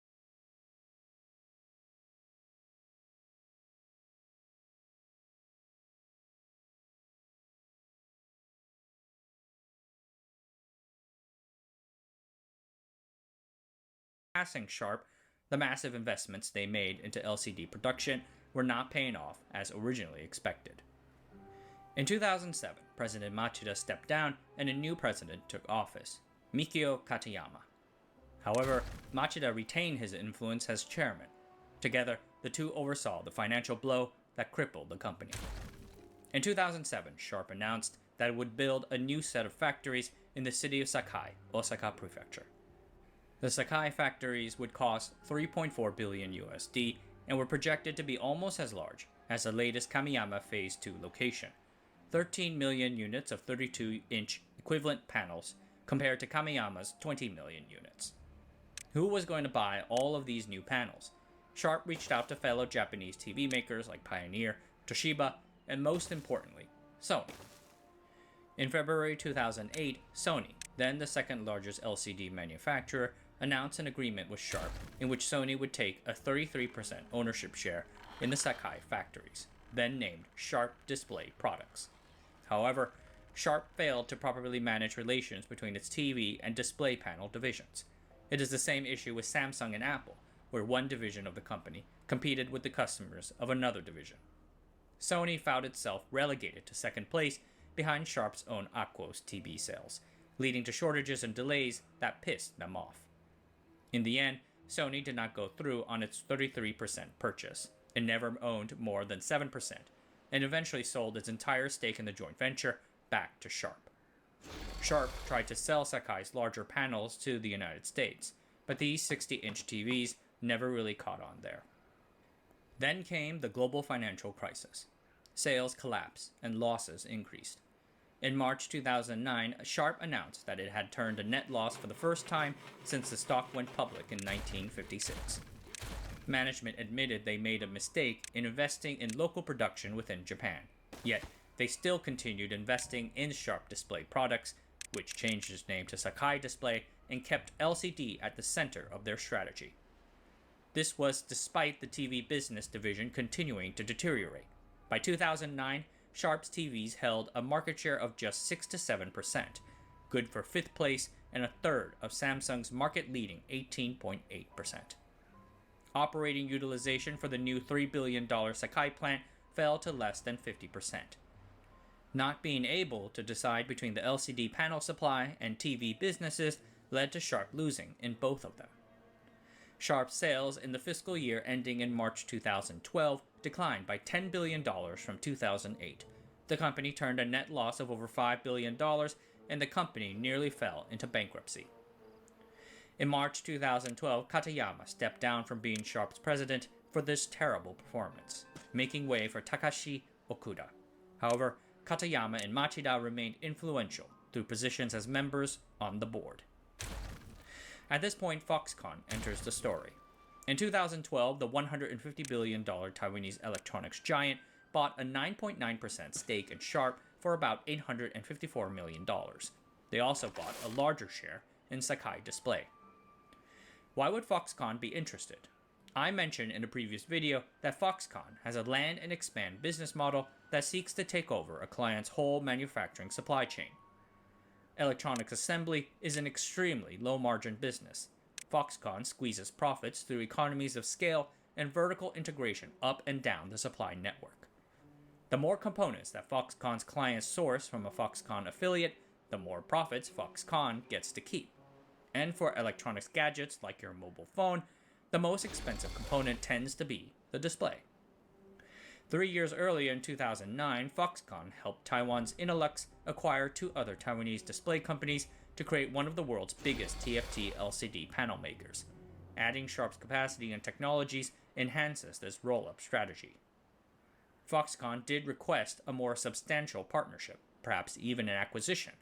S7: Sharp, the massive investments they made into LCD production were not paying off as originally expected. In 2007, President Machida stepped down and a new president took office, Mikio Katayama. However, Machida retained his influence as chairman. Together, the two oversaw the financial blow that crippled the company. In 2007, Sharp announced that it would build a new set of factories in the city of Sakai, Osaka Prefecture. The Sakai factories would cost $3.4 billion USD and were projected to be almost as large as the latest Kamiyama Phase 2 location, 13 million units of 32-inch equivalent panels compared to Kamiyama's 20 million units. Who was going to buy all of these new panels? Sharp reached out to fellow Japanese TV makers like Pioneer, Toshiba, and most importantly, Sony. In February 2008, Sony, then the second largest LCD manufacturer, announced an agreement with Sharp in which Sony would take a 33% ownership share in the Sakai factories, then named Sharp Display Products. However, Sharp failed to properly manage relations between its TV and display panel divisions. It is the same issue with Samsung and Apple, where one division of the company competed with the customers of another division. Sony found itself relegated to second place behind Sharp's own Aquos TV sales, leading to shortages and delays that pissed them off. In the end, Sony did not go through on its 33% purchase. It never owned more than 7%, and eventually sold its entire stake in the joint venture back to Sharp. Sharp tried to sell Sakai's larger panels to the United States, but these 60-inch TVs never really caught on there. Then came the global financial crisis. Sales collapsed and losses increased. In March 2009, Sharp announced that it had turned a net loss for the first time since the stock went public in 1956. Management admitted they made a mistake in investing in local production within Japan, yet they still continued investing in Sharp Display Products, which changed its name to Sakai Display and kept LCD at the center of their strategy. This was despite the TV business division continuing to deteriorate. By 2009, Sharp's TVs held a market share of just 6 to 7%, good for 5th place and a third of Samsung's market-leading 18.8%. Operating utilization for the new $3 billion Sakai plant fell to less than 50%. Not being able to decide between the LCD panel supply and TV businesses led to Sharp losing in both of them. Sharp's sales in the fiscal year ending in March 2012 declined by $10 billion from 2008, The company turned a net loss of over $5 billion, and the company nearly fell into bankruptcy. In March 2012, Katayama stepped down from being Sharp's president for this terrible performance, making way for Takashi Okuda. However, Katayama and Machida remained influential through positions as members on the board. At this point, Foxconn enters the story. In 2012, the $150 billion Taiwanese electronics giant bought a 9.9% stake in Sharp for about $854 million. They also bought a larger share in Sakai Display. Why would Foxconn be interested? I mentioned in a previous video that Foxconn has a land and expand business model that seeks to take over a client's whole manufacturing supply chain. Electronics assembly is an extremely low-margin business. Foxconn squeezes profits through economies of scale and vertical integration up and down the supply network. The more components that Foxconn's clients source from a Foxconn affiliate, the more profits Foxconn gets to keep. And for electronics gadgets like your mobile phone, the most expensive component tends to be the display. 3 years earlier in 2009, Foxconn helped Taiwan's Innolux acquire 2 other Taiwanese display companies to create one of the world's biggest TFT LCD panel makers. Adding Sharp's capacity and technologies enhances this roll-up strategy. Foxconn did request a more substantial partnership, perhaps even an acquisition,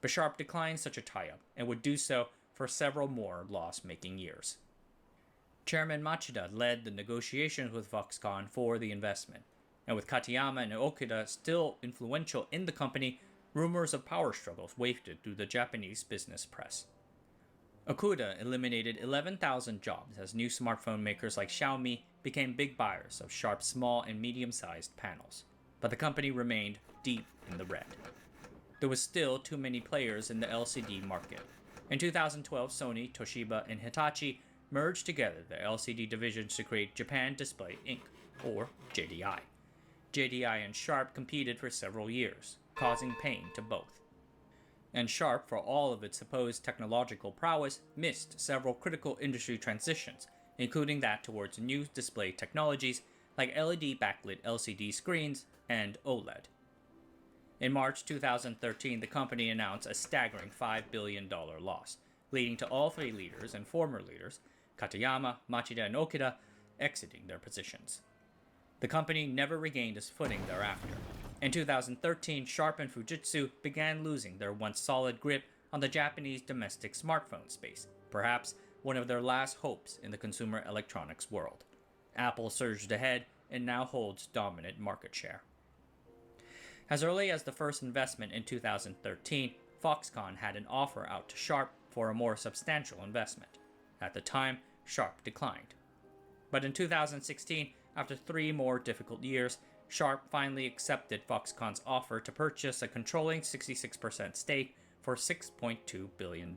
S7: but Sharp declined such a tie-up and would do so for several more loss-making years. Chairman Machida led the negotiations with Foxconn for the investment, and with Katayama and Okuda still influential in the company, rumors of power struggles wafted through the Japanese business press. Okuda eliminated 11,000 jobs as new smartphone makers like Xiaomi became big buyers of Sharp's small and medium-sized panels, but the company remained deep in the red. There was still too many players in the LCD market. In 2012, Sony, Toshiba, and Hitachi merged together the LCD divisions to create Japan Display Inc., or JDI. JDI and Sharp competed for several years, causing pain to both. And Sharp, for all of its supposed technological prowess, missed several critical industry transitions, including that towards new display technologies like LED backlit LCD screens and OLED. In March 2013, the company announced a staggering $5 billion loss, leading to all 3 leaders and former leaders, Katayama, Machida, and Okuda, exiting their positions. The company never regained its footing thereafter. In 2013, Sharp and Fujitsu began losing their once solid grip on the Japanese domestic smartphone space, perhaps one of their last hopes in the consumer electronics world. Apple surged ahead and now holds dominant market share. As early as the first investment in 2013, Foxconn had an offer out to Sharp for a more substantial investment. At the time, Sharp declined. But in 2016, after 3 more difficult years, Sharp finally accepted Foxconn's offer to purchase a controlling 66% stake for $6.2 billion.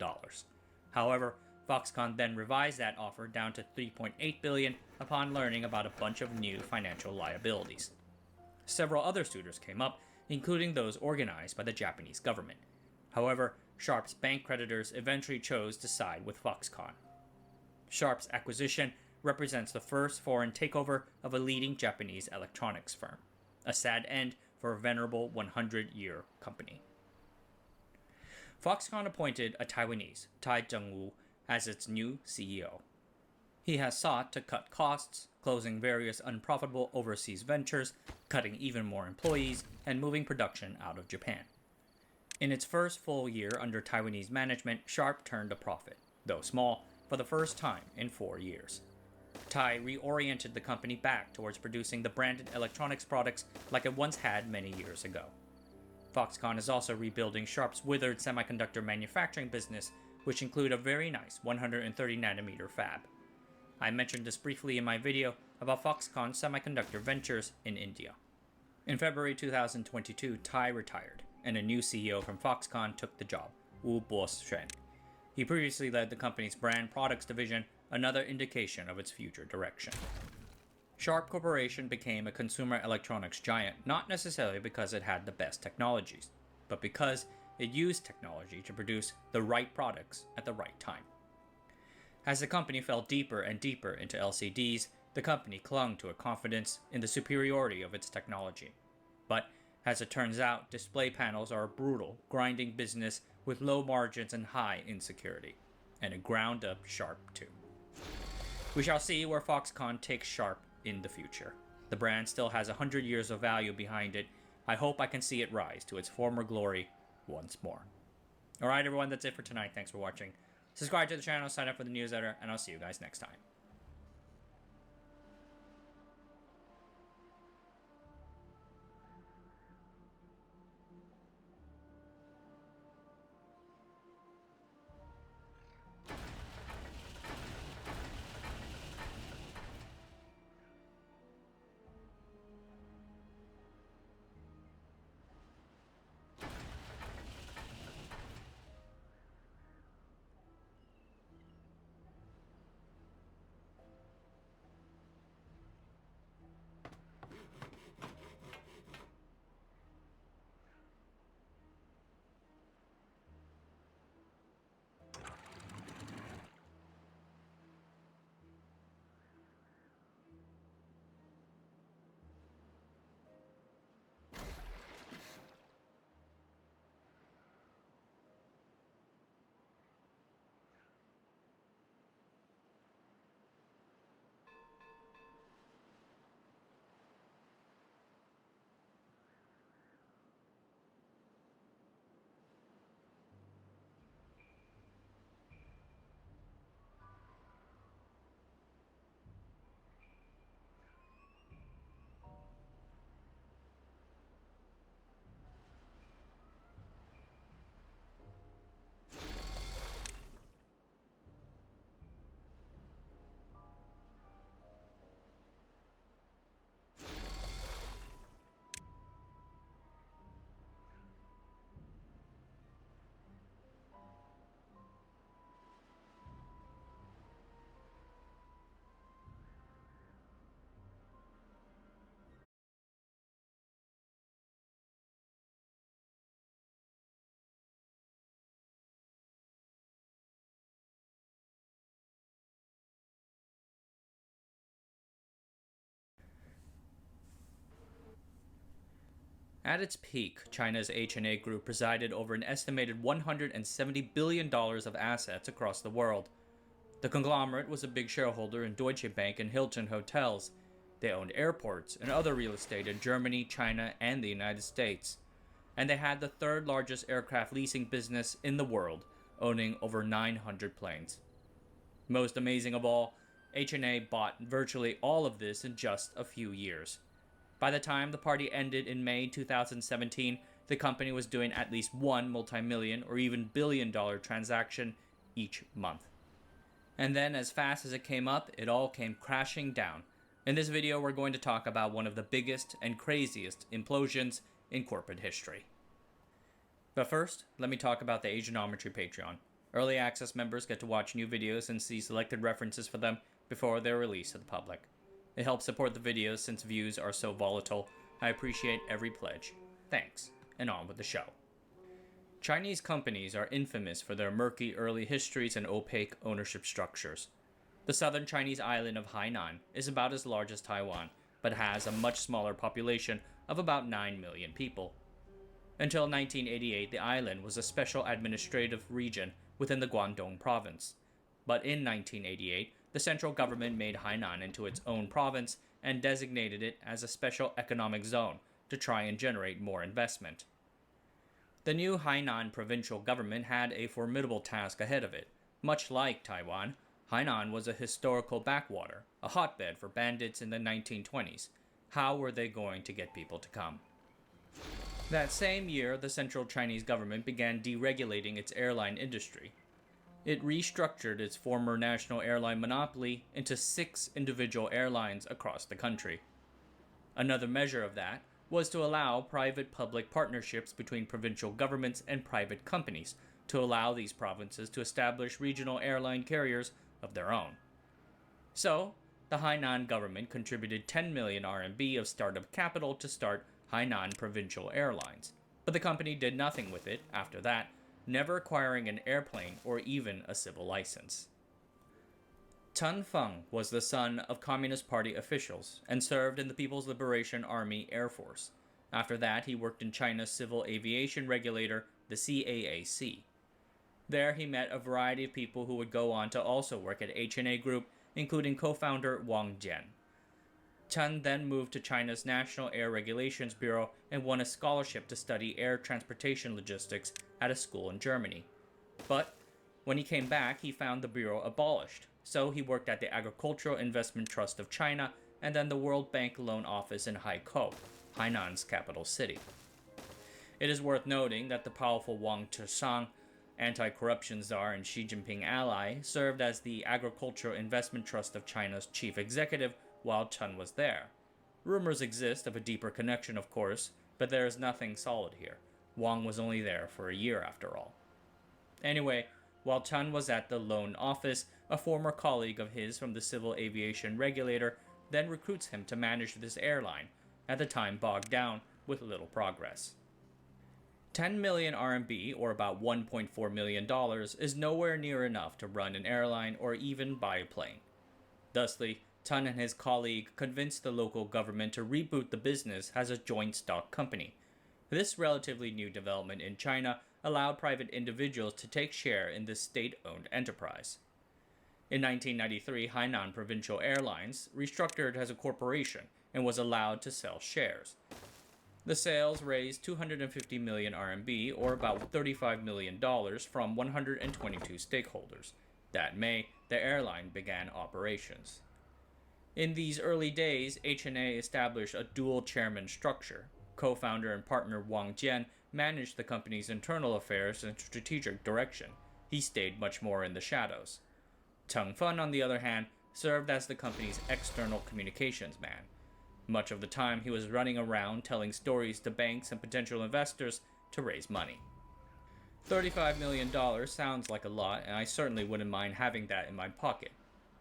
S7: However, Foxconn then revised that offer down to $3.8 billion upon learning about a bunch of new financial liabilities. Several other suitors came up, including those organized by the Japanese government. However, Sharp's bank creditors eventually chose to side with Foxconn. Sharp's acquisition represents the first foreign takeover of a leading Japanese electronics firm, a sad end for a venerable 100-year company. Foxconn appointed a Taiwanese, Tai Zhengwu, as its new CEO. He has sought to cut costs, closing various unprofitable overseas ventures, cutting even more employees, and moving production out of Japan. In its first full year under Taiwanese management, Sharp turned a profit, though small, for the first time in 4 years. Tai reoriented the company back towards producing the branded electronics products like it once had many years ago. Foxconn is also rebuilding Sharp's withered semiconductor manufacturing business, which include a very nice 130nm fab. I mentioned this briefly in my video about Foxconn's semiconductor ventures in India. In February 2022, Tai retired, and a new CEO from Foxconn took the job, Wu Bo-shen. He previously led the company's brand products division, another indication of its future direction. Sharp Corporation became a consumer electronics giant not necessarily because it had the best technologies, but because it used technology to produce the right products at the right time. As the company fell deeper and deeper into LCDs, the company clung to a confidence in the superiority of its technology. But As it turns out, display panels are a brutal, grinding business with low margins and high insecurity. And a ground up Sharp too. We shall see where Foxconn takes Sharp in the future. The brand still has 100 years of value behind it. I hope I can see it rise to its former glory once more. Alright everyone, that's it for tonight. Thanks for watching. Subscribe to the channel, sign up for the newsletter, and I'll see you guys next time. At its peak, China's H&A Group presided over an estimated $170 billion of assets across the world. The conglomerate was a big shareholder in Deutsche Bank and Hilton Hotels. They owned airports and other real estate in Germany, China, and the United States. And they had the third largest aircraft leasing business in the world, owning over 900 planes. Most amazing of all, H&A bought virtually all of this in just a few years. By the time the party ended in May 2017, the company was doing at least one multi-million or even billion-dollar transaction each month. And then as fast as it came up, it all came crashing down. In this video, we're going to talk about one of the biggest and craziest implosions in corporate history. But first, let me talk about the Asianometry Patreon. Early access members get to watch new videos and see selected references for them before they're released to the public. It helps support the videos since views are so volatile. I appreciate every pledge. Thanks, and on with the show. Chinese companies are infamous for their murky early histories and opaque ownership structures. The southern Chinese island of Hainan is about as large as Taiwan, but has a much smaller population of about 9 million people. Until 1988, the island was a special administrative region within the Guangdong province. But in 1988, the central government made Hainan into its own province and designated it as a special economic zone to try and generate more investment. The new Hainan provincial government had a formidable task ahead of it. Much like Taiwan, Hainan was a historical backwater, a hotbed for bandits in the 1920s. How were they going to get people to come? That same year, the central Chinese government began deregulating its airline industry. It restructured its former national airline monopoly into 6 individual airlines across the country. Another measure of that was to allow private-public partnerships between provincial governments and private companies to allow these provinces to establish regional airline carriers of their own. So, the Hainan government contributed 10 million RMB of startup capital to start Hainan Provincial Airlines, but the company did nothing with it after that, never acquiring an airplane or even a civil license. Tan Feng was the son of Communist Party officials and served in the People's Liberation Army Air Force. After that, he worked in China's civil aviation regulator, the CAAC. There, he met a variety of people who would go on to also work at HNA Group, including co-founder Wang Jian. Chen then moved to China's National Air Regulations Bureau and won a scholarship to study air transportation logistics at a school in Germany. But when he came back, he found the bureau abolished, so he worked at the Agricultural Investment Trust of China and then the World Bank Loan Office in Haikou, Hainan's capital city. It is worth noting that the powerful Wang Zheshang, anti-corruption czar and Xi Jinping ally, served as the Agricultural Investment Trust of China's chief executive while Chen was there. Rumors exist of a deeper connection, of course, but there is nothing solid here. Wang was only there for a year after all. Anyway, while Chen was at the loan office, a former colleague of his from the civil aviation regulator then recruits him to manage this airline, at the time bogged down with little progress. 10 million RMB, or about $1.4 million, is nowhere near enough to run an airline or even buy a plane. Thusly, Chen and his colleague convinced the local government to reboot the business as a joint stock company. This relatively new development in China allowed private individuals to take share in this state-owned enterprise. In 1993, Hainan Provincial Airlines restructured as a corporation and was allowed to sell shares. The sales raised 250 million RMB, or about $35 million, from 122 stakeholders. That May, the airline began operations. In these early days, HNA established a dual-chairman structure. Co-founder and partner Wang Jian managed the company's internal affairs and strategic direction. He stayed much more in the shadows. Teng Fun, on the other hand, served as the company's external communications man. Much of the time, he was running around telling stories to banks and potential investors to raise money. $35 million sounds like a lot, and I certainly wouldn't mind having that in my pocket.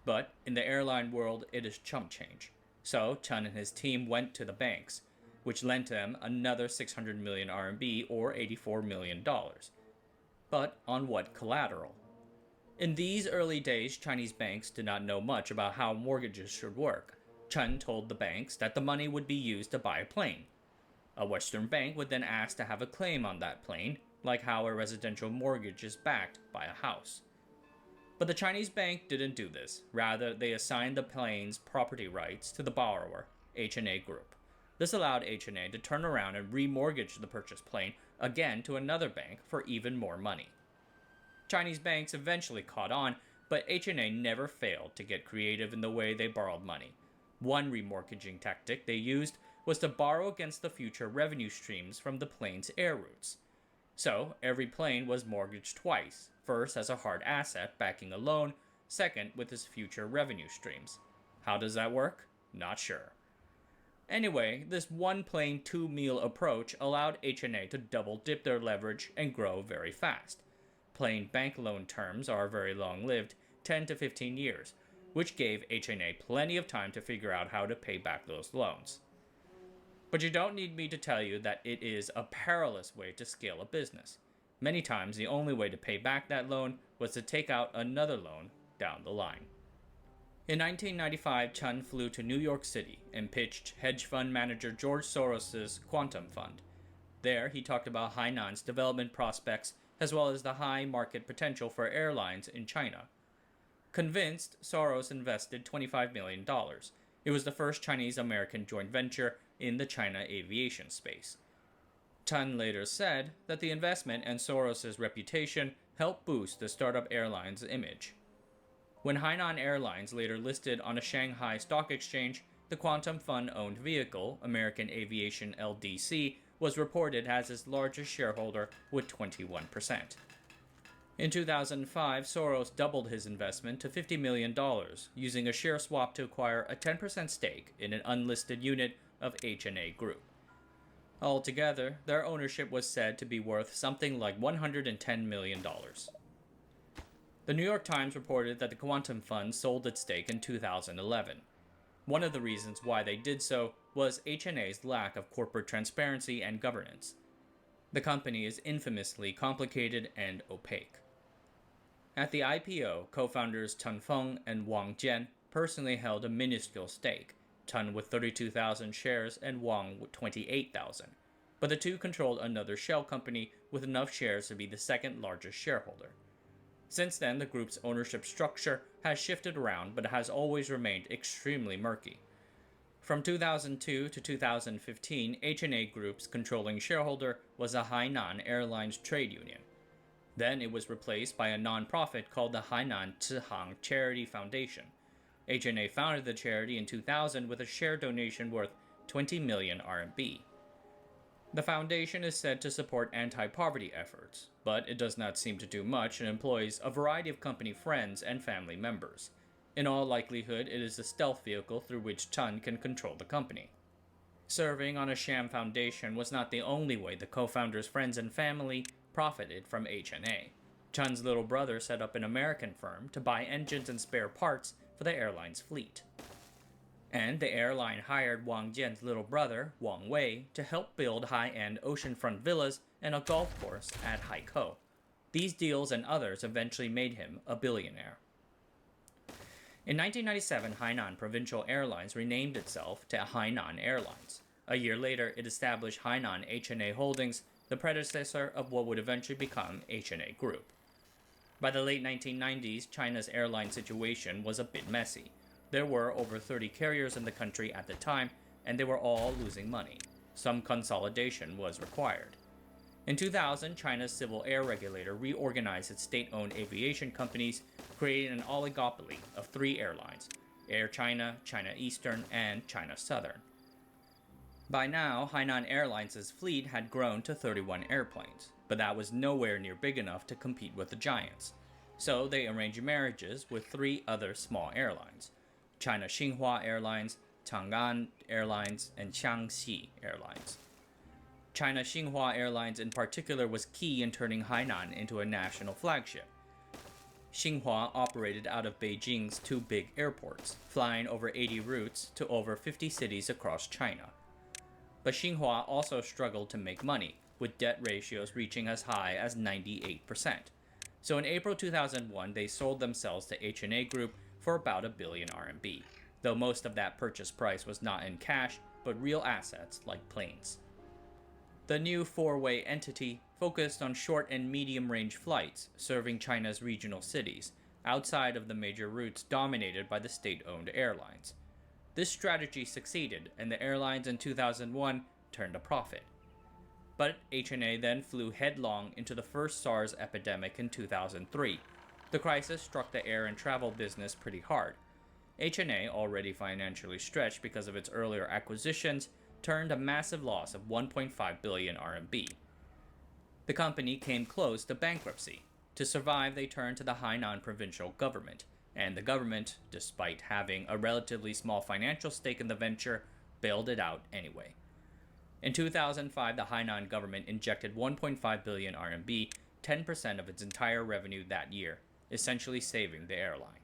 S7: But in the airline world, it is chump change. So Chen and his team went to the banks, which lent them another 600 million RMB, or $84 million. But on what collateral? In these early days, Chinese banks did not know much about how mortgages should work. Chen told the banks that the money would be used to buy a plane. A Western bank would then ask to have a claim on that plane, like how a residential mortgage is backed by a house. But the Chinese bank didn't do this. Rather, they assigned the plane's property rights to the borrower, HNA Group. This allowed HNA to turn around and remortgage the purchased plane again to another bank for even more money. Chinese banks eventually caught on, but HNA never failed to get creative in the way they borrowed money. One remortgaging tactic they used was to borrow against the future revenue streams from the plane's air routes. So, every plane was mortgaged twice, first as a hard asset backing a loan, second with its future revenue streams. How does that work? Not sure. Anyway, this one plane, two meal approach allowed HNA to double dip their leverage and grow very fast. Plain bank loan terms are very long-lived, 10 to 15 years, which gave HNA plenty of time to figure out how to pay back those loans. But you don't need me to tell you that it is a perilous way to scale a business. Many times, the only way to pay back that loan was to take out another loan down the line. In 1995, Chen flew to New York City and pitched hedge fund manager George Soros' Quantum Fund. There, he talked about Hainan's development prospects as well as the high market potential for airlines in China. Convinced, Soros invested $25 million. It was the first Chinese-American joint venture in the China aviation space. Chen later said that the investment and Soros' reputation helped boost the startup airline's image. When Hainan Airlines later listed on a Shanghai stock exchange, the Quantum Fund-owned vehicle, American Aviation LDC, was reported as its largest shareholder with 21%. In 2005, Soros doubled his investment to $50 million, using a share swap to acquire a 10% stake in an unlisted unit of HNA Group. Altogether, their ownership was said to be worth something like $110 million. The New York Times reported that the Quantum Fund sold its stake in 2011. One of the reasons why they did so was HNA's lack of corporate transparency and governance. The company is infamously complicated and opaque. At the IPO, co-founders Chen Feng and Wang Jian personally held a minuscule stake, Chen with 32,000 shares and Wang with 28,000. but the two controlled another shell company with enough shares to be the second largest shareholder. Since then, the group's ownership structure has shifted around but has always remained extremely murky. From 2002 to 2015, HNA Group's controlling shareholder was the Hainan Airlines Trade Union. Then it was replaced by a non-profit called the Hainan Zihang Charity Foundation. HNA founded the charity in 2000 with a share donation worth 20 million RMB. The foundation is said to support anti-poverty efforts, but it does not seem to do much and employs a variety of company friends and family members. In all likelihood, it is a stealth vehicle through which Chen can control the company. Serving on a sham foundation was not the only way the co-founders' friends and family profited from HNA. Chen's little brother set up an American firm to buy engines and spare parts for the airline's fleet. And the airline hired Wang Jian's little brother, Wang Wei, to help build high-end oceanfront villas and a golf course at Haikou. These deals and others eventually made him a billionaire. In 1997, Hainan Provincial Airlines renamed itself to Hainan Airlines. A year later, it established Hainan HNA Holdings, the predecessor of what would eventually become HNA Group. By the late 1990s, China's airline situation was a bit messy. There were over 30 carriers in the country at the time, and they were all losing money. Some consolidation was required. In 2000, China's civil air regulator reorganized its state-owned aviation companies, creating an oligopoly of 3 airlines: Air China, China Eastern, and China Southern. By now, Hainan Airlines' fleet had grown to 31 airplanes, but that was nowhere near big enough to compete with the giants. So they arranged marriages with 3 other small airlines: China Xinhua Airlines, Chang'an Airlines, and Jiangxi Airlines. China Xinhua Airlines in particular was key in turning Hainan into a national flagship. Xinhua operated out of Beijing's 2 big airports, flying over 80 routes to over 50 cities across China. But Xinhua also struggled to make money, with debt ratios reaching as high as 98%. So in April 2001, they sold themselves to HNA Group for about 1 billion RMB, though most of that purchase price was not in cash, but real assets like planes. The new 4-way entity focused on short and medium-range flights serving China's regional cities, outside of the major routes dominated by the state-owned airlines. This strategy succeeded, and the airlines in 2001 turned a profit. But HNA then flew headlong into the first SARS epidemic in 2003. The crisis struck the air and travel business pretty hard. HNA, already financially stretched because of its earlier acquisitions, turned a massive loss of 1.5 billion RMB. The company came close to bankruptcy. To survive, they turned to the Hainan provincial government, and the government, despite having a relatively small financial stake in the venture, bailed it out anyway. In 2005, the Hainan government injected 1.5 billion RMB, 10% of its entire revenue that year, essentially saving the airline.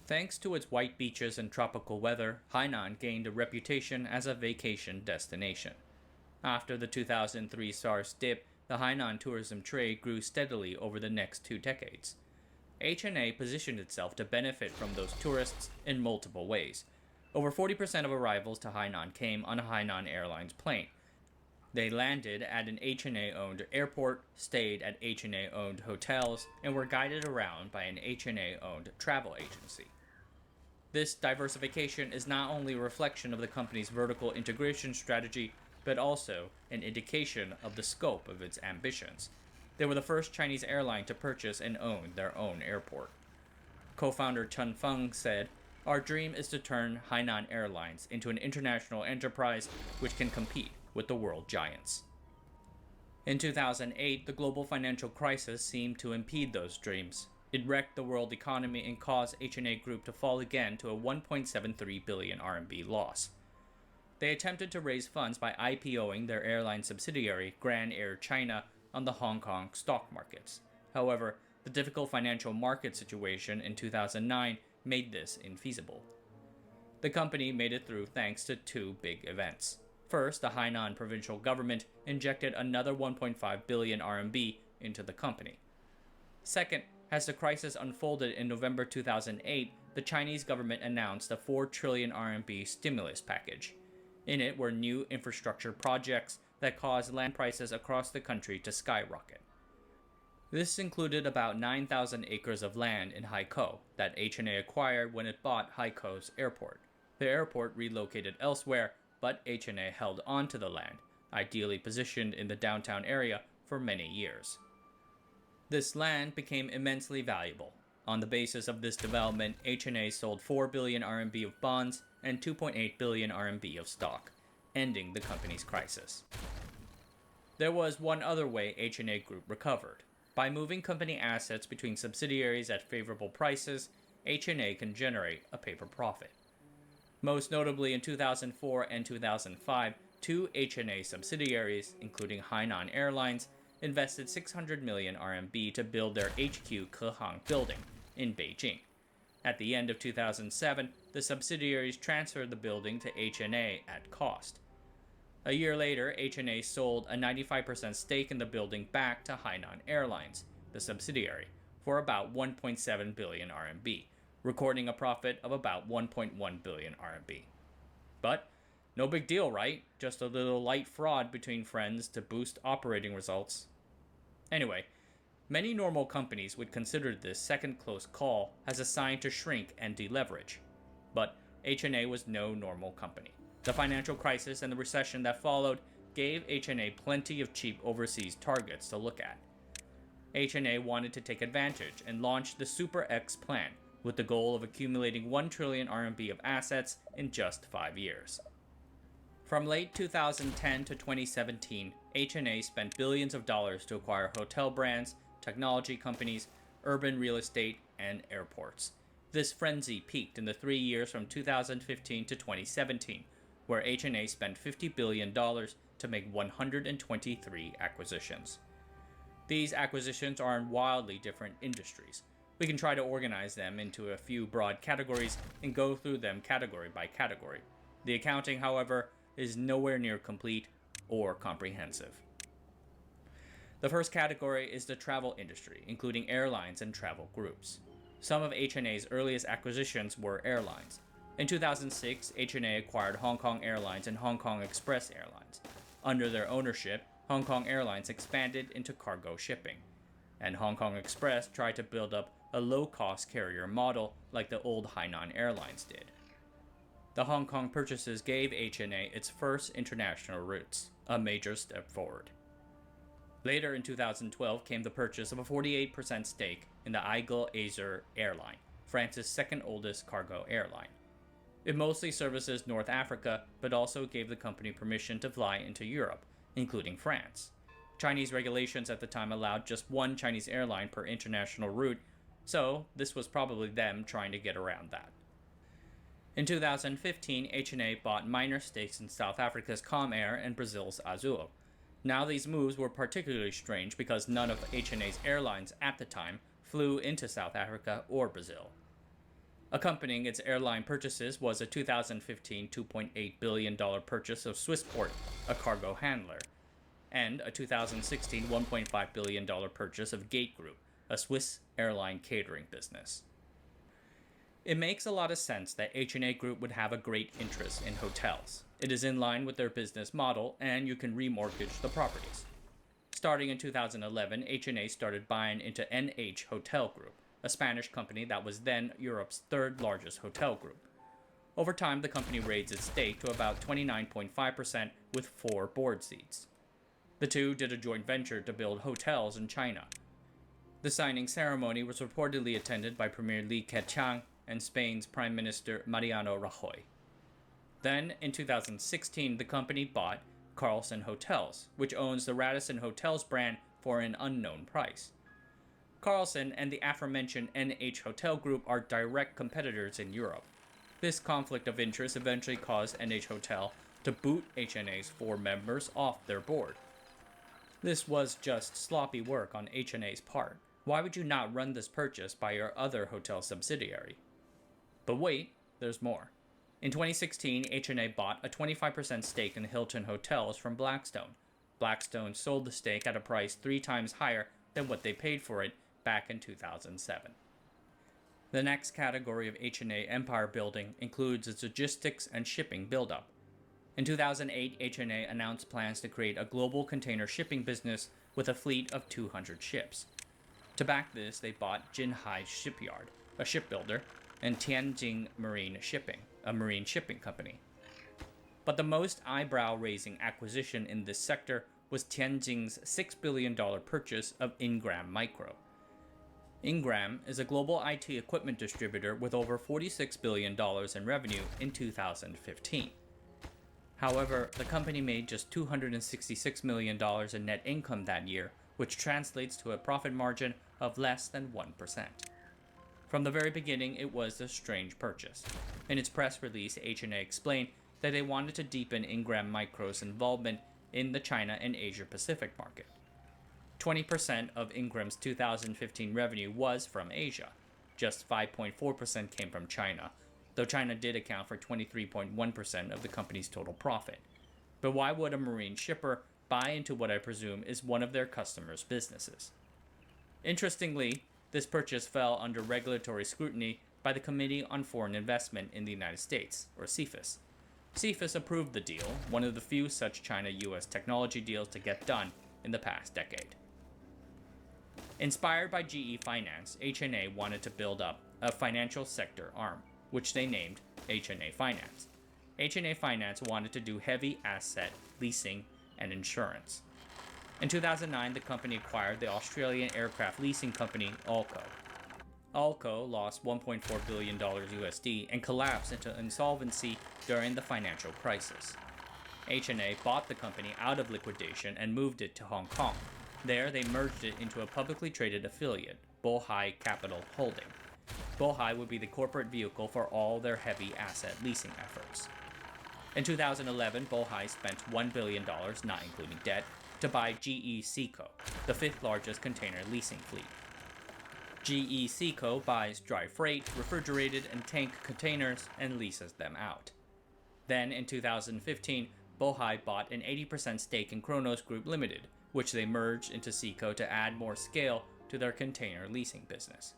S7: Thanks to its white beaches and tropical weather, Hainan gained a reputation as a vacation destination. After the 2003 SARS dip, the Hainan tourism trade grew steadily over the next 2 decades. HNA positioned itself to benefit from those tourists in multiple ways. Over 40% of arrivals to Hainan came on a Hainan Airlines plane. They landed at an HNA-owned airport, stayed at HNA-owned hotels, and were guided around by an HNA-owned travel agency. This diversification is not only a reflection of the company's vertical integration strategy, but also an indication of the scope of its ambitions. They were the first Chinese airline to purchase and own their own airport. Co-founder Chen Feng said, "Our dream is to turn Hainan Airlines into an international enterprise which can compete with the world giants." In 2008, the global financial crisis seemed to impede those dreams. It wrecked the world economy and caused HNA Group to fall again to a 1.73 billion RMB loss. They attempted to raise funds by IPOing their airline subsidiary, Grand Air China, on the Hong Kong stock markets. However, the difficult financial market situation in 2009 made this infeasible. The company made it through thanks to 2 big events. First, the Hainan provincial government injected another 1.5 billion RMB into the company. Second, as the crisis unfolded in November 2008, the Chinese government announced a 4 trillion RMB stimulus package. In it were new infrastructure projects that caused land prices across the country to skyrocket. This included about 9,000 acres of land in Haikou that H&A acquired when it bought Haikou's airport. The airport relocated elsewhere, but H&A held onto the land, ideally positioned in the downtown area, for many years. This land became immensely valuable. On the basis of this development, H&A sold 4 billion RMB of bonds and 2.8 billion RMB of stock, ending the company's crisis. There was one other way H&A Group recovered. By moving company assets between subsidiaries at favorable prices, H&A can generate a paper profit. Most notably in 2004 and 2005, two H&A subsidiaries, including Hainan Airlines, invested 600 million RMB to build their HQ Kehang building in Beijing. At the end of 2007, the subsidiaries transferred the building to H&A at cost. A year later, H&A sold a 95% stake in the building back to Hainan Airlines, the subsidiary, for about 1.7 billion RMB, recording a profit of about 1.1 billion RMB. But no big deal, right? Just a little light fraud between friends to boost operating results. Anyway, many normal companies would consider this second close call as a sign to shrink and deleverage. But H&A was no normal company. The financial crisis and the recession that followed gave H&A plenty of cheap overseas targets to look at. H&A wanted to take advantage and launched the Super X plan with the goal of accumulating 1 trillion RMB of assets in just 5 years. From late 2010 to 2017, H&A spent billions of dollars to acquire hotel brands, technology companies, urban real estate, and airports. This frenzy peaked in the 3 years from 2015 to 2017, where H&A spent $50 billion to make 123 acquisitions. These acquisitions are in wildly different industries. We can try to organize them into a few broad categories and go through them category by category. The accounting, however, is nowhere near complete or comprehensive. The first category is the travel industry, including airlines and travel groups. Some of H&A's earliest acquisitions were airlines. In 2006, H&A acquired Hong Kong Airlines and Hong Kong Express Airlines. Under their ownership, Hong Kong Airlines expanded into cargo shipping, and Hong Kong Express tried to build up a low-cost carrier model like the old Hainan Airlines did. The Hong Kong purchases gave H&A its first international routes, a major step forward. Later in 2012 came the purchase of a 48% stake in the Aigle Azer airline, France's second oldest cargo airline. It mostly services North Africa, but also gave the company permission to fly into Europe, including France. Chinese regulations at the time allowed just one Chinese airline per international route, so this was probably them trying to get around that. In 2015, H&A bought minor stakes in South Africa's Comair and Brazil's Azul. Now these moves were particularly strange because none of H&A's airlines at the time flew into South Africa or Brazil. Accompanying its airline purchases was a 2015 $2.8 billion purchase of Swissport, a cargo handler, and a 2016 $1.5 billion purchase of Gate Group, a Swiss airline catering business. It makes a lot of sense that H&A Group would have a great interest in hotels. It is in line with their business model, and you can remortgage the properties. Starting in 2011, H&A started buying into NH Hotel Group, a Spanish company that was then Europe's third largest hotel group. Over time, the company raised its stake to about 29.5% with 4 board seats. The two did a joint venture to build hotels in China. The signing ceremony was reportedly attended by Premier Li Keqiang and Spain's Prime Minister Mariano Rajoy. Then, in 2016, the company bought Carlson Hotels, which owns the Radisson Hotels brand, for an unknown price. Carlson and the aforementioned NH Hotel Group are direct competitors in Europe. This conflict of interest eventually caused NH Hotel to boot H&A's 4 members off their board. This was just sloppy work on H&A's part. Why would you not run this purchase by your other hotel subsidiary? But wait, there's more. In 2016, H&A bought a 25% stake in Hilton Hotels from Blackstone. Blackstone sold the stake at a price 3 times higher than what they paid for it back in 2007. The next category of H&A empire building includes its logistics and shipping buildup. In 2008, HNA announced plans to create a global container shipping business with a fleet of 200 ships. To back this, they bought Jinhai Shipyard, a shipbuilder, and Tianjin Marine Shipping, a marine shipping company. But the most eyebrow-raising acquisition in this sector was Tianjin's $6 billion purchase of Ingram Micro. Ingram is a global IT equipment distributor with over $46 billion in revenue in 2015. However, the company made just $266 million in net income that year, which translates to a profit margin of less than 1%. From the very beginning, it was a strange purchase. In its press release, HNA explained that they wanted to deepen Ingram Micro's involvement in the China and Asia Pacific market. 20% of Ingram's 2015 revenue was from Asia. Just 5.4% came from China, though China did account for 23.1% of the company's total profit. But why would a marine shipper buy into what I presume is one of their customers' businesses? Interestingly, this purchase fell under regulatory scrutiny by the Committee on Foreign Investment in the United States, or CFIUS. CFIUS approved the deal, one of the few such China-US technology deals to get done in the past decade. Inspired by GE Finance, HNA wanted to build up a financial sector arm, which they named HNA Finance. HNA Finance wanted to do heavy asset leasing and insurance. In 2009, the company acquired the Australian aircraft leasing company Allco. Allco lost $1.4 billion USD and collapsed into insolvency during the financial crisis. HNA bought the company out of liquidation and moved it to Hong Kong. There, they merged it into a publicly traded affiliate, Bohai Capital Holding. Bohai would be the corporate vehicle for all their heavy asset leasing efforts. In 2011, Bohai spent $1 billion, not including debt, to buy GE Seaco, the fifth largest container leasing fleet. GE Seaco buys dry freight, refrigerated and tank containers, and leases them out. Then, in 2015, Bohai bought an 80% stake in Kronos Group Limited, which they merged into Seaco to add more scale to their container leasing business.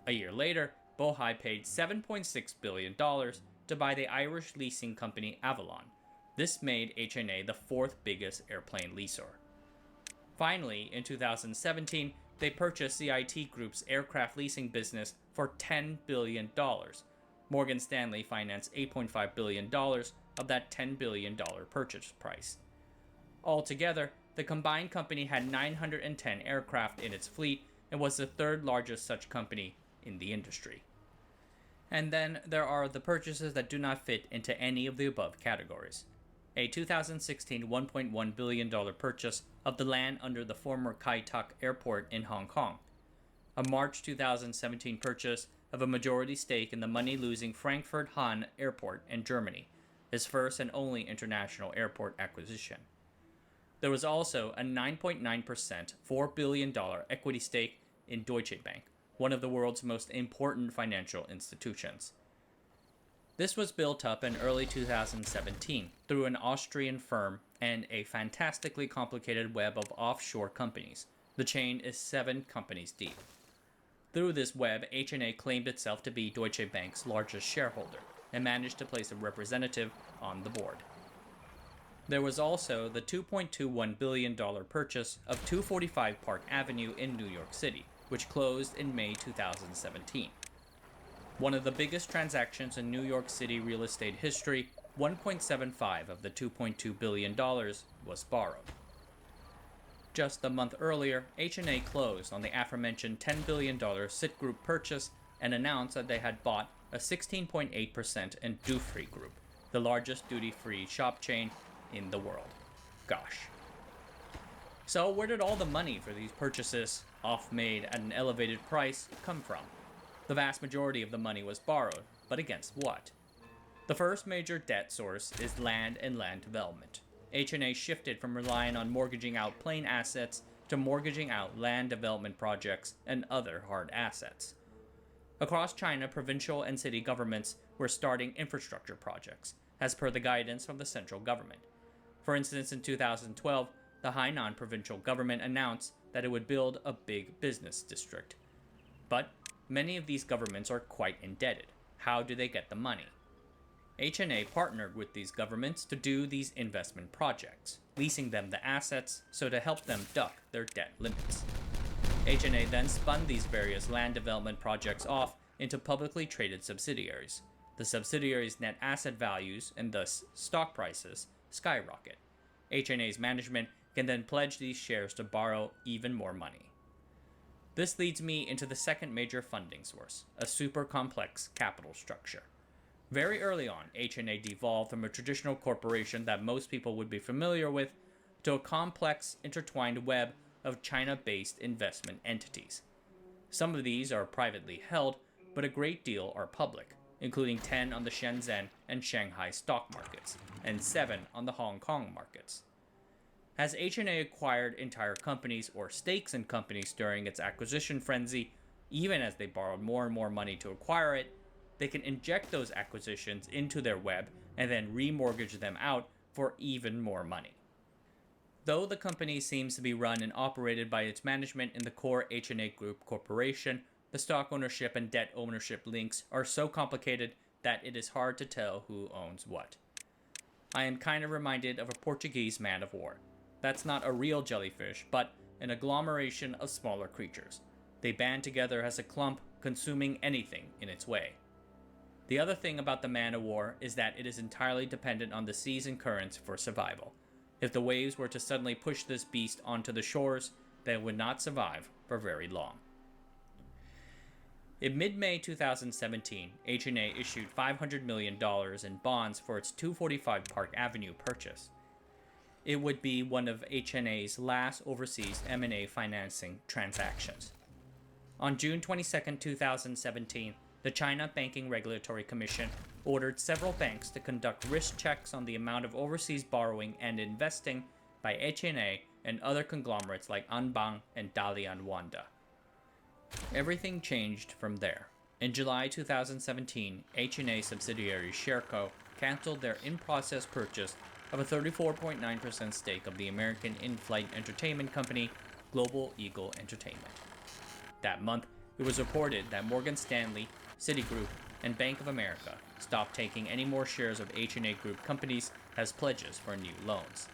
S7: A year later, Bohai paid $7.6 billion to buy the Irish leasing company Avalon. This made HNA the fourth biggest airplane leaser. Finally, in 2017, they purchased CIT Group's aircraft leasing business for $10 billion. Morgan Stanley financed $8.5 billion of that $10 billion purchase price. Altogether, the combined company had 910 aircraft in its fleet and was the third largest such company in the industry. And then there are the purchases that do not fit into any of the above categories. A 2016 $1.1 billion purchase of the land under the former Kai Tak Airport in Hong Kong. A March 2017 purchase of a majority stake in the money-losing Frankfurt-Hahn Airport in Germany, his first and only international airport acquisition. There was also a 9.9% $4 billion equity stake in Deutsche Bank, one of the world's most important financial institutions. This was built up in early 2017 through an Austrian firm and a fantastically complicated web of offshore companies. The chain is 7 companies deep. Through this web, HNA claimed itself to be Deutsche Bank's largest shareholder and managed to place a representative on the board. There was also the $2.21 billion purchase of 245 Park Avenue in New York City, which closed in May 2017. One of the biggest transactions in New York City real estate history, 1.75 of the $2.2 billion was borrowed. Just a month earlier, HNA closed on the aforementioned $10 billion Citigroup purchase and announced that they had bought a 16.8% in Dufry Group, the largest duty-free shop chain in the world. Gosh. So where did all the money for these purchases, oft made at an elevated price, come from? The vast majority of the money was borrowed, but against what? The first major debt source is land and land development. HNA shifted from relying on mortgaging out plain assets to mortgaging out land development projects and other hard assets. Across China, provincial and city governments were starting infrastructure projects, as per the guidance from the central government. For instance, in 2012, the Hainan provincial government announced that it would build a big business district. But many of these governments are quite indebted. How do they get the money? HNA partnered with these governments to do these investment projects, leasing them the assets so to help them duck their debt limits. HNA then spun these various land development projects off into publicly traded subsidiaries. The subsidiaries' net asset values, and thus stock prices, skyrocket. HNA's management can then pledge these shares to borrow even more money. This leads me into the second major funding source, a super complex capital structure. Very early on, HNA devolved from a traditional corporation that most people would be familiar with to a complex, intertwined web of China-based investment entities. Some of these are privately held, but a great deal are public, including 10 on the Shenzhen and Shanghai stock markets, and 7 on the Hong Kong markets. As HNA acquired entire companies or stakes in companies during its acquisition frenzy, even as they borrowed more and more money to acquire it, they can inject those acquisitions into their web and then remortgage them out for even more money. Though the company seems to be run and operated by its management in the core HNA Group Corporation, the stock ownership and debt ownership links are so complicated that it is hard to tell who owns what. I am kind of reminded of a Portuguese man of war. That's not a real jellyfish, but an agglomeration of smaller creatures. They band together as a clump, consuming anything in its way. The other thing about the man of war is that it is entirely dependent on the seas and currents for survival. If the waves were to suddenly push this beast onto the shores, then it would not survive for very long. In mid-May 2017, HNA issued $500 million in bonds for its 245 Park Avenue purchase. It would be one of HNA's last overseas M&A financing transactions. On June 22, 2017, the China Banking Regulatory Commission ordered several banks to conduct risk checks on the amount of overseas borrowing and investing by HNA and other conglomerates like Anbang and Dalian Wanda. Everything changed from there. In July 2017, HNA subsidiary Shareco canceled their in-process purchase of a 34.9% stake of the American in-flight entertainment company Global Eagle Entertainment. That month, it was reported that Morgan Stanley, Citigroup, and Bank of America stopped taking any more shares of HNA Group companies as pledges for new loans.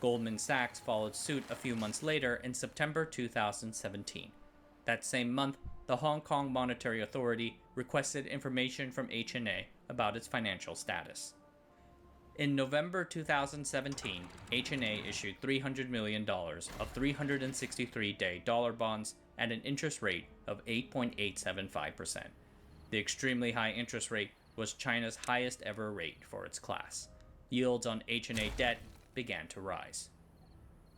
S7: Goldman Sachs followed suit a few months later in September 2017. That same month, the Hong Kong Monetary Authority requested information from HNA about its financial status. In November 2017, HNA issued $300 million of 363-day dollar bonds at an interest rate of 8.875%. The extremely high interest rate was China's highest ever rate for its class. Yields on HNA debt began to rise.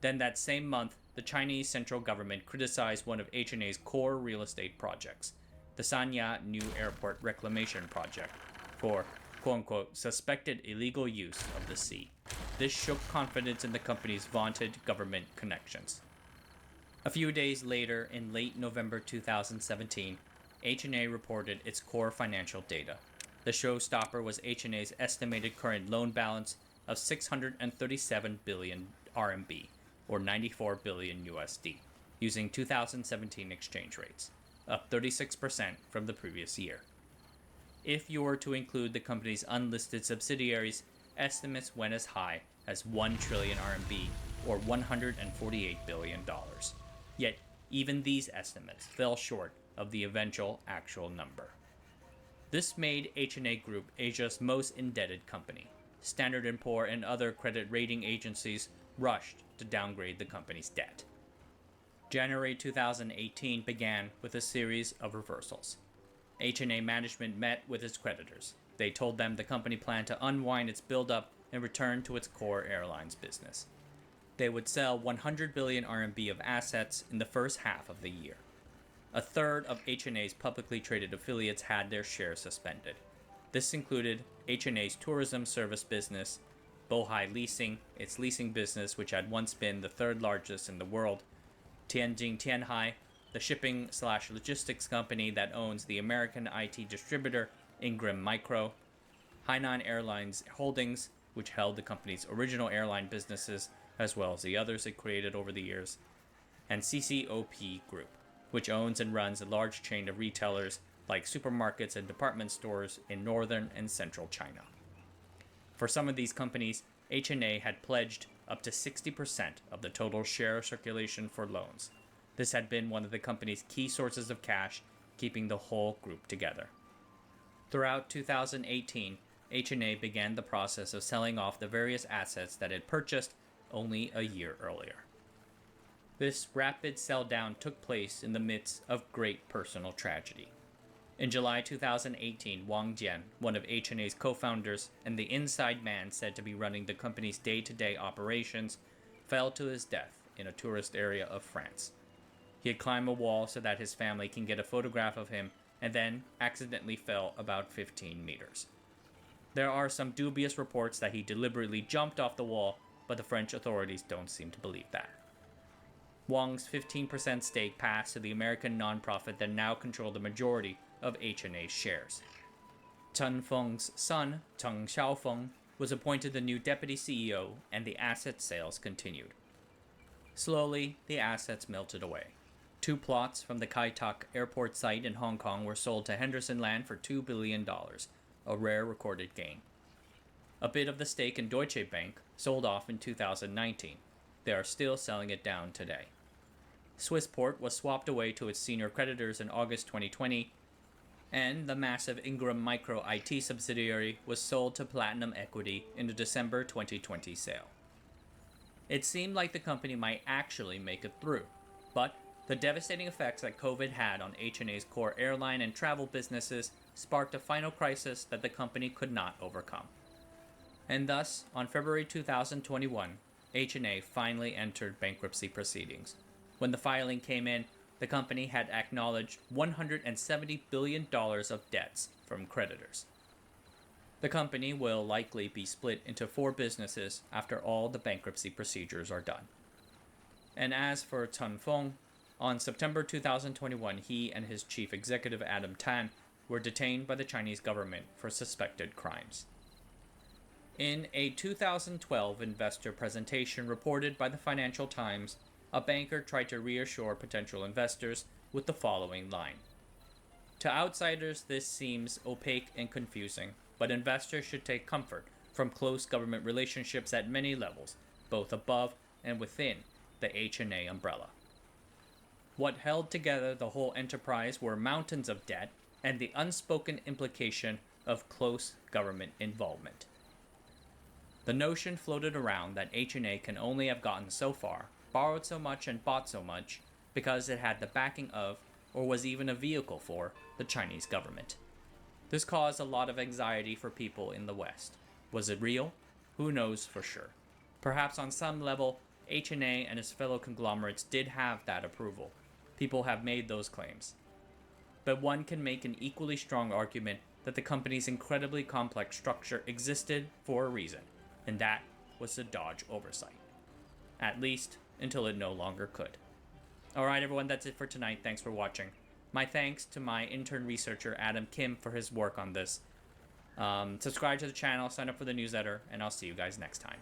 S7: Then that same month, the Chinese central government criticized one of HNA's core real estate projects, the Sanya New Airport Reclamation Project, for quote-unquote suspected illegal use of the sea. This shook confidence in the company's vaunted government connections. A few days later, in late November 2017, HNA reported its core financial data. The showstopper was HNA's estimated current loan balance of 637 billion RMB, or 94 billion USD, using 2017 exchange rates, up 36% from the previous year. If you were to include the company's unlisted subsidiaries, estimates went as high as 1 trillion RMB, or $148 billion. Yet, even these estimates fell short of the eventual actual number. This made HNA Group Asia's most indebted company. Standard & Poor and other credit rating agencies rushed to downgrade the company's debt. January 2018 began with a series of reversals. HNA management met with its creditors. They told them the company planned to unwind its buildup and return to its core airlines business. They would sell 100 billion RMB of assets in the first half of the year. A third of HNA's publicly traded affiliates had their shares suspended. This included HNA's tourism service business, Bohai Leasing, its leasing business which had once been the third largest in the world, Tianjin Tianhai, the shipping/logistics company that owns the American IT distributor Ingram Micro, Hainan Airlines Holdings, which held the company's original airline businesses as well as the others it created over the years, and CCOP Group, which owns and runs a large chain of retailers like supermarkets and department stores in northern and central China. For some of these companies, H&A had pledged up to 60% of the total share circulation for loans. This had been one of the company's key sources of cash, keeping the whole group together. Throughout 2018, H&A began the process of selling off the various assets that it purchased only a year earlier. This rapid sell-down took place in the midst of great personal tragedy. In July 2018, Wang Jian, one of H&A's co-founders and the inside man said to be running the company's day-to-day operations, fell to his death in a tourist area of France. He had climbed a wall so that his family can get a photograph of him and then accidentally fell about 15 meters. There are some dubious reports that he deliberately jumped off the wall, but the French authorities don't seem to believe that. Wang's 15% stake passed to the American nonprofit that now controlled the majority of H&A's shares. Chen Feng's son, Cheng Xiaofeng, was appointed the new deputy CEO, and the asset sales continued. Slowly, the assets melted away. 2 plots from the Kai Tak airport site in Hong Kong were sold to Henderson Land for $2 billion, a rare recorded gain. A bit of the stake in Deutsche Bank sold off in 2019. They are still selling it down today. Swissport was swapped away to its senior creditors in August 2020, and the massive Ingram Micro IT subsidiary was sold to Platinum Equity in a December 2020 sale. It seemed like the company might actually make it through, but the devastating effects that COVID had on H&A's core airline and travel businesses sparked a final crisis that the company could not overcome. And thus, on February 2021, H&A finally entered bankruptcy proceedings. When the filing came in, the company had acknowledged $170 billion of debts from creditors. The company will likely be split into 4 businesses after all the bankruptcy procedures are done. And as for Chen Feng, on September 2021, he and his chief executive Adam Tan were detained by the Chinese government for suspected crimes. In a 2012 investor presentation reported by the Financial Times, a banker tried to reassure potential investors with the following line. To outsiders, this seems opaque and confusing, but investors should take comfort from close government relationships at many levels, both above and within the H&A umbrella. What held together the whole enterprise were mountains of debt and the unspoken implication of close government involvement. The notion floated around that H&A can only have gotten so far, borrowed so much and bought so much, because it had the backing of, or was even a vehicle for, the Chinese government. This caused a lot of anxiety for people in the West. Was it real? Who knows for sure. Perhaps on some level, H&A and its fellow conglomerates did have that approval. People have made those claims. But one can make an equally strong argument that the company's incredibly complex structure existed for a reason, and that was to dodge oversight. At least, until it no longer could. Alright everyone, that's it for tonight. Thanks for watching. My thanks to my intern researcher Adam Kim for his work on this. Subscribe to the channel, sign up for the newsletter, and I'll see you guys next time.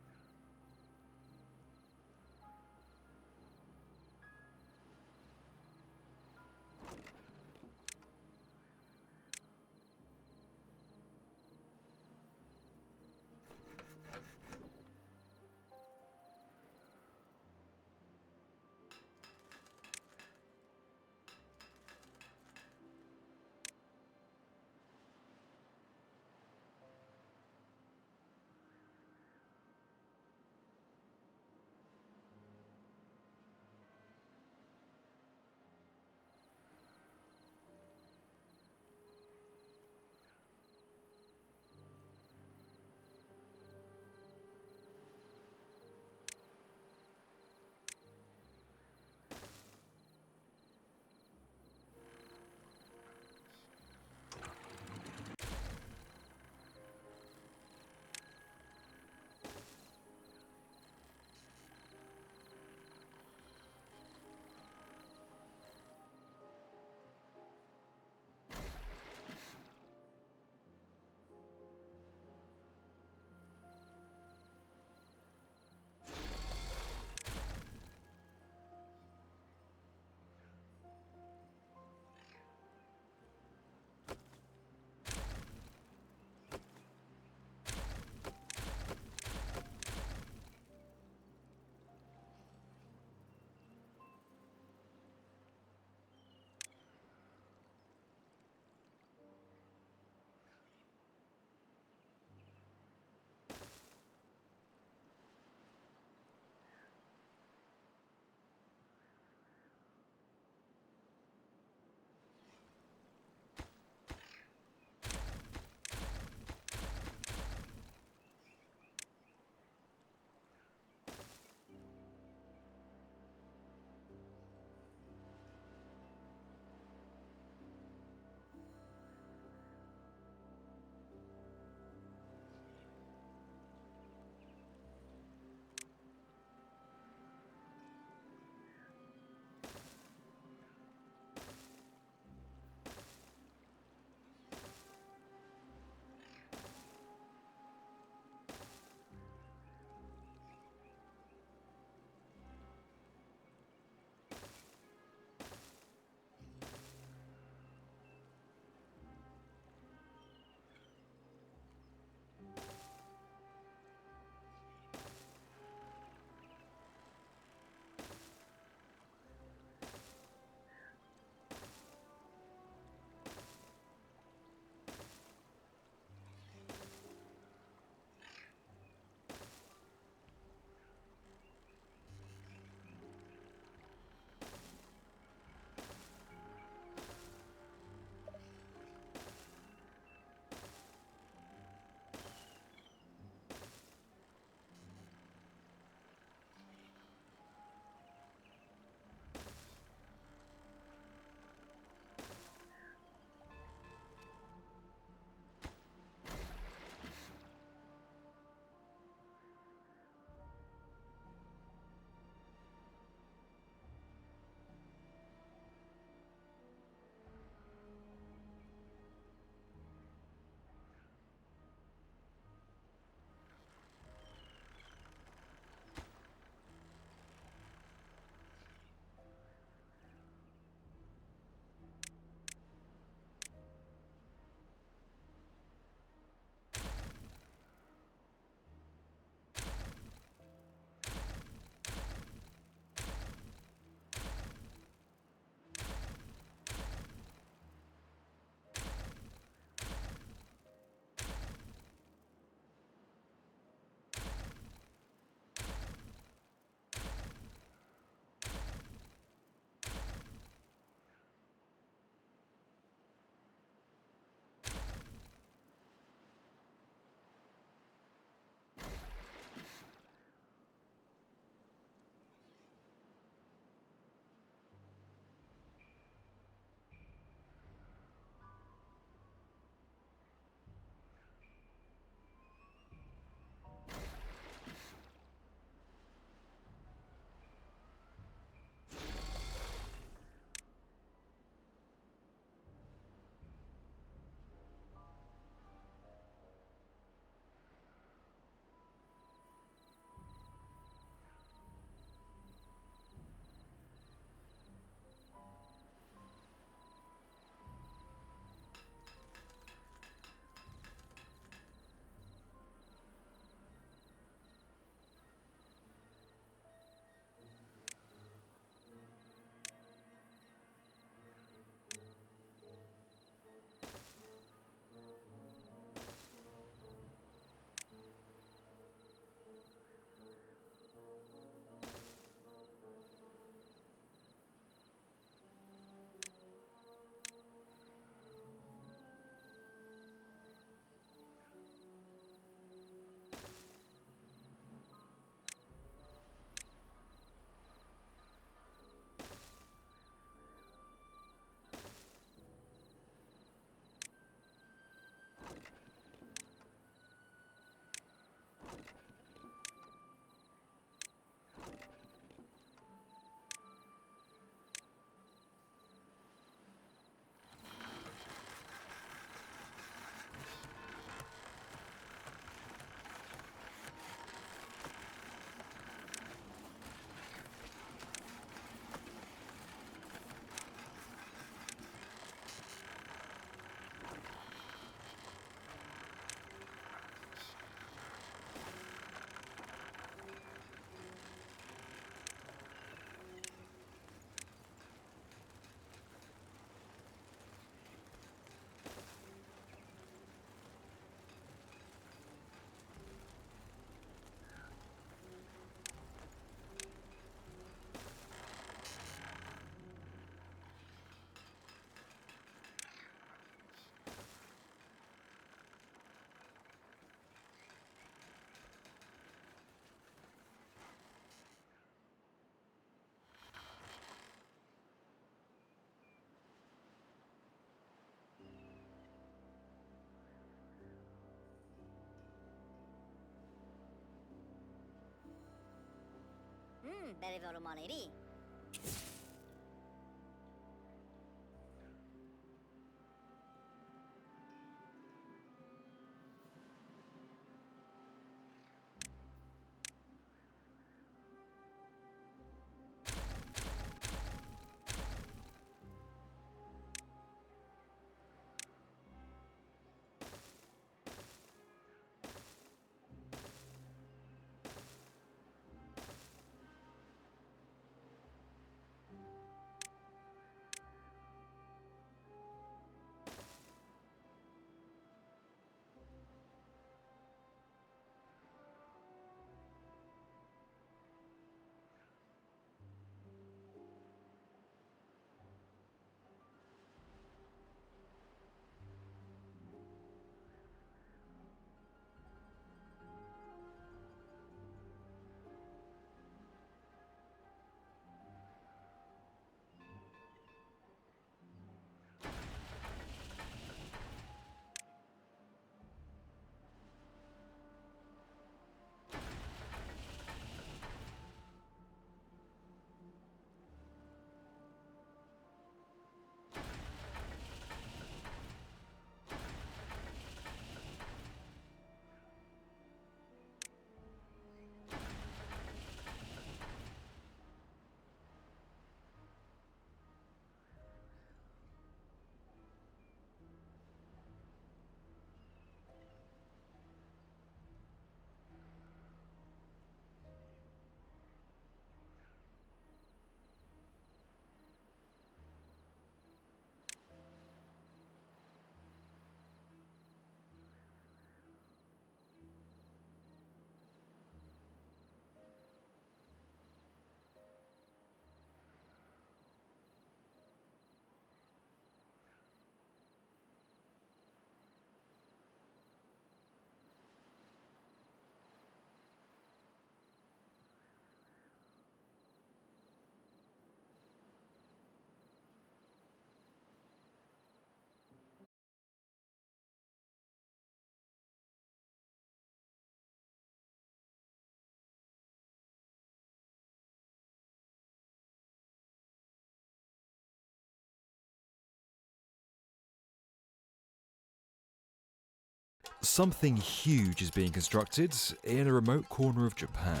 S8: Something huge is being constructed in a remote corner of Japan.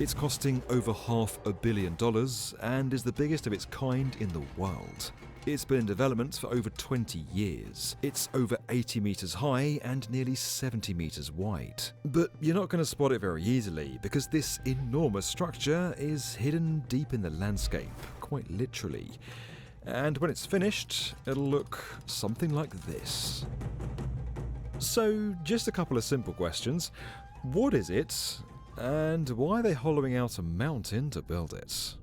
S8: It's costing over $500 million and is the biggest of its kind in the world. It's been in development for over 20 years. It's over 80 meters high and nearly 70 meters wide. But you're not going to spot it very easily because this enormous structure is hidden deep in the landscape, quite literally. And when it's finished, it'll look something like this. So, just a couple of simple questions. What is it? And why are they hollowing out a mountain to build it?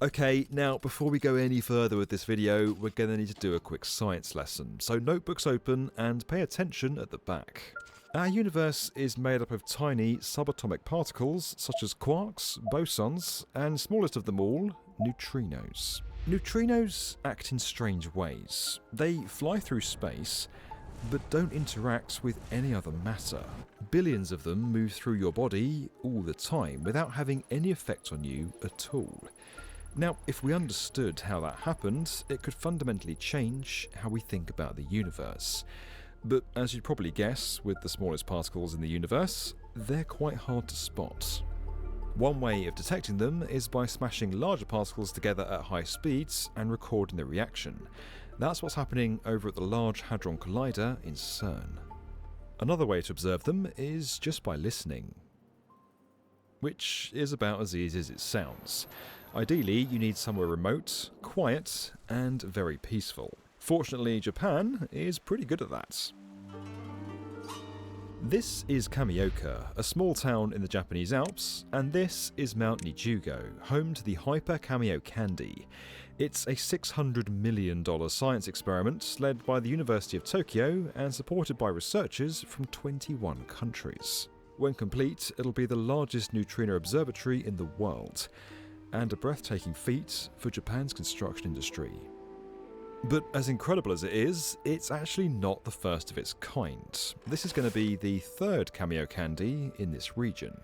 S8: Okay, now before we go any further with this video, we're going to need to do a quick science lesson. So notebooks open and pay attention at the back. Our universe is made up of tiny subatomic particles such as quarks, bosons, and smallest of them all, neutrinos. Neutrinos act in strange ways. They fly through space, but don't interact with any other matter. Billions of them move through your body all the time without having any effect on you at all. Now, if we understood how that happened, it could fundamentally change how we think about the universe. But as you'd probably guess, with the smallest particles in the universe, they're quite hard to spot. One way of detecting them is by smashing larger particles together at high speeds and recording the reaction. That's what's happening over at the Large Hadron Collider in CERN. Another way to observe them is just by listening, which is about as easy as it sounds. Ideally, you need somewhere remote, quiet, and very peaceful. Fortunately, Japan is pretty good at that. This is Kamioka, a small town in the Japanese Alps, and this is Mount Nijugo, home to the Hyper Kamio Candy. It's a $600 million science experiment led by the University of Tokyo and supported by researchers from 21 countries. When complete, it'll be the largest neutrino observatory in the world, and a breathtaking feat for Japan's construction industry. But as incredible as it is, it's actually not the first of its kind. This is going to be the third cameo candy in this region.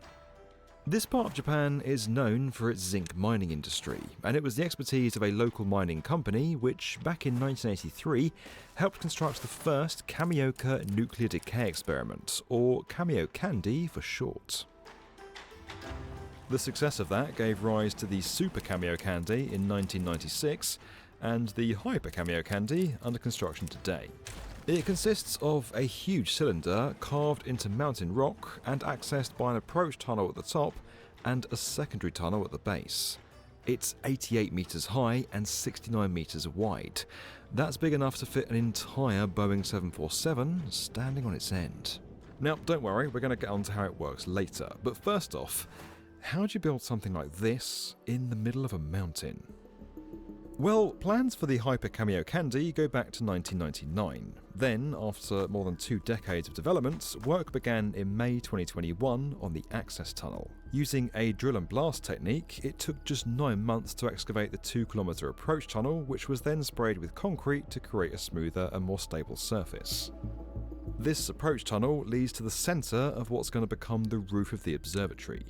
S8: This part of Japan is known for its zinc mining industry, and it was the expertise of a local mining company which, back in 1983, helped construct the first Kamioka nuclear decay experiment, or cameo candy for short. The success of that gave rise to the Super Cameo Candy in 1996, and the Hyper Cameo Candy under construction today. It consists of a huge cylinder carved into mountain rock and accessed by an approach tunnel at the top and a secondary tunnel at the base. It's 88 metres high and 69 metres wide. That's big enough to fit an entire Boeing 747 standing on its end. Now, don't worry, we're going to get on to how it works later, but first off, how do you build something like this in the middle of a mountain? Well, plans for the Hyper Cameo Candy go back to 1999. Then, after more than 2 decades of development, work began in May 2021 on the access tunnel. Using a drill and blast technique, it took just 9 months to excavate the 2-kilometre approach tunnel, which was then sprayed with concrete to create a smoother and more stable surface. This approach tunnel leads to the centre of what's going to become the roof of the observatory.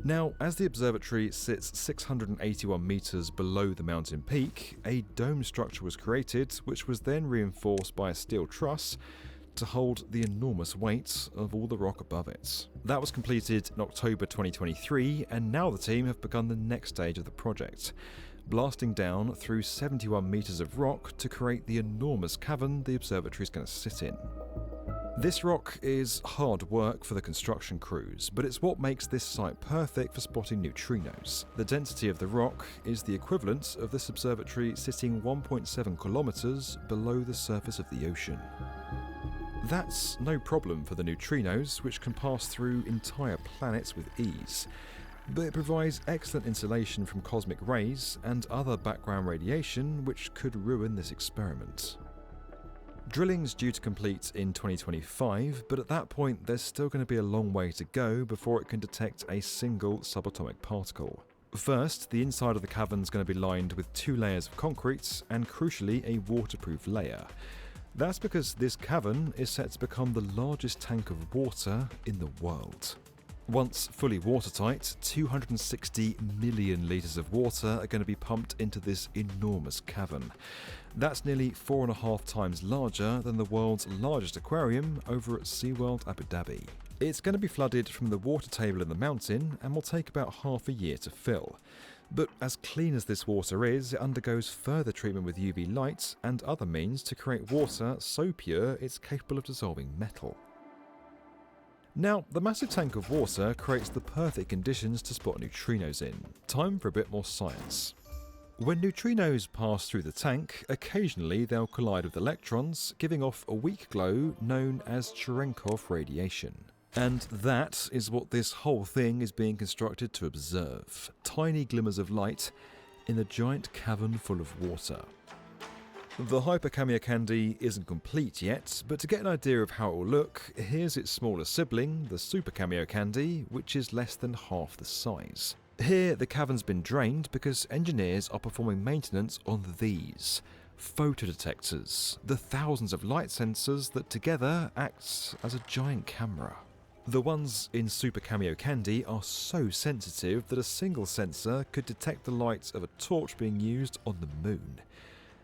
S8: Now, as the observatory sits 681 metres below the mountain peak, a dome structure was created, which was then reinforced by a steel truss to hold the enormous weight of all the rock above it. That was completed in October 2023, and now the team have begun the next stage of the project, blasting down through 71 metres of rock to create the enormous cavern the observatory is going to sit in. This rock is hard work for the construction crews, but it's what makes this site perfect for spotting neutrinos. The density of the rock is the equivalent of this observatory sitting 1.7 kilometres below the surface of the ocean. That's no problem for the neutrinos, which can pass through entire planets with ease, but it provides excellent insulation from cosmic rays and other background radiation which could ruin this experiment. Drilling's due to complete in 2025, but at that point there's still going to be a long way to go before it can detect a single subatomic particle. First, the inside of the cavern is going to be lined with 2 layers of concrete and, crucially, a waterproof layer. That's because this cavern is set to become the largest tank of water in the world. Once fully watertight, 260 million litres of water are going to be pumped into this enormous cavern. That's nearly 4.5 times larger than the world's largest aquarium over at SeaWorld Abu Dhabi. It's going to be flooded from the water table in the mountain and will take about half a year to fill. But as clean as this water is, it undergoes further treatment with UV light and other means to create water so pure it's capable of dissolving metal. Now, the massive tank of water creates the perfect conditions to spot neutrinos in. Time for a bit more science. When neutrinos pass through the tank, occasionally they'll collide with electrons, giving off a weak glow known as Cherenkov radiation. And that is what this whole thing is being constructed to observe. Tiny glimmers of light in a giant cavern full of water. The Hyper Cameo Candy isn't complete yet, but to get an idea of how it will look, here's its smaller sibling, the Super Cameo Candy, which is less than half the size. Here, the cavern's been drained because engineers are performing maintenance on these photodetectors, the thousands of light sensors that together act as a giant camera. The ones in Super Cameo Candy are so sensitive that a single sensor could detect the light of a torch being used on the moon.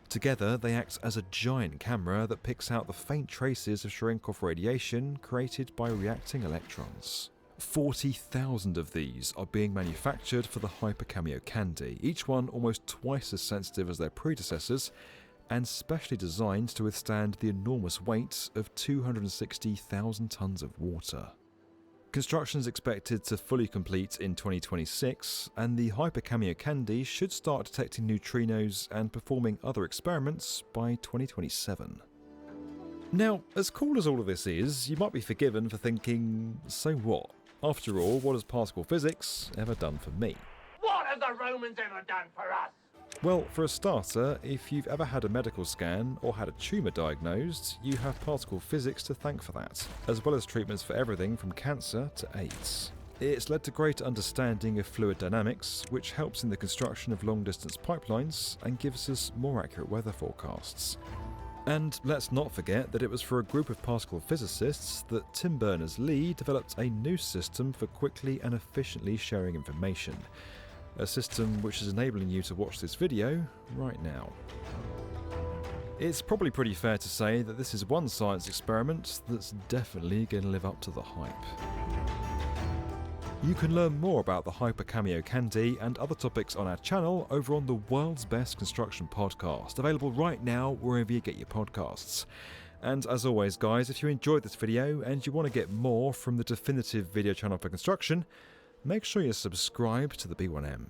S8: Together, they act as a giant camera that picks out the faint traces of Cherenkov radiation created by reacting electrons. 40,000 of these are being manufactured for the Hyper Cameo Candy, each one almost twice as sensitive as their predecessors, and specially designed to withstand the enormous weight of 260,000 tons of water. Construction is expected to fully complete in 2026, and the Hyper Cameo Candy should start detecting neutrinos and performing other experiments by 2027. Now, as cool as all of this is, you might be forgiven for thinking, so what? After all, what has particle physics ever done for me?
S10: What have the Romans ever done for us?
S8: Well, for a starter, if you've ever had a medical scan or had a tumour diagnosed, you have particle physics to thank for that, as well as treatments for everything from cancer to AIDS. It's led to greater understanding of fluid dynamics, which helps in the construction of long-distance pipelines and gives us more accurate weather forecasts. And let's not forget that it was for a group of particle physicists that Tim Berners-Lee developed a new system for quickly and efficiently sharing information. A system which is enabling you to watch this video right now. It's probably pretty fair to say that this is one science experiment that's definitely going to live up to the hype. You can learn more about the Hyper Cameo Candy and other topics on our channel over on the World's Best Construction Podcast, available right now wherever you get your podcasts. And as always guys, if you enjoyed this video and you want to get more from the definitive video channel for construction, make sure you subscribe to the B1M.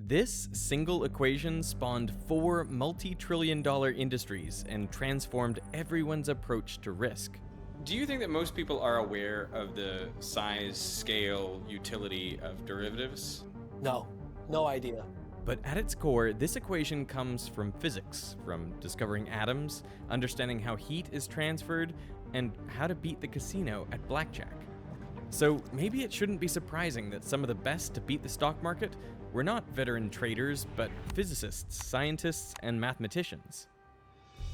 S3: This single equation spawned 4 multi-trillion-dollar industries and transformed everyone's approach to risk.
S11: Do you think that most people are aware of the size, scale, utility of derivatives?
S23: No, no idea.
S3: But at its core, this equation comes from physics, from discovering atoms, understanding how heat is transferred, and how to beat the casino at blackjack. So maybe it shouldn't be surprising that some of the best to beat the stock market were not veteran traders, but physicists, scientists, and mathematicians.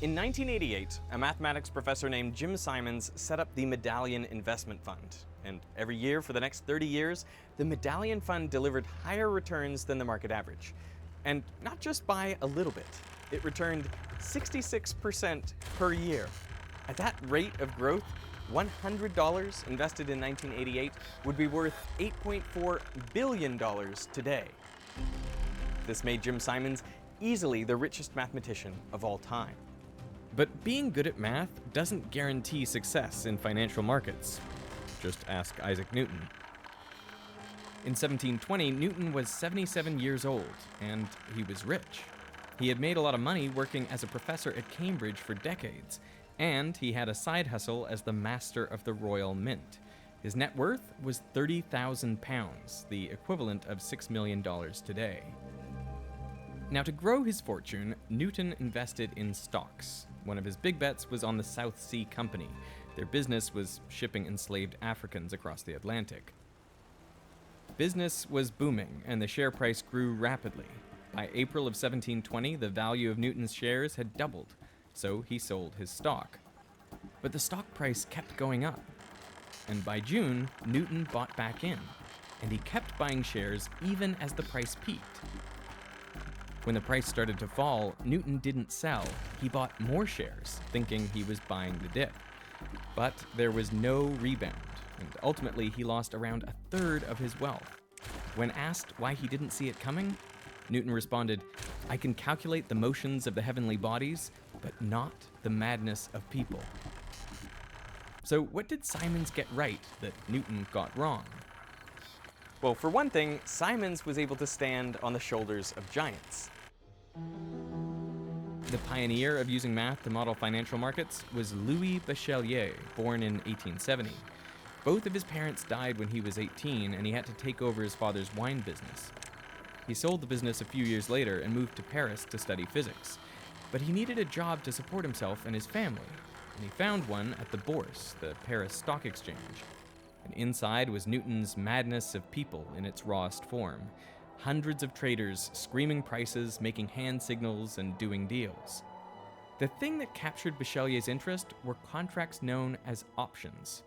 S3: In 1988, a mathematics professor named Jim Simons set up the Medallion Investment Fund. And every year for the next 30 years, the Medallion Fund delivered higher returns than the market average. And not just by a little bit. It returned 66% per year. At that rate of growth, $100 invested in 1988 would be worth $8.4 billion today. This made Jim Simons easily the richest mathematician of all time. But being good at math doesn't guarantee success in financial markets. Just ask Isaac Newton. In 1720, Newton was 77 years old, and he was rich. He had made a lot of money working as a professor at Cambridge for decades, and he had a side hustle as the master of the Royal Mint. His net worth was £30,000, the equivalent of $6 million today. Now, to grow his fortune, Newton invested in stocks. One of his big bets was on the South Sea Company. Their business was shipping enslaved Africans across the Atlantic. Business was booming, and the share price grew rapidly. By April of 1720, the value of Newton's shares had doubled, so he sold his stock. But the stock price kept going up. And by June, Newton bought back in, and he kept buying shares even as the price peaked. When the price started to fall, Newton didn't sell. He bought more shares, thinking he was buying the dip. But there was no rebound, and ultimately he lost around a third of his wealth. When asked why he didn't see it coming, Newton responded, "I can calculate the motions of the heavenly bodies, but not the madness of people." So what did Simons get right that Newton got wrong? Well, for one thing, Simons was able to stand on the shoulders of giants. The pioneer of using math to model financial markets was Louis Bachelier, born in 1870. Both of his parents died when he was 18, and he had to take over his father's wine business. He sold the business a few years later and moved to Paris to study physics. But he needed a job to support himself and his family, and he found one at the Bourse, the Paris Stock Exchange. And inside was Newton's madness of people in its rawest form. Hundreds of traders screaming prices, making hand signals, and doing deals. The thing that captured Bachelier's interest were contracts known as options.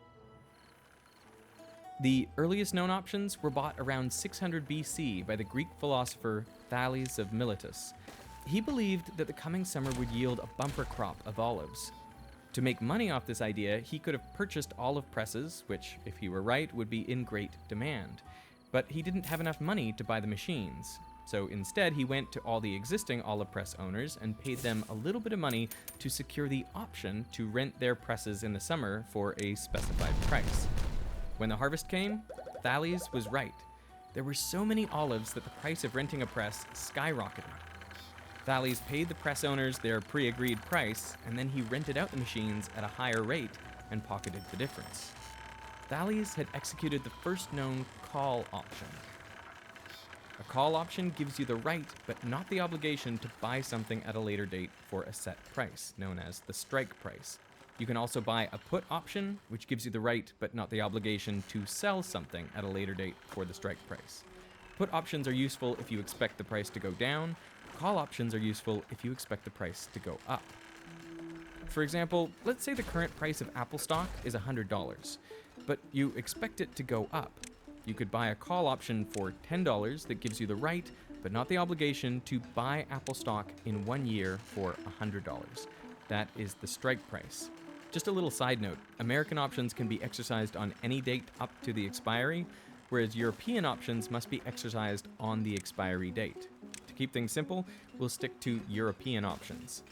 S3: The earliest known options were bought around 600 BC by the Greek philosopher Thales of Miletus. He believed that the coming summer would yield a bumper crop of olives. To make money off this idea, he could have purchased olive presses, which, if he were right, would be in great demand. But he didn't have enough money to buy the machines. So instead, he went to all the existing olive press owners and paid them a little bit of money to secure the option to rent their presses in the summer for a specified price. When the harvest came, Thales was right. There were so many olives that the price of renting a press skyrocketed. Thales paid the press owners their pre-agreed price, and then he rented out the machines at a higher rate and pocketed the difference. Thales had executed the first known call option. A call option gives you the right, but not the obligation, to buy something at a later date for a set price, known as the strike price. You can also buy a put option, which gives you the right, but not the obligation, to sell something at a later date for the strike price. Put options are useful if you expect the price to go down. Call options are useful if you expect the price to go up. For example, let's say the current price of Apple stock is $100, but you expect it to go up. You could buy a call option for $10 that gives you the right, but not the obligation, to buy Apple stock in 1 year for $100. That is the strike price. Just a little side note, American options can be exercised on any date up to the expiry, whereas European options must be exercised on the expiry date. To keep things simple, we'll stick to European options.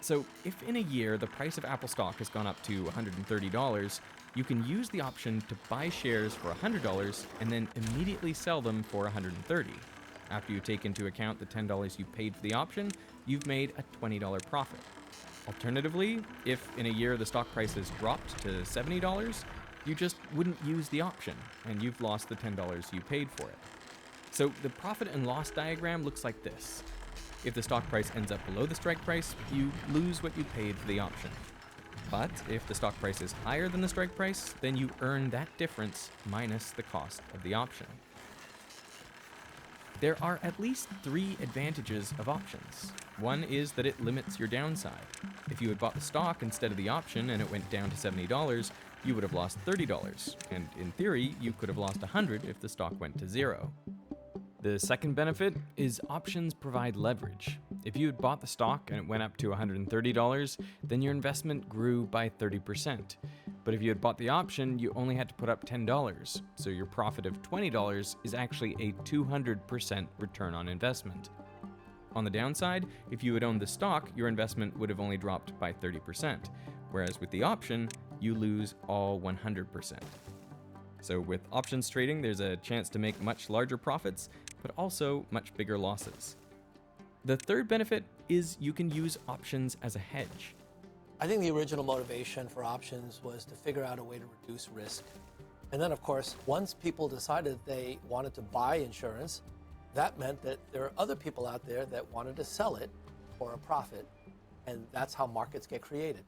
S3: So if in a year the price of Apple stock has gone up to $130, you can use the option to buy shares for $100 and then immediately sell them for $130. After you take into account the $10 you paid for the option, you've made a $20 profit. Alternatively, if in a year the stock price has dropped to $70, you just wouldn't use the option, and you've lost the $10 you paid for it. So the profit and loss diagram looks like this. If the stock price ends up below the strike price, you lose what you paid for the option. But if the stock price is higher than the strike price, then you earn that difference minus the cost of the option. There are at least 3 advantages of options. One is that it limits your downside. If you had bought the stock instead of the option and it went down to $70, you would have lost $30, and in theory, you could have lost $100 if the stock went to 0. The second benefit is options provide leverage. If you had bought the stock and it went up to $130, then your investment grew by 30%. But if you had bought the option, you only had to put up $10, so your profit of $20 is actually a 200% return on investment. On the downside, if you had owned the stock, your investment would have only dropped by 30%, whereas with the option, you lose all 100%. So with options trading, there's a chance to make much larger profits, but also much bigger losses. The third benefit is you can use options as a hedge.
S23: I think the original motivation for options was to figure out a way to reduce risk. And then, of course, once people decided they wanted to buy insurance, that meant that there are other people out there that wanted to sell it for a profit. And that's how markets get created.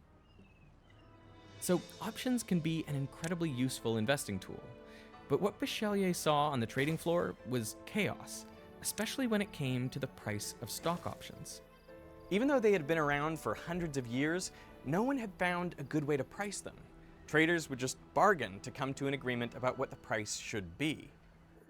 S3: So options can be an incredibly useful investing tool. But what Bachelier saw on the trading floor was chaos, especially when it came to the price of stock options. Even though they had been around for hundreds of years, no one had found a good way to price them. Traders would just bargain to come to an agreement about what the price should be.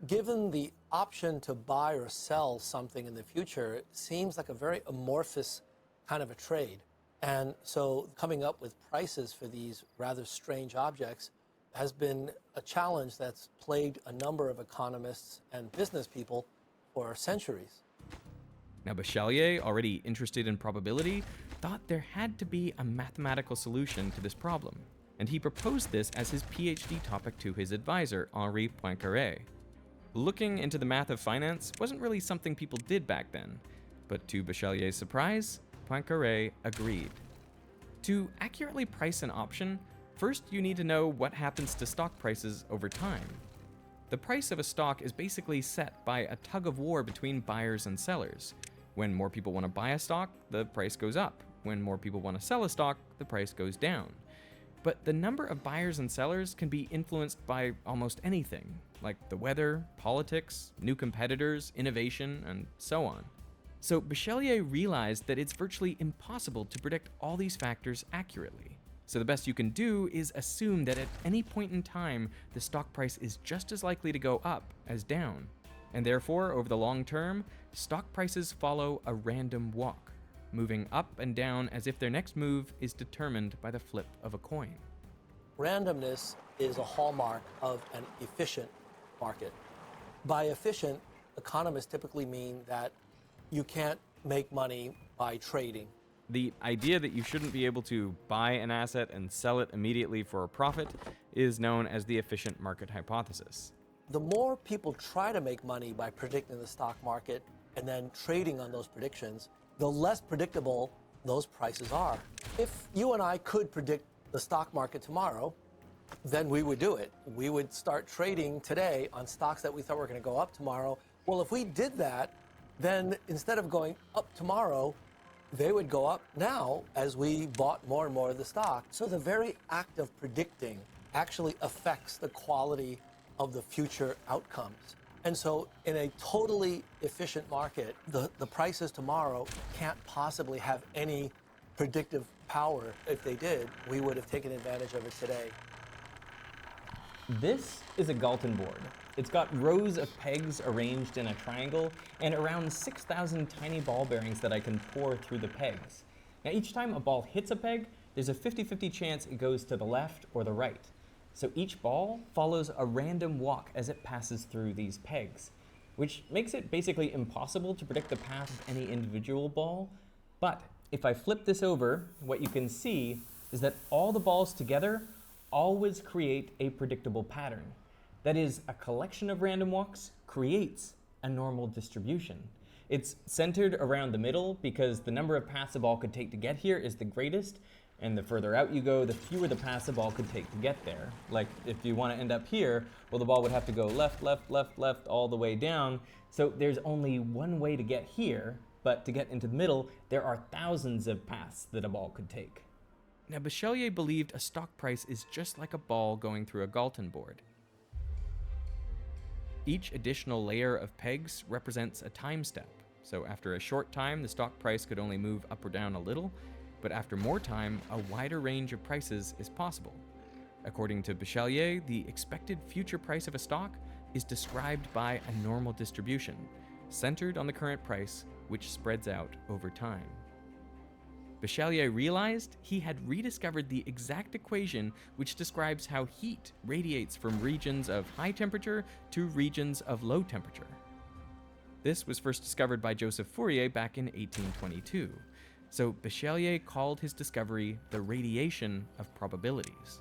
S23: Given the option to buy or sell something in the future, it seems like a very amorphous kind of a trade. And so coming up with prices for these rather strange objects has been a challenge that's plagued a number of economists and business people for centuries.
S3: Now, Bachelier, already interested in probability, thought there had to be a mathematical solution to this problem. and he proposed this as his PhD topic to his advisor, Henri Poincaré. Looking into the math of finance wasn't really something people did back then, but to Bechelier's surprise, Poincaré agreed. To accurately price an option, first you need to know what happens to stock prices over time. The price of a stock is basically set by a tug of war between buyers and sellers. When more people want to buy a stock, the price goes up. When more people want to sell a stock, the price goes down. But the number of buyers and sellers can be influenced by almost anything, like the weather, politics, new competitors, innovation, and so on. So Bechellier realized that it's virtually impossible to predict all these factors accurately. So the best you can do is assume that at any point in time, the stock price is just as likely to go up as down. And therefore, over the long term, stock prices follow a random walk, moving up and down as if their next move is determined by the flip of a coin.
S23: Randomness is a hallmark of an efficient market. By efficient, economists typically mean that you can't make money by trading.
S3: The idea that you shouldn't be able to buy an asset and sell it immediately for a profit is known as the efficient market hypothesis.
S23: The more people try to make money by predicting the stock market and then trading on those predictions, the less predictable those prices are. If you and I could predict the stock market tomorrow, then we would do it. We would start trading today on stocks that we thought were going to go up tomorrow. Well, if we did that, then instead of going up tomorrow, they would go up now as we bought more and more of the stock. So the very act of predicting actually affects the quality of the future outcomes. And so in a totally efficient market, the prices tomorrow can't possibly have any predictive power. If they did, we would have taken advantage of it today.
S5: This is a Galton board. It's got rows of pegs arranged in a triangle and around 6,000 tiny ball bearings that I can pour through the pegs. Now each time a ball hits a peg, there's a 50-50 chance it goes to the left or the right. So each ball follows a random walk as it passes through these pegs, which makes it basically impossible to predict the path of any individual ball. But if I flip this over, what you can see is that all the balls together always create a predictable pattern. That is, a collection of random walks creates a normal distribution. It's centered around the middle because the number of paths a ball could take to get here is the greatest, and the further out you go, the fewer the paths a ball could take to get there. Like, if you want to end up here, well, the ball would have to go left, left, left, left, all the way down. So there's only one way to get here, but to get into the middle, there are thousands of paths that a ball could take.
S3: Now, Bechellier believed a stock price is just like a ball going through a Galton board. Each additional layer of pegs represents a time step. So after a short time, the stock price could only move up or down a little, but after more time, a wider range of prices is possible. According to Bechellier, the expected future price of a stock is described by a normal distribution, centered on the current price, which spreads out over time. Bechellier realized he had rediscovered the exact equation which describes how heat radiates from regions of high temperature to regions of low temperature. This was first discovered by Joseph Fourier back in 1822, so Bechellier called his discovery the radiation of probabilities.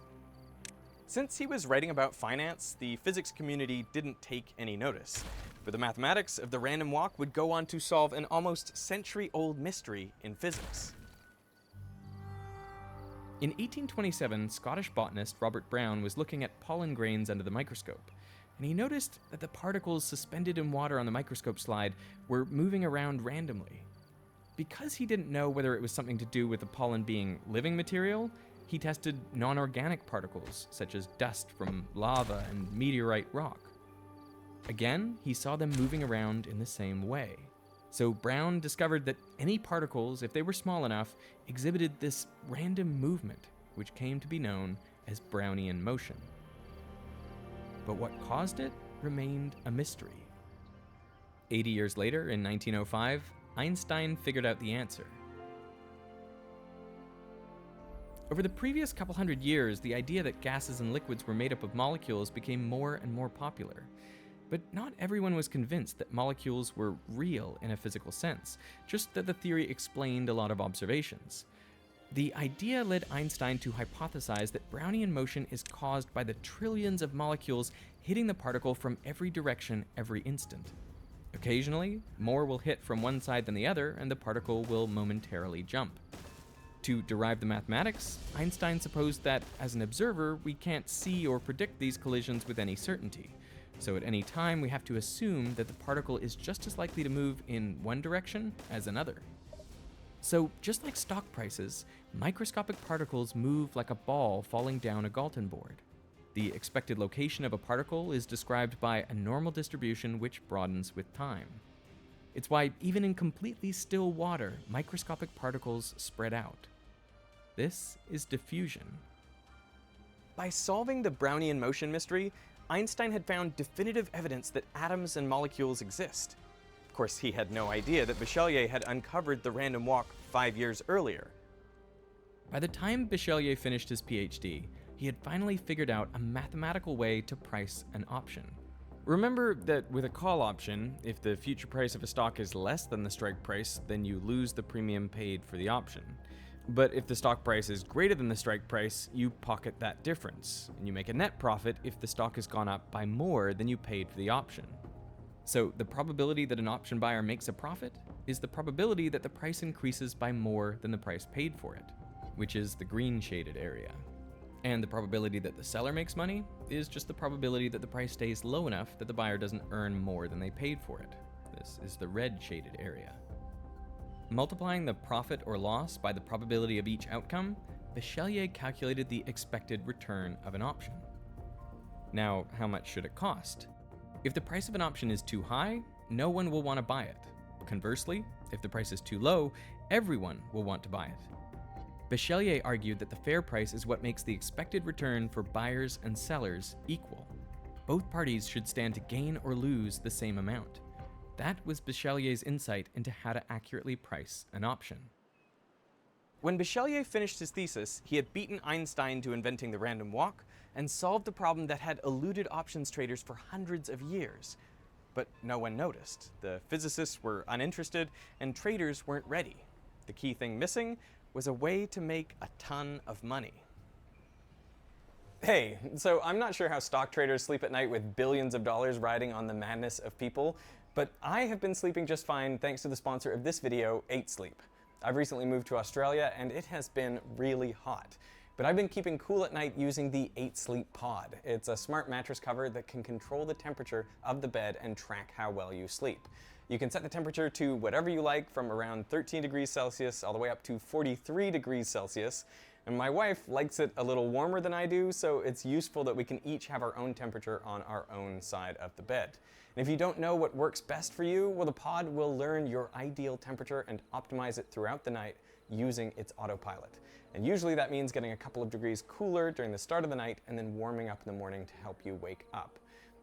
S3: Since he was writing about finance, the physics community didn't take any notice, but the mathematics of the random walk would go on to solve an almost century-old mystery in physics. In 1827, Scottish botanist Robert Brown was looking at pollen grains under the microscope, and he noticed that the particles suspended in water on the microscope slide were moving around randomly. Because he didn't know whether it was something to do with the pollen being living material, he tested non-organic particles, such as dust from lava and meteorite rock. Again, he saw them moving around in the same way. So Brown discovered that any particles, if they were small enough, exhibited this random movement, which came to be known as Brownian motion. But what caused it remained a mystery. 80 years later, in 1905, Einstein figured out the answer. Over the previous couple hundred years, the idea that gases and liquids were made up of molecules became more and more popular. But not everyone was convinced that molecules were real in a physical sense, just that the theory explained a lot of observations. The idea led Einstein to hypothesize that Brownian motion is caused by the trillions of molecules hitting the particle from every direction every instant. Occasionally, more will hit from one side than the other, and the particle will momentarily jump. To derive the mathematics, Einstein supposed that, as an observer, we can't see or predict these collisions with any certainty. So at any time, we have to assume that the particle is just as likely to move in one direction as another. So, just like stock prices, microscopic particles move like a ball falling down a Galton board. The expected location of a particle is described by a normal distribution which broadens with time. It's why even in completely still water, microscopic particles spread out. This is diffusion. By solving the Brownian motion mystery, Einstein had found definitive evidence that atoms and molecules exist. Of course, he had no idea that Bechellier had uncovered the random walk 5 years earlier. By the time Bechellier finished his PhD, he had finally figured out a mathematical way to price an option. Remember that with a call option, if the future price of a stock is less than the strike price, then you lose the premium paid for the option. But if the stock price is greater than the strike price, you pocket that difference, and you make a net profit if the stock has gone up by more than you paid for the option. So the probability that an option buyer makes a profit is the probability that the price increases by more than the price paid for it, which is the green shaded area. And the probability that the seller makes money is just the probability that the price stays low enough that the buyer doesn't earn more than they paid for it. This is the red shaded area. Multiplying the profit or loss by the probability of each outcome, Bechellier calculated the expected return of an option. Now, how much should it cost? If the price of an option is too high, no one will want to buy it. Conversely, if the price is too low, everyone will want to buy it. Bechellier argued that the fair price is what makes the expected return for buyers and sellers equal. Both parties should stand to gain or lose the same amount. That was Bechelier's insight into how to accurately price an option. When Bechellier finished his thesis, he had beaten Einstein to inventing the random walk and solved a problem that had eluded options traders for hundreds of years. But no one noticed. The physicists were uninterested, and traders weren't ready. The key thing missing was a way to make a ton of money. Hey, so I'm not sure how stock traders sleep at night with billions of dollars riding on the madness of people, but I have been sleeping just fine thanks to the sponsor of this video, 8 Sleep. I've recently moved to Australia and it has been really hot, but I've been keeping cool at night using the 8 Sleep Pod. It's a smart mattress cover that can control the temperature of the bed and track how well you sleep. You can set the temperature to whatever you like, from around 13 degrees Celsius all the way up to 43 degrees Celsius. And my wife likes it a little warmer than I do, so it's useful that we can each have our own temperature on our own side of the bed. And if you don't know what works best for you, well, the pod will learn your ideal temperature and optimize it throughout the night using its autopilot. And usually that means getting a couple of degrees cooler during the start of the night and then warming up in the morning to help you wake up.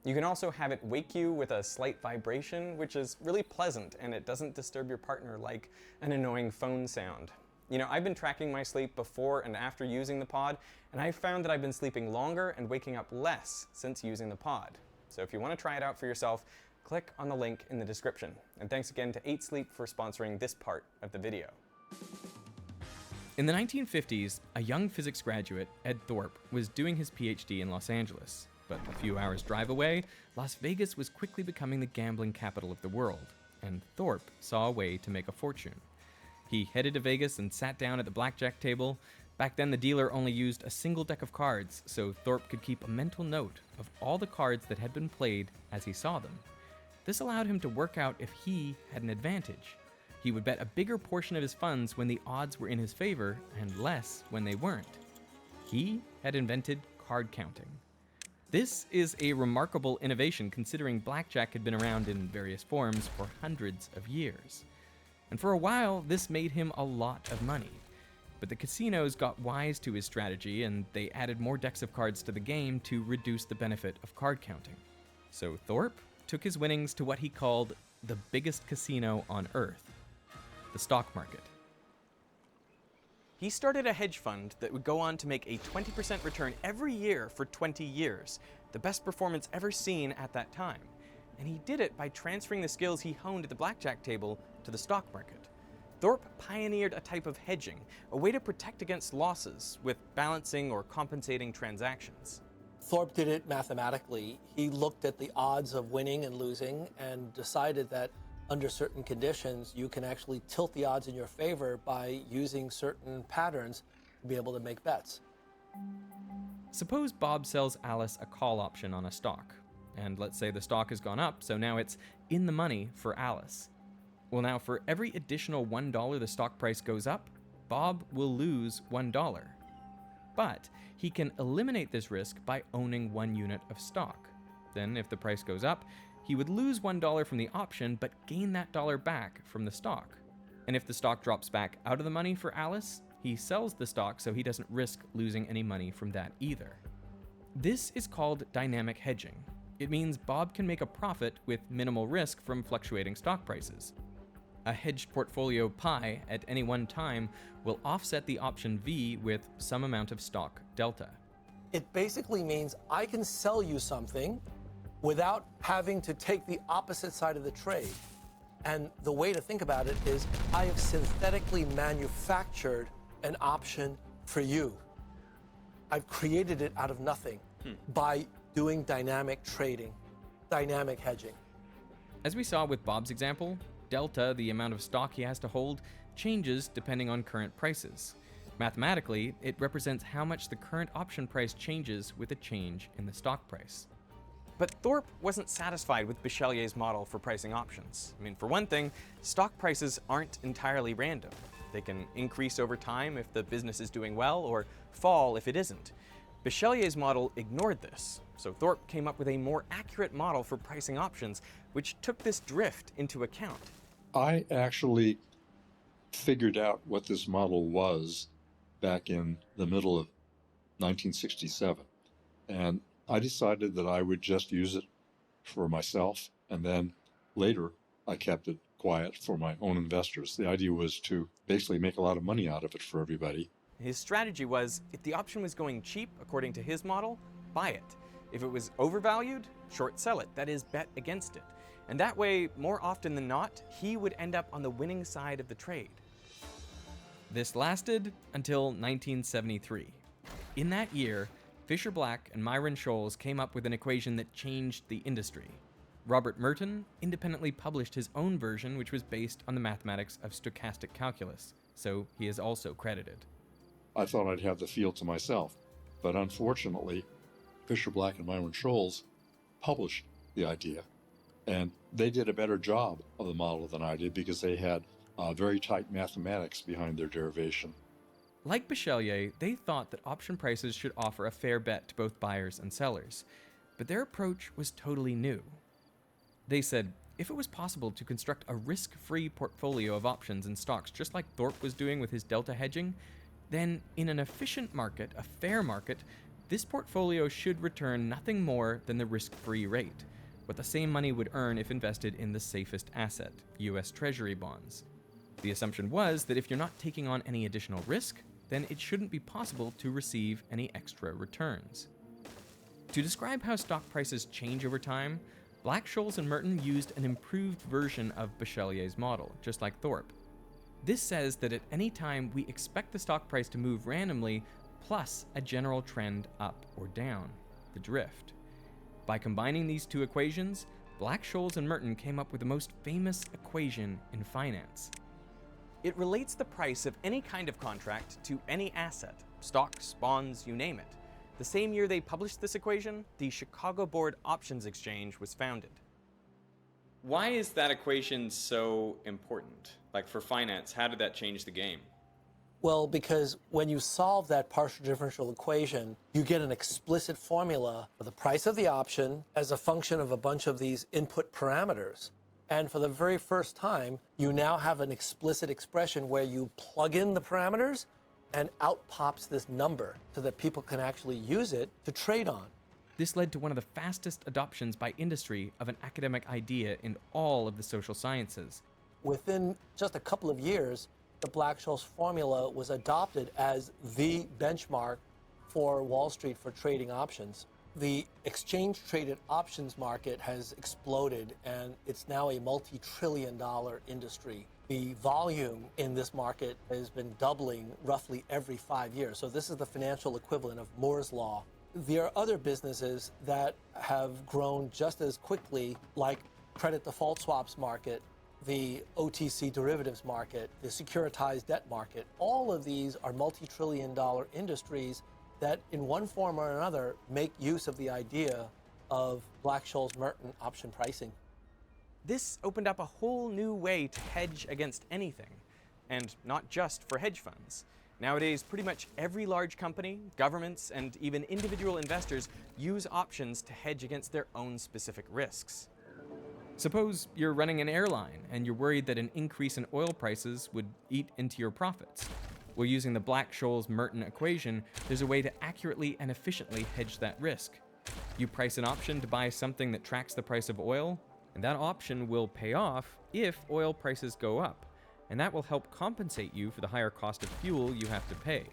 S3: You can also have it wake you with a slight vibration, which is really pleasant, and it doesn't disturb your partner like an annoying phone sound. You know, I've been tracking my sleep before and after using the pod, and I've found that I've been sleeping longer and waking up less since using the pod. So if you want to try it out for yourself, click on the link in the description. And thanks again to 8 Sleep for sponsoring this part of the video. In the 1950s, a young physics graduate, Ed Thorpe, was doing his PhD in Los Angeles. But a few hours' drive away, Las Vegas was quickly becoming the gambling capital of the world, and Thorpe saw a way to make a fortune. He headed to Vegas and sat down at the blackjack table. Back then, the dealer only used a single deck of cards, so Thorpe could keep a mental note of all the cards that had been played as he saw them. This allowed him to work out if he had an advantage. He would bet a bigger portion of his funds when the odds were in his favor and less when they weren't. He had invented card counting. This is a remarkable innovation considering blackjack had been around in various forms for hundreds of years. And for a while, this made him a lot of money. But the casinos got wise to his strategy, and they added more decks of cards to the game to reduce the benefit of card counting. So Thorpe took his winnings to what he called the biggest casino on Earth, the stock market. He started a hedge fund that would go on to make a 20% return every year for 20 years, the best performance ever seen at that time. And he did it by transferring the skills he honed at the blackjack table to the stock market. Thorpe pioneered a type of hedging, a way to protect against losses with balancing or compensating transactions.
S23: Thorpe did it mathematically. He looked at the odds of winning and losing and decided that under certain conditions, you can actually tilt the odds in your favor by using certain patterns to be able to make bets.
S3: Suppose Bob sells Alice a call option on a stock, and let's say the stock has gone up, so now it's in the money for Alice. Well, now for every additional $1 the stock price goes up, Bob will lose $1. But he can eliminate this risk by owning 1 unit of stock. Then, if the price goes up, he would lose $1 from the option, but gain that dollar back from the stock. And if the stock drops back out of the money for Alice, he sells the stock so he doesn't risk losing any money from that either. This is called dynamic hedging. It means Bob can make a profit with minimal risk from fluctuating stock prices. A hedged portfolio pi at any one time will offset the option V with some amount of stock delta.
S23: It basically means I can sell you something without having to take the opposite side of the trade. And the way to think about it is I have synthetically manufactured an option for you. I've created it out of nothing by doing dynamic trading, dynamic hedging.
S3: As we saw with Bob's example, delta, the amount of stock he has to hold, changes depending on current prices. Mathematically, it represents how much the current option price changes with a change in the stock price. But Thorpe wasn't satisfied with Bechelier's model for pricing options. I mean, for one thing, stock prices aren't entirely random. They can increase over time if the business is doing well, or fall if it isn't. Bechelier's model ignored this, so Thorpe came up with a more accurate model for pricing options, which took this drift into account.
S14: I actually figured out what this model was back in the middle of 1967, and I decided that I would just use it for myself, and then later I kept it quiet for my own investors. The idea was to basically make a lot of money out of it for everybody.
S3: His strategy was, if the option was going cheap, according to his model, buy it. If it was overvalued, short sell it, that is, bet against it. And that way, more often than not, he would end up on the winning side of the trade. This lasted until 1973. In that year, Fisher Black and Myron Scholes came up with an equation that changed the industry. Robert Merton independently published his own version, which was based on the mathematics of stochastic calculus, so he is also credited.
S14: I thought I'd have the field to myself, but unfortunately, Fisher Black and Myron Scholes published the idea, and they did a better job of the model than I did because they had very tight mathematics behind their derivation.
S3: Like Bechellier, they thought that option prices should offer a fair bet to both buyers and sellers, but their approach was totally new. They said, if it was possible to construct a risk-free portfolio of options and stocks just like Thorpe was doing with his delta hedging, then in an efficient market, a fair market, this portfolio should return nothing more than the risk-free rate, what the same money would earn if invested in the safest asset, U.S. Treasury bonds. The assumption was that if you're not taking on any additional risk, then it shouldn't be possible to receive any extra returns. To describe how stock prices change over time, Black, Scholes, and Merton used an improved version of Bechelier's model, just like Thorpe. This says that at any time we expect the stock price to move randomly, plus a general trend up or down, the drift. By combining these two equations, Black, Scholes, and Merton came up with the most famous equation in finance. It relates the price of any kind of contract to any asset, stocks, bonds, you name it. The same year they published this equation, the Chicago Board Options Exchange was founded.
S11: Why is that equation so important? Like for finance, how did that change the game?
S23: Well, because when you solve that partial differential equation, you get an explicit formula for the price of the option as a function of a bunch of these input parameters. And for the very first time, you now have an explicit expression where you plug in the parameters and out pops this number so that people can actually use it to trade on.
S3: This led to one of the fastest adoptions by industry of an academic idea in all of the social sciences.
S23: Within just a couple of years, the Black-Scholes formula was adopted as the benchmark for Wall Street for trading options. The exchange-traded options market has exploded, and it's now a multi-trillion-dollar industry. The volume in this market has been doubling roughly every 5 years. So this is the financial equivalent of Moore's Law. There are other businesses that have grown just as quickly, like credit default swaps market, the OTC derivatives market, the securitized debt market. All of these are multi-trillion-dollar industries that in one form or another make use of the idea of Black-Scholes-Merton option pricing.
S3: This opened up a whole new way to hedge against anything, and not just for hedge funds. Nowadays, pretty much every large company, governments, and even individual investors use options to hedge against their own specific risks. Suppose you're running an airline and you're worried that an increase in oil prices would eat into your profits. Well, using the Black-Scholes-Merton equation, there's a way to accurately and efficiently hedge that risk. You price an option to buy something that tracks the price of oil, and that option will pay off if oil prices go up, and that will help compensate you for the higher cost of fuel you have to pay.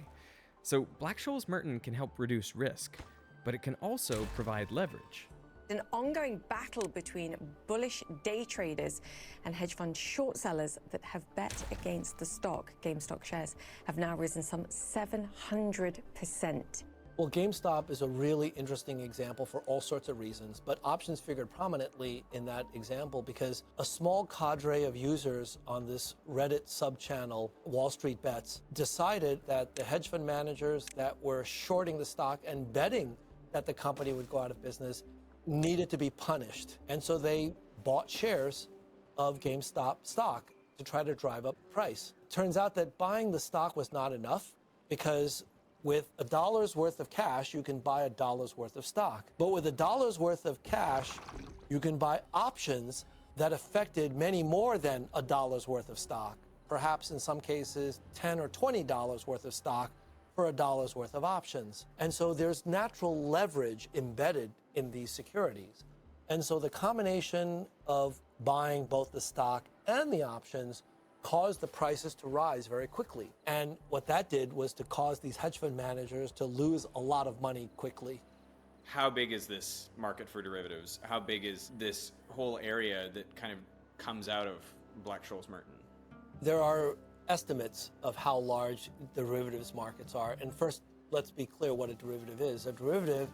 S3: So Black-Scholes-Merton can help reduce risk, but it can also provide leverage.
S15: An ongoing battle between bullish day traders and hedge fund short sellers that have bet against the stock. GameStop shares have now risen some 700%.
S23: Well, GameStop is a really interesting example for all sorts of reasons, but options figured prominently in that example because a small cadre of users on this Reddit sub-channel, Wall Street Bets, decided that the hedge fund managers that were shorting the stock and betting that the company would go out of business needed to be punished. And so they bought shares of GameStop stock to try to drive up the price. Turns out that buying the stock was not enough because with $1 worth of cash, you can buy $1 worth of stock. But with $1 worth of cash, you can buy options that affected many more than $1 worth of stock. Perhaps in some cases, $10 or $20 worth of stock for $1 worth of options. And so there's natural leverage embedded in these securities. And so the combination of buying both the stock and the options caused the prices to rise very quickly. And what that did was to cause these hedge fund managers to lose a lot of money quickly.
S11: How big is this market for derivatives? How big is this whole area that kind of comes out of Black-Scholes-Merton?
S23: There are estimates of how large derivatives markets are. And first, let's be clear what a derivative is. A derivative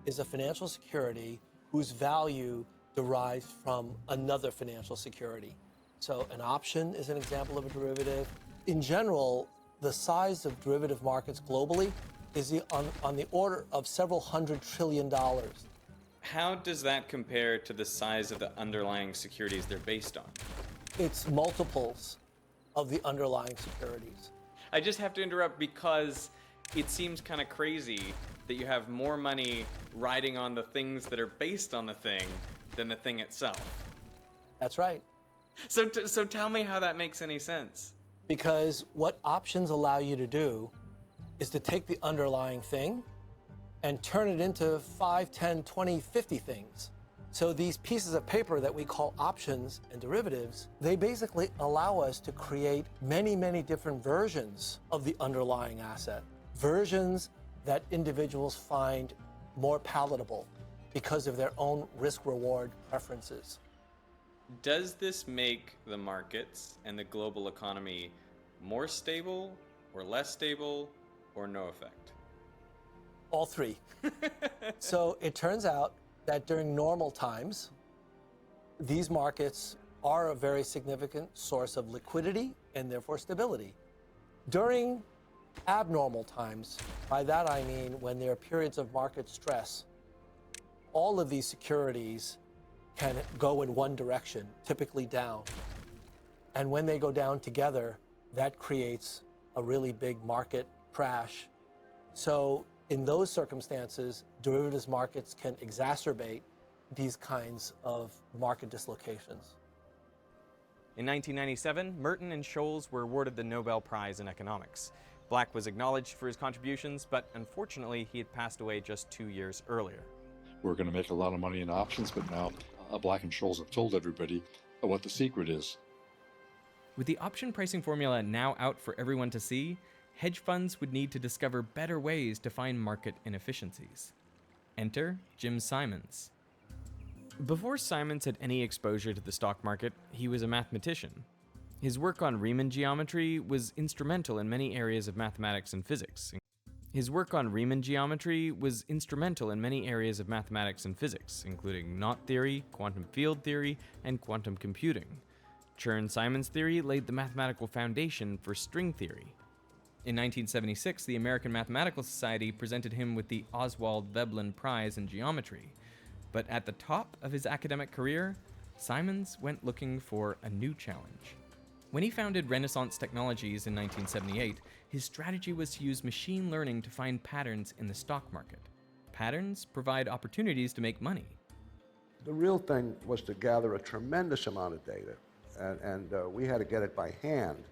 S23: is a financial security whose value derives from another financial security. So an option is an example of a derivative. In general, the size of derivative markets globally is on the order of several $100 trillion.
S11: How does that compare to the size of the underlying securities they're based on?
S23: It's multiples of the underlying securities.
S11: I just have to interrupt because it seems kind of crazy that you have more money riding on the things that are based on the thing than the thing itself.
S23: That's right.
S11: So tell me how that makes any sense.
S23: Because what options allow you to do is to take the underlying thing and turn it into 5, 10, 20, 50 things. So these pieces of paper that we call options and derivatives, they basically allow us to create many, many different versions of the underlying asset. Versions that individuals find more palatable because of their own risk-reward preferences.
S11: Does this make the markets and the global economy more stable or less stable or no effect?
S23: All three. So it turns out that during normal times, these markets are a very significant source of liquidity and therefore stability. During abnormal times, by that I mean when there are periods of market stress, all of these securities can go in one direction, typically down. And when they go down together, that creates a really big market crash. So in those circumstances, derivatives markets can exacerbate these kinds of market dislocations.
S3: In 1997, Merton and Scholes were awarded the Nobel Prize in Economics. Black was acknowledged for his contributions, but unfortunately he had passed away just 2 years earlier.
S14: We're going to make a lot of money in options, but now Black and Scholes have told everybody what the secret is.
S3: With the option pricing formula now out for everyone to see, hedge funds would need to discover better ways to find market inefficiencies. Enter Jim Simons. Before Simons had any exposure to the stock market, he was a mathematician. His work on Riemann geometry was instrumental in many areas of mathematics and physics. Including knot theory, quantum field theory, and quantum computing. Chern-Simons theory laid the mathematical foundation for string theory. In 1976, the American Mathematical Society presented him with the Oswald Veblen Prize in Geometry. But at the top of his academic career, Simons went looking for a new challenge. When he founded Renaissance Technologies in 1978, his strategy was to use machine learning to find patterns in the stock market. Patterns provide opportunities to make money.
S9: The real thing was to gather a tremendous amount of data, and we had to get it by hand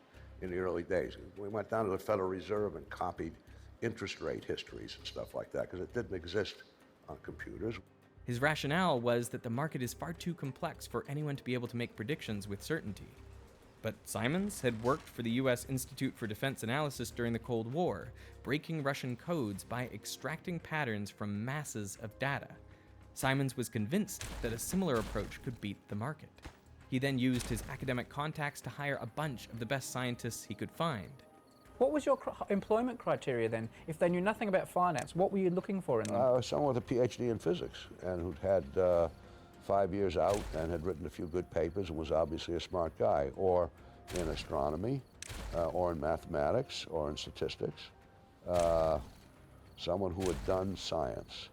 S9: in the early days. We went down to the Federal Reserve and copied interest rate histories and stuff like that, because it didn't exist on computers.
S3: His rationale was that the market is far too complex for anyone to be able to make predictions with certainty. But Simons had worked for the U.S. Institute for Defense Analysis during the Cold War, breaking Russian codes by extracting patterns from masses of data. Simons was convinced that a similar approach could beat the market. He then used his academic contacts to hire a bunch of the best scientists he could find.
S16: What was your employment criteria then? If they knew nothing about finance, what were you looking for in them?
S9: Someone with a PhD in physics and who'd had 5 years out and had written a few good papers and was obviously a smart guy, or in astronomy, or in mathematics, or in statistics. Someone who had done science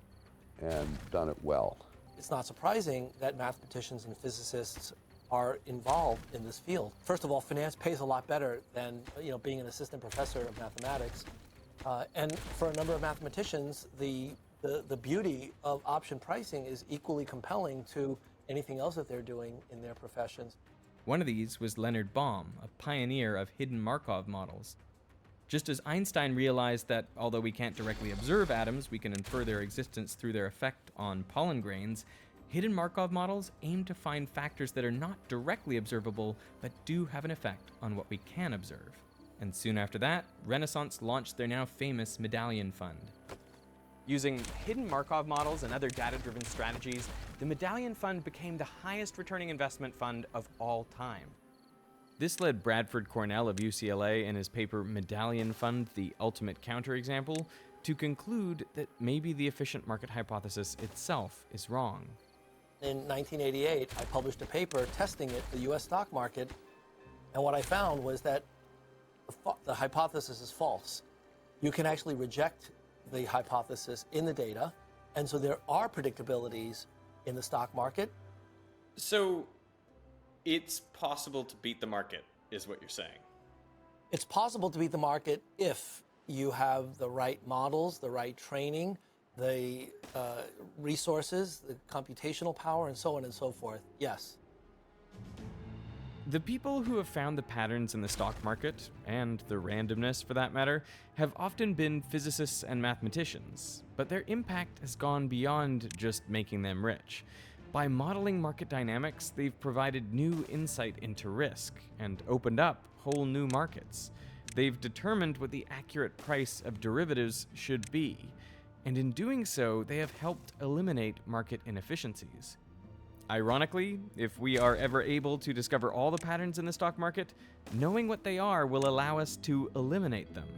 S9: and done it well.
S23: It's not surprising that mathematicians and physicists are involved in this field. First of all, finance pays a lot better than being an assistant professor of mathematics. And for a number of mathematicians, the beauty of option pricing is equally compelling to anything else that they're doing in their professions.
S3: One of these was Leonard Baum, a pioneer of hidden Markov models. Just as Einstein realized that although we can't directly observe atoms, we can infer their existence through their effect on pollen grains, hidden Markov models aim to find factors that are not directly observable, but do have an effect on what we can observe. And soon after that, Renaissance launched their now famous Medallion Fund. Using hidden Markov models and other data-driven strategies, the Medallion Fund became the highest returning investment fund of all time. This led Bradford Cornell of UCLA in his paper Medallion Fund, the Ultimate Counterexample, to conclude that maybe the efficient market hypothesis itself is wrong.
S23: In 1988, I published a paper testing it, the US stock market, and what I found was that the hypothesis is false. You can actually reject the hypothesis in the data, and so there are predictabilities in the stock market.
S11: So it's possible to beat the market, is what you're saying?
S23: It's possible to beat the market if you have the right models, the right training, the resources, the computational power, and so on and so forth. Yes.
S3: The people who have found the patterns in the stock market, and the randomness for that matter, have often been physicists and mathematicians, but their impact has gone beyond just making them rich. By modeling market dynamics, they've provided new insight into risk and opened up whole new markets. They've determined what the accurate price of derivatives should be, and in doing so, they have helped eliminate market inefficiencies. Ironically, if we are ever able to discover all the patterns in the stock market, knowing what they are will allow us to eliminate them.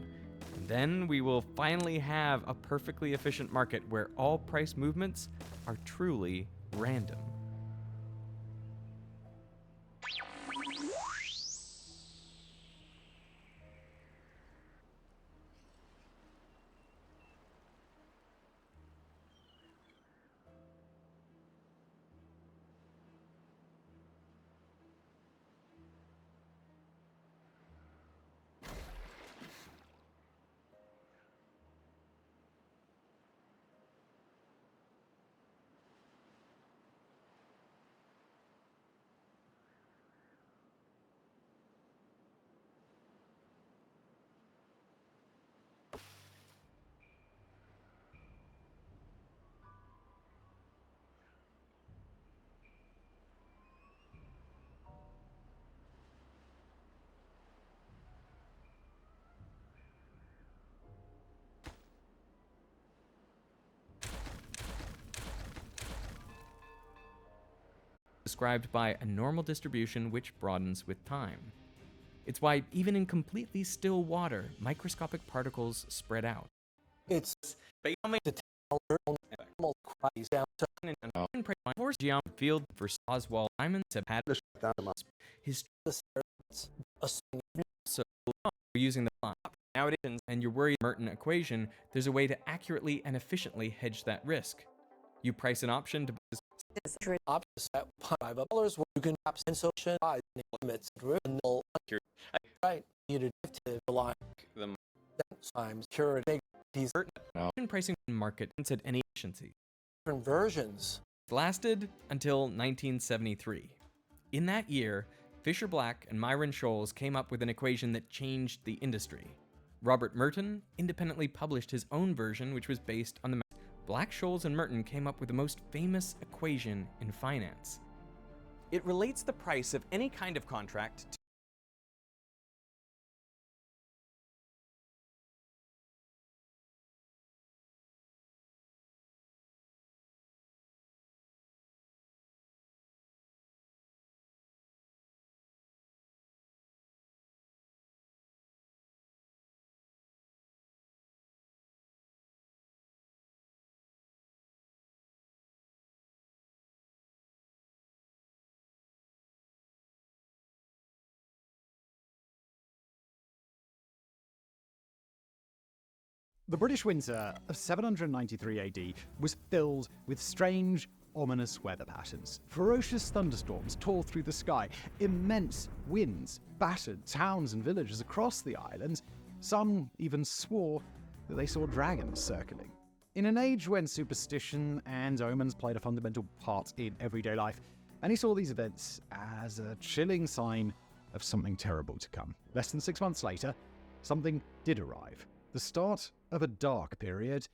S3: And then we will finally have a perfectly efficient market where all price movements are truly random. Described by a normal distribution which broadens with time. It's why, even in completely still water, microscopic particles spread out.
S23: It's
S11: based on
S23: to tell normal cries down to
S3: force geometry field for Oswald Diamonds have had his so using the plot. Nowadays, and you're worried Merton equation, there's a way to accurately and efficiently hedge that risk. You price an option to
S23: options at $5 where you can perhaps insociation limits and right you to rely
S11: the
S23: times cure these
S3: pricing market and said any efficiency.
S23: Different versions
S3: lasted until 1973. In that year, Fisher Black and Myron Scholes came up with an equation that changed the industry. Robert Merton independently published his own version, which was based on the Black, Scholes, and Merton came up with the most famous equation in finance.
S12: It relates the price of any kind of contract to
S17: The British winter of 793 AD was filled with strange, ominous weather patterns. Ferocious thunderstorms tore through the sky. Immense winds battered towns and villages across the island. Some even swore that they saw dragons circling. In an age when superstition and omens played a fundamental part in everyday life, many saw these events as a chilling sign of something terrible to come. Less than 6 months later, something did arrive. The start of a dark period,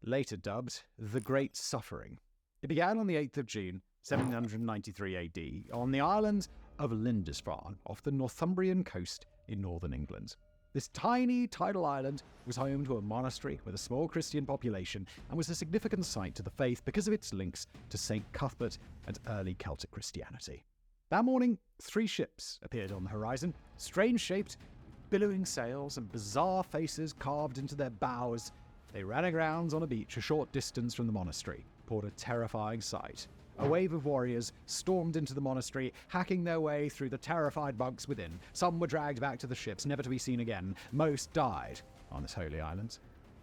S17: later dubbed the Great Suffering. It began on the 8th of June, 793 AD, on the island of Lindisfarne, off the Northumbrian coast in northern England. This tiny tidal island was home to a monastery with a small Christian population and was a significant site to the faith because of its links to St. Cuthbert and early Celtic Christianity. That morning, 3 ships appeared on the horizon, strange-shaped, billowing sails and bizarre faces carved into their bows. They ran aground on a beach a short distance from the monastery, poured a terrifying sight. A wave of warriors stormed into the monastery, hacking their way through the terrified monks within. Some were dragged back to the ships, never to be seen again. Most died on this holy island.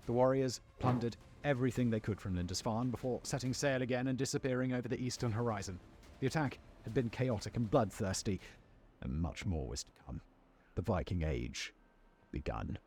S17: The warriors plundered everything they could from Lindisfarne before setting sail again and disappearing over the eastern horizon. The attack had been chaotic and bloodthirsty, and much more was to come. The Viking Age begun.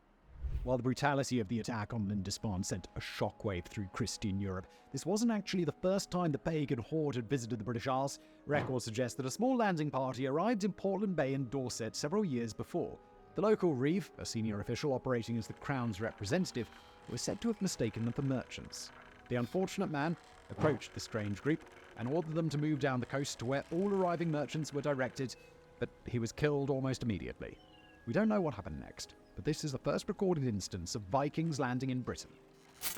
S17: While the brutality of the attack on Lindisfarne sent a shockwave through Christian Europe, this wasn't actually the first time the pagan horde had visited the British Isles. Records suggest that a small landing party arrived in Portland Bay in Dorset several years before. The local reeve, a senior official operating as the Crown's representative, was said to have mistaken them for merchants. The unfortunate man approached the strange group and ordered them to move down the coast to where all arriving merchants were directed, but he was killed almost immediately. We don't know what happened next, but this is the first recorded instance of Vikings landing in Britain.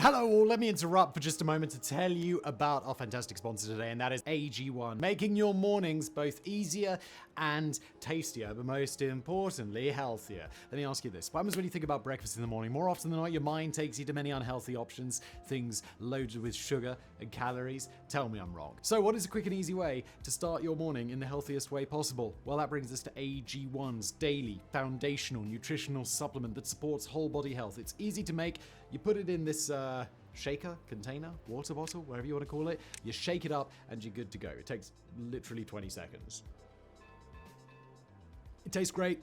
S19: Hello all, let me interrupt for just a moment to tell you about our fantastic sponsor today, and that is AG1, making your mornings both easier and tastier, but most importantly, healthier. Let me ask you this, what happens when you think about breakfast in the morning? More often than not, your mind takes you to many unhealthy options, things loaded with sugar and calories. Tell me I'm wrong. So what is a quick and easy way to start your morning in the healthiest way possible? Well, that brings us to AG1's daily foundational nutritional supplement that supports whole body health. It's easy to make. You put it in this shaker, container, water bottle, whatever you want to call it. You shake it up and you're good to go. It takes literally 20 seconds. It tastes great.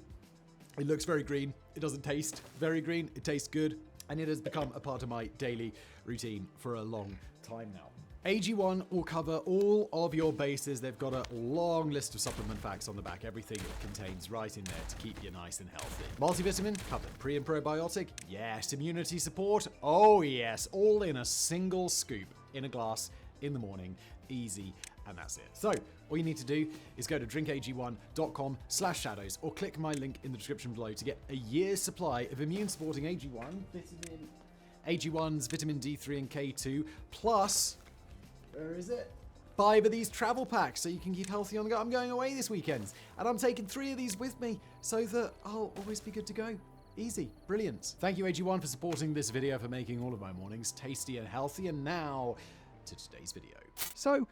S19: It looks very green. It doesn't taste very green. It tastes good. And it has become a part of my daily routine for a long time now. AG1 will cover all of your bases. They've got a long list of supplement facts on the back, everything it contains right in there to keep you nice and healthy. Multivitamin, covered. Pre and probiotic, yes. Immunity support, oh yes. All in a single scoop, in a glass, in the morning, easy, and that's it. So, all you need to do is go to drinkag1.com/shadows or click my link in the description below to get a year's supply of immune supporting AG1's vitamin D3 and K2, plus, where is it? 5 of these travel packs so you can keep healthy on the go. I'm going away this weekend, and I'm taking 3 of these with me so that I'll always be good to go. Easy. Brilliant. Thank you, AG1, for supporting this video, for making all of my mornings tasty and healthy. And now to today's video.
S17: So,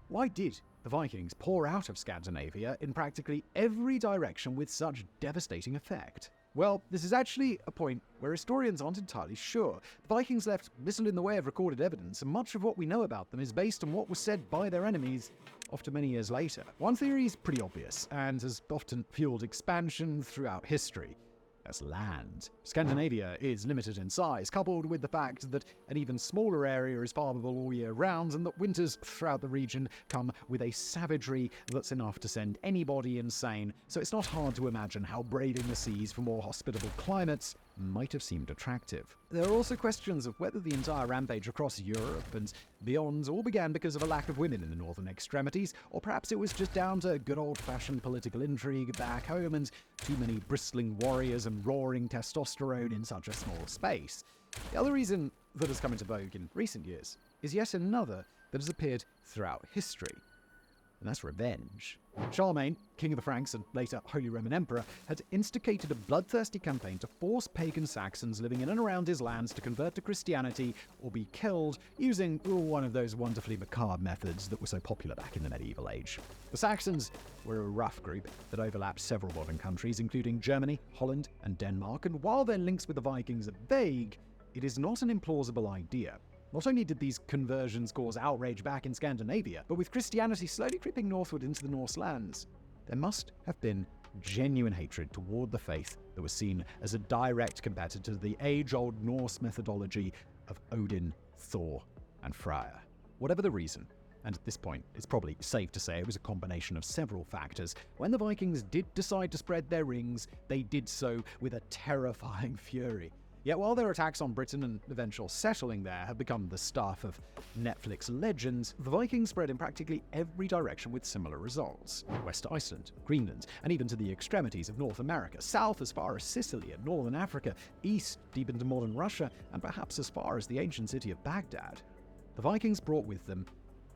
S17: why did the Vikings pour out of Scandinavia in practically every direction with such devastating effect? Well, this is actually a point where historians aren't entirely sure. The Vikings left little in the way of recorded evidence, and much of what we know about them is based on what was said by their enemies often many years later. One theory is pretty obvious, and has often fueled expansion throughout history. That's land. Scandinavia is limited in size, coupled with the fact that an even smaller area is farmable all year round, and that winters throughout the region come with a savagery that's enough to send anybody insane, so it's not hard to imagine how braving the seas for more hospitable climates might have seemed attractive. There are also questions of whether the entire rampage across Europe and beyond all began because of a lack of women in the northern extremities, or perhaps it was just down to good old-fashioned political intrigue back home and too many bristling warriors and roaring testosterone in such a small space. The other reason that has come into vogue in recent years is yet another that has appeared throughout history, and that's revenge. Charlemagne, king of the Franks and later Holy Roman Emperor, had instigated a bloodthirsty campaign to force pagan Saxons living in and around his lands to convert to Christianity or be killed using one of those wonderfully macabre methods that were so popular back in the medieval age. The Saxons were a rough group that overlapped several modern countries, including Germany, Holland, and Denmark, and while their links with the Vikings are vague, it is not an implausible idea. Not only did these conversions cause outrage back in Scandinavia, but with Christianity slowly creeping northward into the Norse lands, there must have been genuine hatred toward the faith that was seen as a direct competitor to the age-old Norse methodology of Odin, Thor, and Freyr. Whatever the reason, and at this point it's probably safe to say it was a combination of several factors, when the Vikings did decide to spread their rings, they did so with a terrifying fury. Yet while their attacks on Britain and eventual settling there have become the stuff of Netflix legends, the Vikings spread in practically every direction with similar results. West to Iceland, Greenland, and even to the extremities of North America, south as far as Sicily and northern Africa, east deep into modern Russia, and perhaps as far as the ancient city of Baghdad. The Vikings brought with them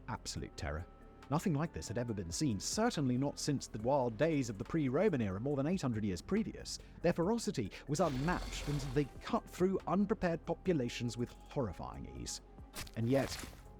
S17: absolute terror. Nothing like this had ever been seen, certainly not since the wild days of the pre-Roman era more than 800 years previous. Their ferocity was unmatched, and they cut through unprepared populations with horrifying ease. And yet,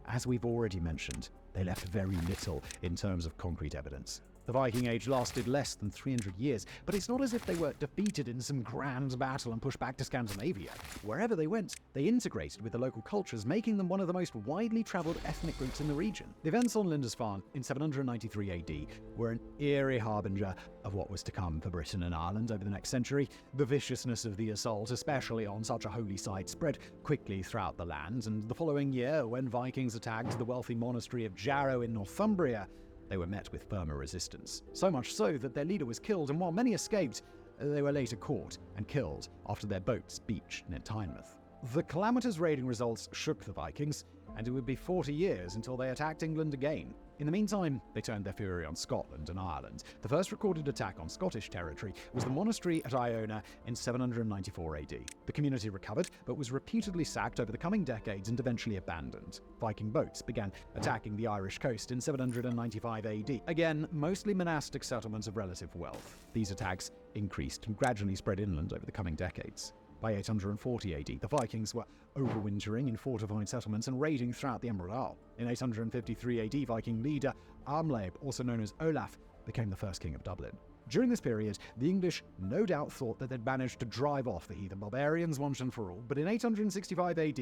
S17: as we've already mentioned, they left very little in terms of concrete evidence. The Viking Age lasted less than 300 years, but it's not as if they were defeated in some grand battle and pushed back to Scandinavia. Wherever they went, they integrated with the local cultures, making them one of the most widely travelled ethnic groups in the region. The events on Lindisfarne in 793 AD were an eerie harbinger of what was to come for Britain and Ireland over the next century. The viciousness of the assault, especially on such a holy site, spread quickly throughout the land, and the following year, when Vikings attacked the wealthy monastery of Jarrow in Northumbria, they were met with firmer resistance. So much so that their leader was killed, and while many escaped, they were later caught and killed after their boats beached near Tynemouth. The calamitous raiding results shook the Vikings, and it would be 40 years until they attacked England again. In the meantime, they turned their fury on Scotland and Ireland. The first recorded attack on Scottish territory was the monastery at Iona in 794 AD. The community recovered, but was repeatedly sacked over the coming decades and eventually abandoned. Viking boats began attacking the Irish coast in 795 AD. Again, mostly monastic settlements of relative wealth. These attacks increased and gradually spread inland over the coming decades. By 840 AD, the Vikings were overwintering in fortified settlements and raiding throughout the Emerald Isle. In 853 AD, Viking leader Armlaib, also known as Olaf, became the first king of Dublin. During this period, the English no doubt thought that they'd managed to drive off the heathen barbarians once and for all, but in 865 AD,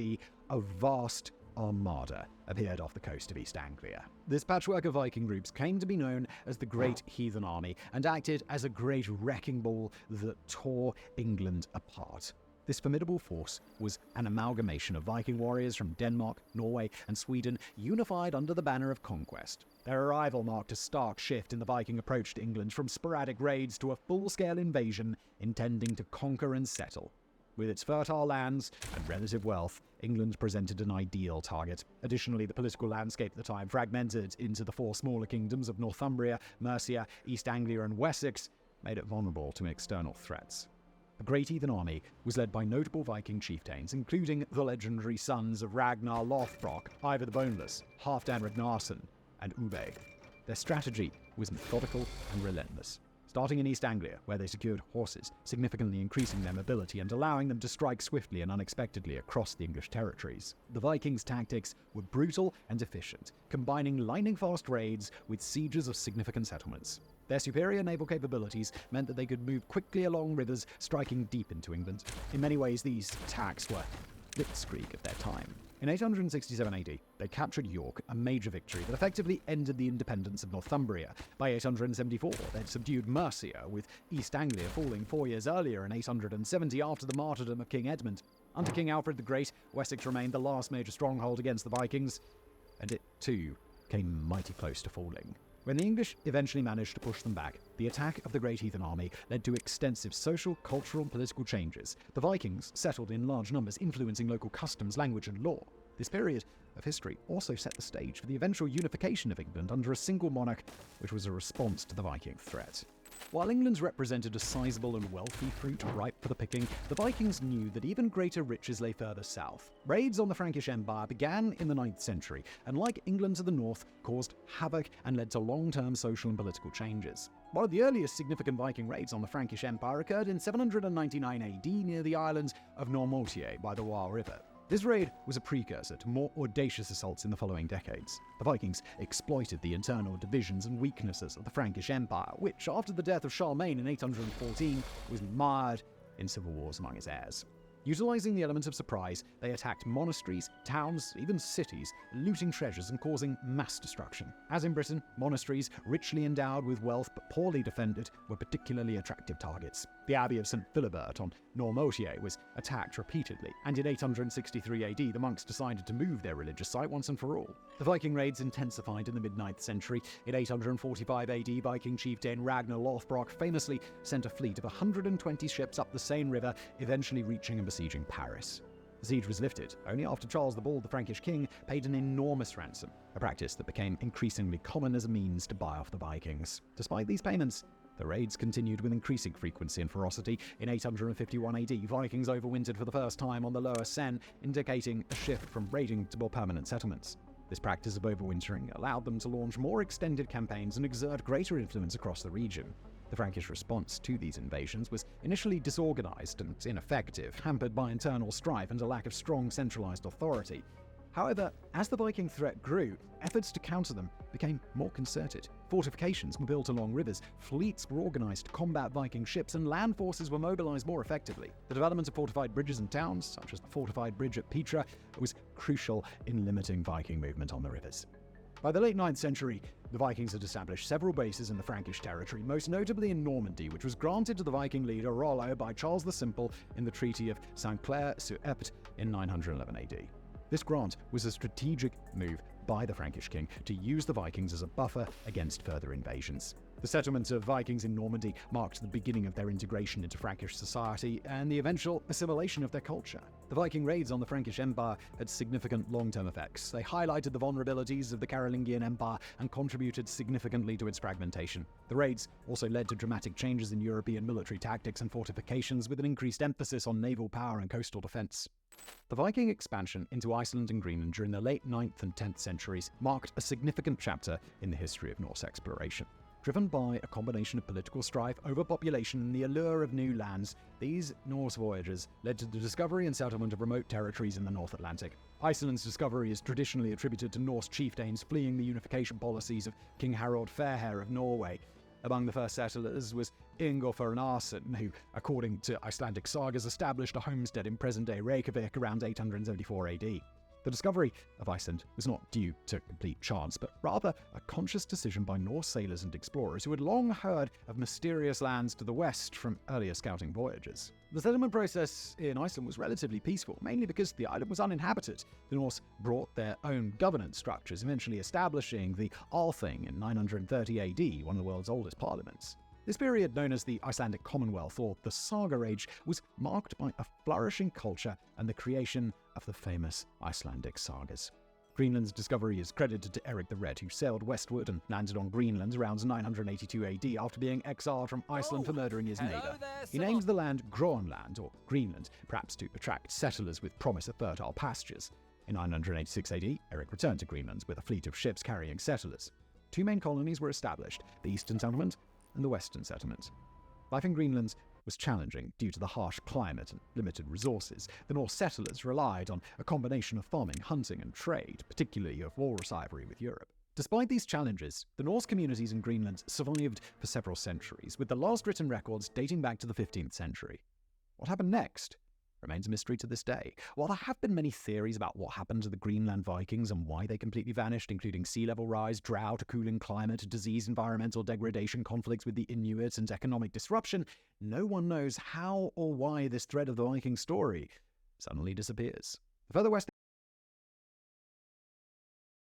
S17: a vast armada appeared off the coast of East Anglia. This patchwork of Viking groups came to be known as the Great Heathen Army and acted as a great wrecking ball that tore England apart. This formidable force was an amalgamation of Viking warriors from Denmark, Norway, and Sweden, unified under the banner of conquest. Their arrival marked a stark shift in the Viking approach to England, from sporadic raids to a full-scale invasion intending to conquer and settle. With its fertile lands and relative wealth, England presented an ideal target. Additionally, the political landscape at the time, fragmented into the 4 smaller kingdoms of Northumbria, Mercia, East Anglia, and Wessex, made it vulnerable to external threats. The Great Heathen Army was led by notable Viking chieftains, including the legendary sons of Ragnar Lothbrok, Ivar the Boneless, Halfdan Ragnarsson, and Ube. Their strategy was methodical and relentless. Starting in East Anglia, where they secured horses, significantly increasing their mobility and allowing them to strike swiftly and unexpectedly across the English territories. The Vikings' tactics were brutal and efficient, combining lightning-fast raids with sieges of significant settlements. Their superior naval capabilities meant that they could move quickly along rivers, striking deep into England. In many ways, these attacks were blitzkrieg of their time. In 867 AD, they captured York, a major victory that effectively ended the independence of Northumbria. By 874, they'd subdued Mercia, with East Anglia falling 4 years earlier in 870 after the martyrdom of King Edmund. Under King Alfred the Great, Wessex remained the last major stronghold against the Vikings, and it too came mighty close to falling. When the English eventually managed to push them back, the attack of the Great Heathen Army led to extensive social, cultural, and political changes. The Vikings settled in large numbers, influencing local customs, language, and law. This period of history also set the stage for the eventual unification of England under a single monarch, which was a response to the Viking threat. While England's represented a sizable and wealthy fruit ripe for the picking, the Vikings knew that even greater riches lay further south. Raids on the Frankish Empire began in the 9th century, and like England to the north, caused havoc and led to long-term social and political changes. One of the earliest significant Viking raids on the Frankish Empire occurred in 799 AD near the island of Normoutier by the Loire River. This raid was a precursor to more audacious assaults in the following decades. The Vikings exploited the internal divisions and weaknesses of the Frankish Empire, which, after the death of Charlemagne in 814, was mired in civil wars among his heirs. Utilizing the element of surprise, they attacked monasteries, towns, even cities, looting treasures and causing mass destruction. As in Britain, monasteries, richly endowed with wealth but poorly defended, were particularly attractive targets. The Abbey of St. Philibert on Normoutier was attacked repeatedly, and in 863 AD the monks decided to move their religious site once and for all. The Viking raids intensified in the mid-9th century. In 845 AD, Viking chieftain Ragnar Lothbrok famously sent a fleet of 120 ships up the Seine River, eventually reaching and besieging Paris. The siege was lifted only after Charles the Bald, the Frankish king, paid an enormous ransom, a practice that became increasingly common as a means to buy off the Vikings. Despite these payments, the raids continued with increasing frequency and ferocity. In 851 AD, Vikings overwintered for the first time on the lower Seine, indicating a shift from raiding to more permanent settlements. This practice of overwintering allowed them to launch more extended campaigns and exert greater influence across the region. The Frankish response to these invasions was initially disorganized and ineffective, hampered by internal strife and a lack of strong centralized authority. However, as the Viking threat grew, efforts to counter them became more concerted. Fortifications were built along rivers, fleets were organized to combat Viking ships, and land forces were mobilized more effectively. The development of fortified bridges and towns, such as the fortified bridge at Petra, was crucial in limiting Viking movement on the rivers. By the late 9th century, the Vikings had established several bases in the Frankish territory, most notably in Normandy, which was granted to the Viking leader Rollo by Charles the Simple in the Treaty of Saint-Clair-sur-Epte in 911 AD. This grant was a strategic move by the Frankish king to use the Vikings as a buffer against further invasions. The settlement of Vikings in Normandy marked the beginning of their integration into Frankish society and the eventual assimilation of their culture. The Viking raids on the Frankish Empire had significant long-term effects. They highlighted the vulnerabilities of the Carolingian Empire and contributed significantly to its fragmentation. The raids also led to dramatic changes in European military tactics and fortifications, with an increased emphasis on naval power and coastal defense. The Viking expansion into Iceland and Greenland during the late 9th and 10th centuries marked a significant chapter in the history of Norse exploration. Driven by a combination of political strife, overpopulation, and the allure of new lands, these Norse voyages led to the discovery and settlement of remote territories in the North Atlantic. Iceland's discovery is traditionally attributed to Norse chieftains fleeing the unification policies of King Harald Fairhair of Norway. Among the first settlers was Ingolfur Narsen, who, according to Icelandic sagas, established a homestead in present-day Reykjavik around 874 AD. The discovery of Iceland was not due to complete chance, but rather a conscious decision by Norse sailors and explorers who had long heard of mysterious lands to the west from earlier scouting voyages. The settlement process in Iceland was relatively peaceful, mainly because the island was uninhabited. The Norse brought their own governance structures, eventually establishing the Althing in 930 AD, one of the world's oldest parliaments. This period, known as the Icelandic Commonwealth or the Saga Age, was marked by a flourishing culture and the creation of the famous Icelandic sagas. Greenland's discovery is credited to Eric the Red, who sailed westward and landed on Greenland around 982 AD after being exiled from Iceland for murdering his neighbor. He named the land Groenland, or Greenland, perhaps to attract settlers with promise of fertile pastures. In 986 AD, Eric returned to Greenland with a fleet of ships carrying settlers. Two main colonies were established, the Eastern Settlement and the Western Settlement. Life in Greenland was challenging due to the harsh climate and limited resources. The Norse settlers relied on a combination of farming, hunting, and trade, particularly of walrus ivory with Europe. Despite these challenges, the Norse communities in Greenland survived for several centuries, with the last written records dating back to the 15th century. What happened next remains a mystery to this day. While there have been many theories about what happened to the Greenland Vikings and why they completely vanished, including sea level rise, drought, a cooling climate, disease, environmental degradation, conflicts with the Inuit, and economic disruption, no one knows how or why this thread of the Viking story suddenly disappears. The further west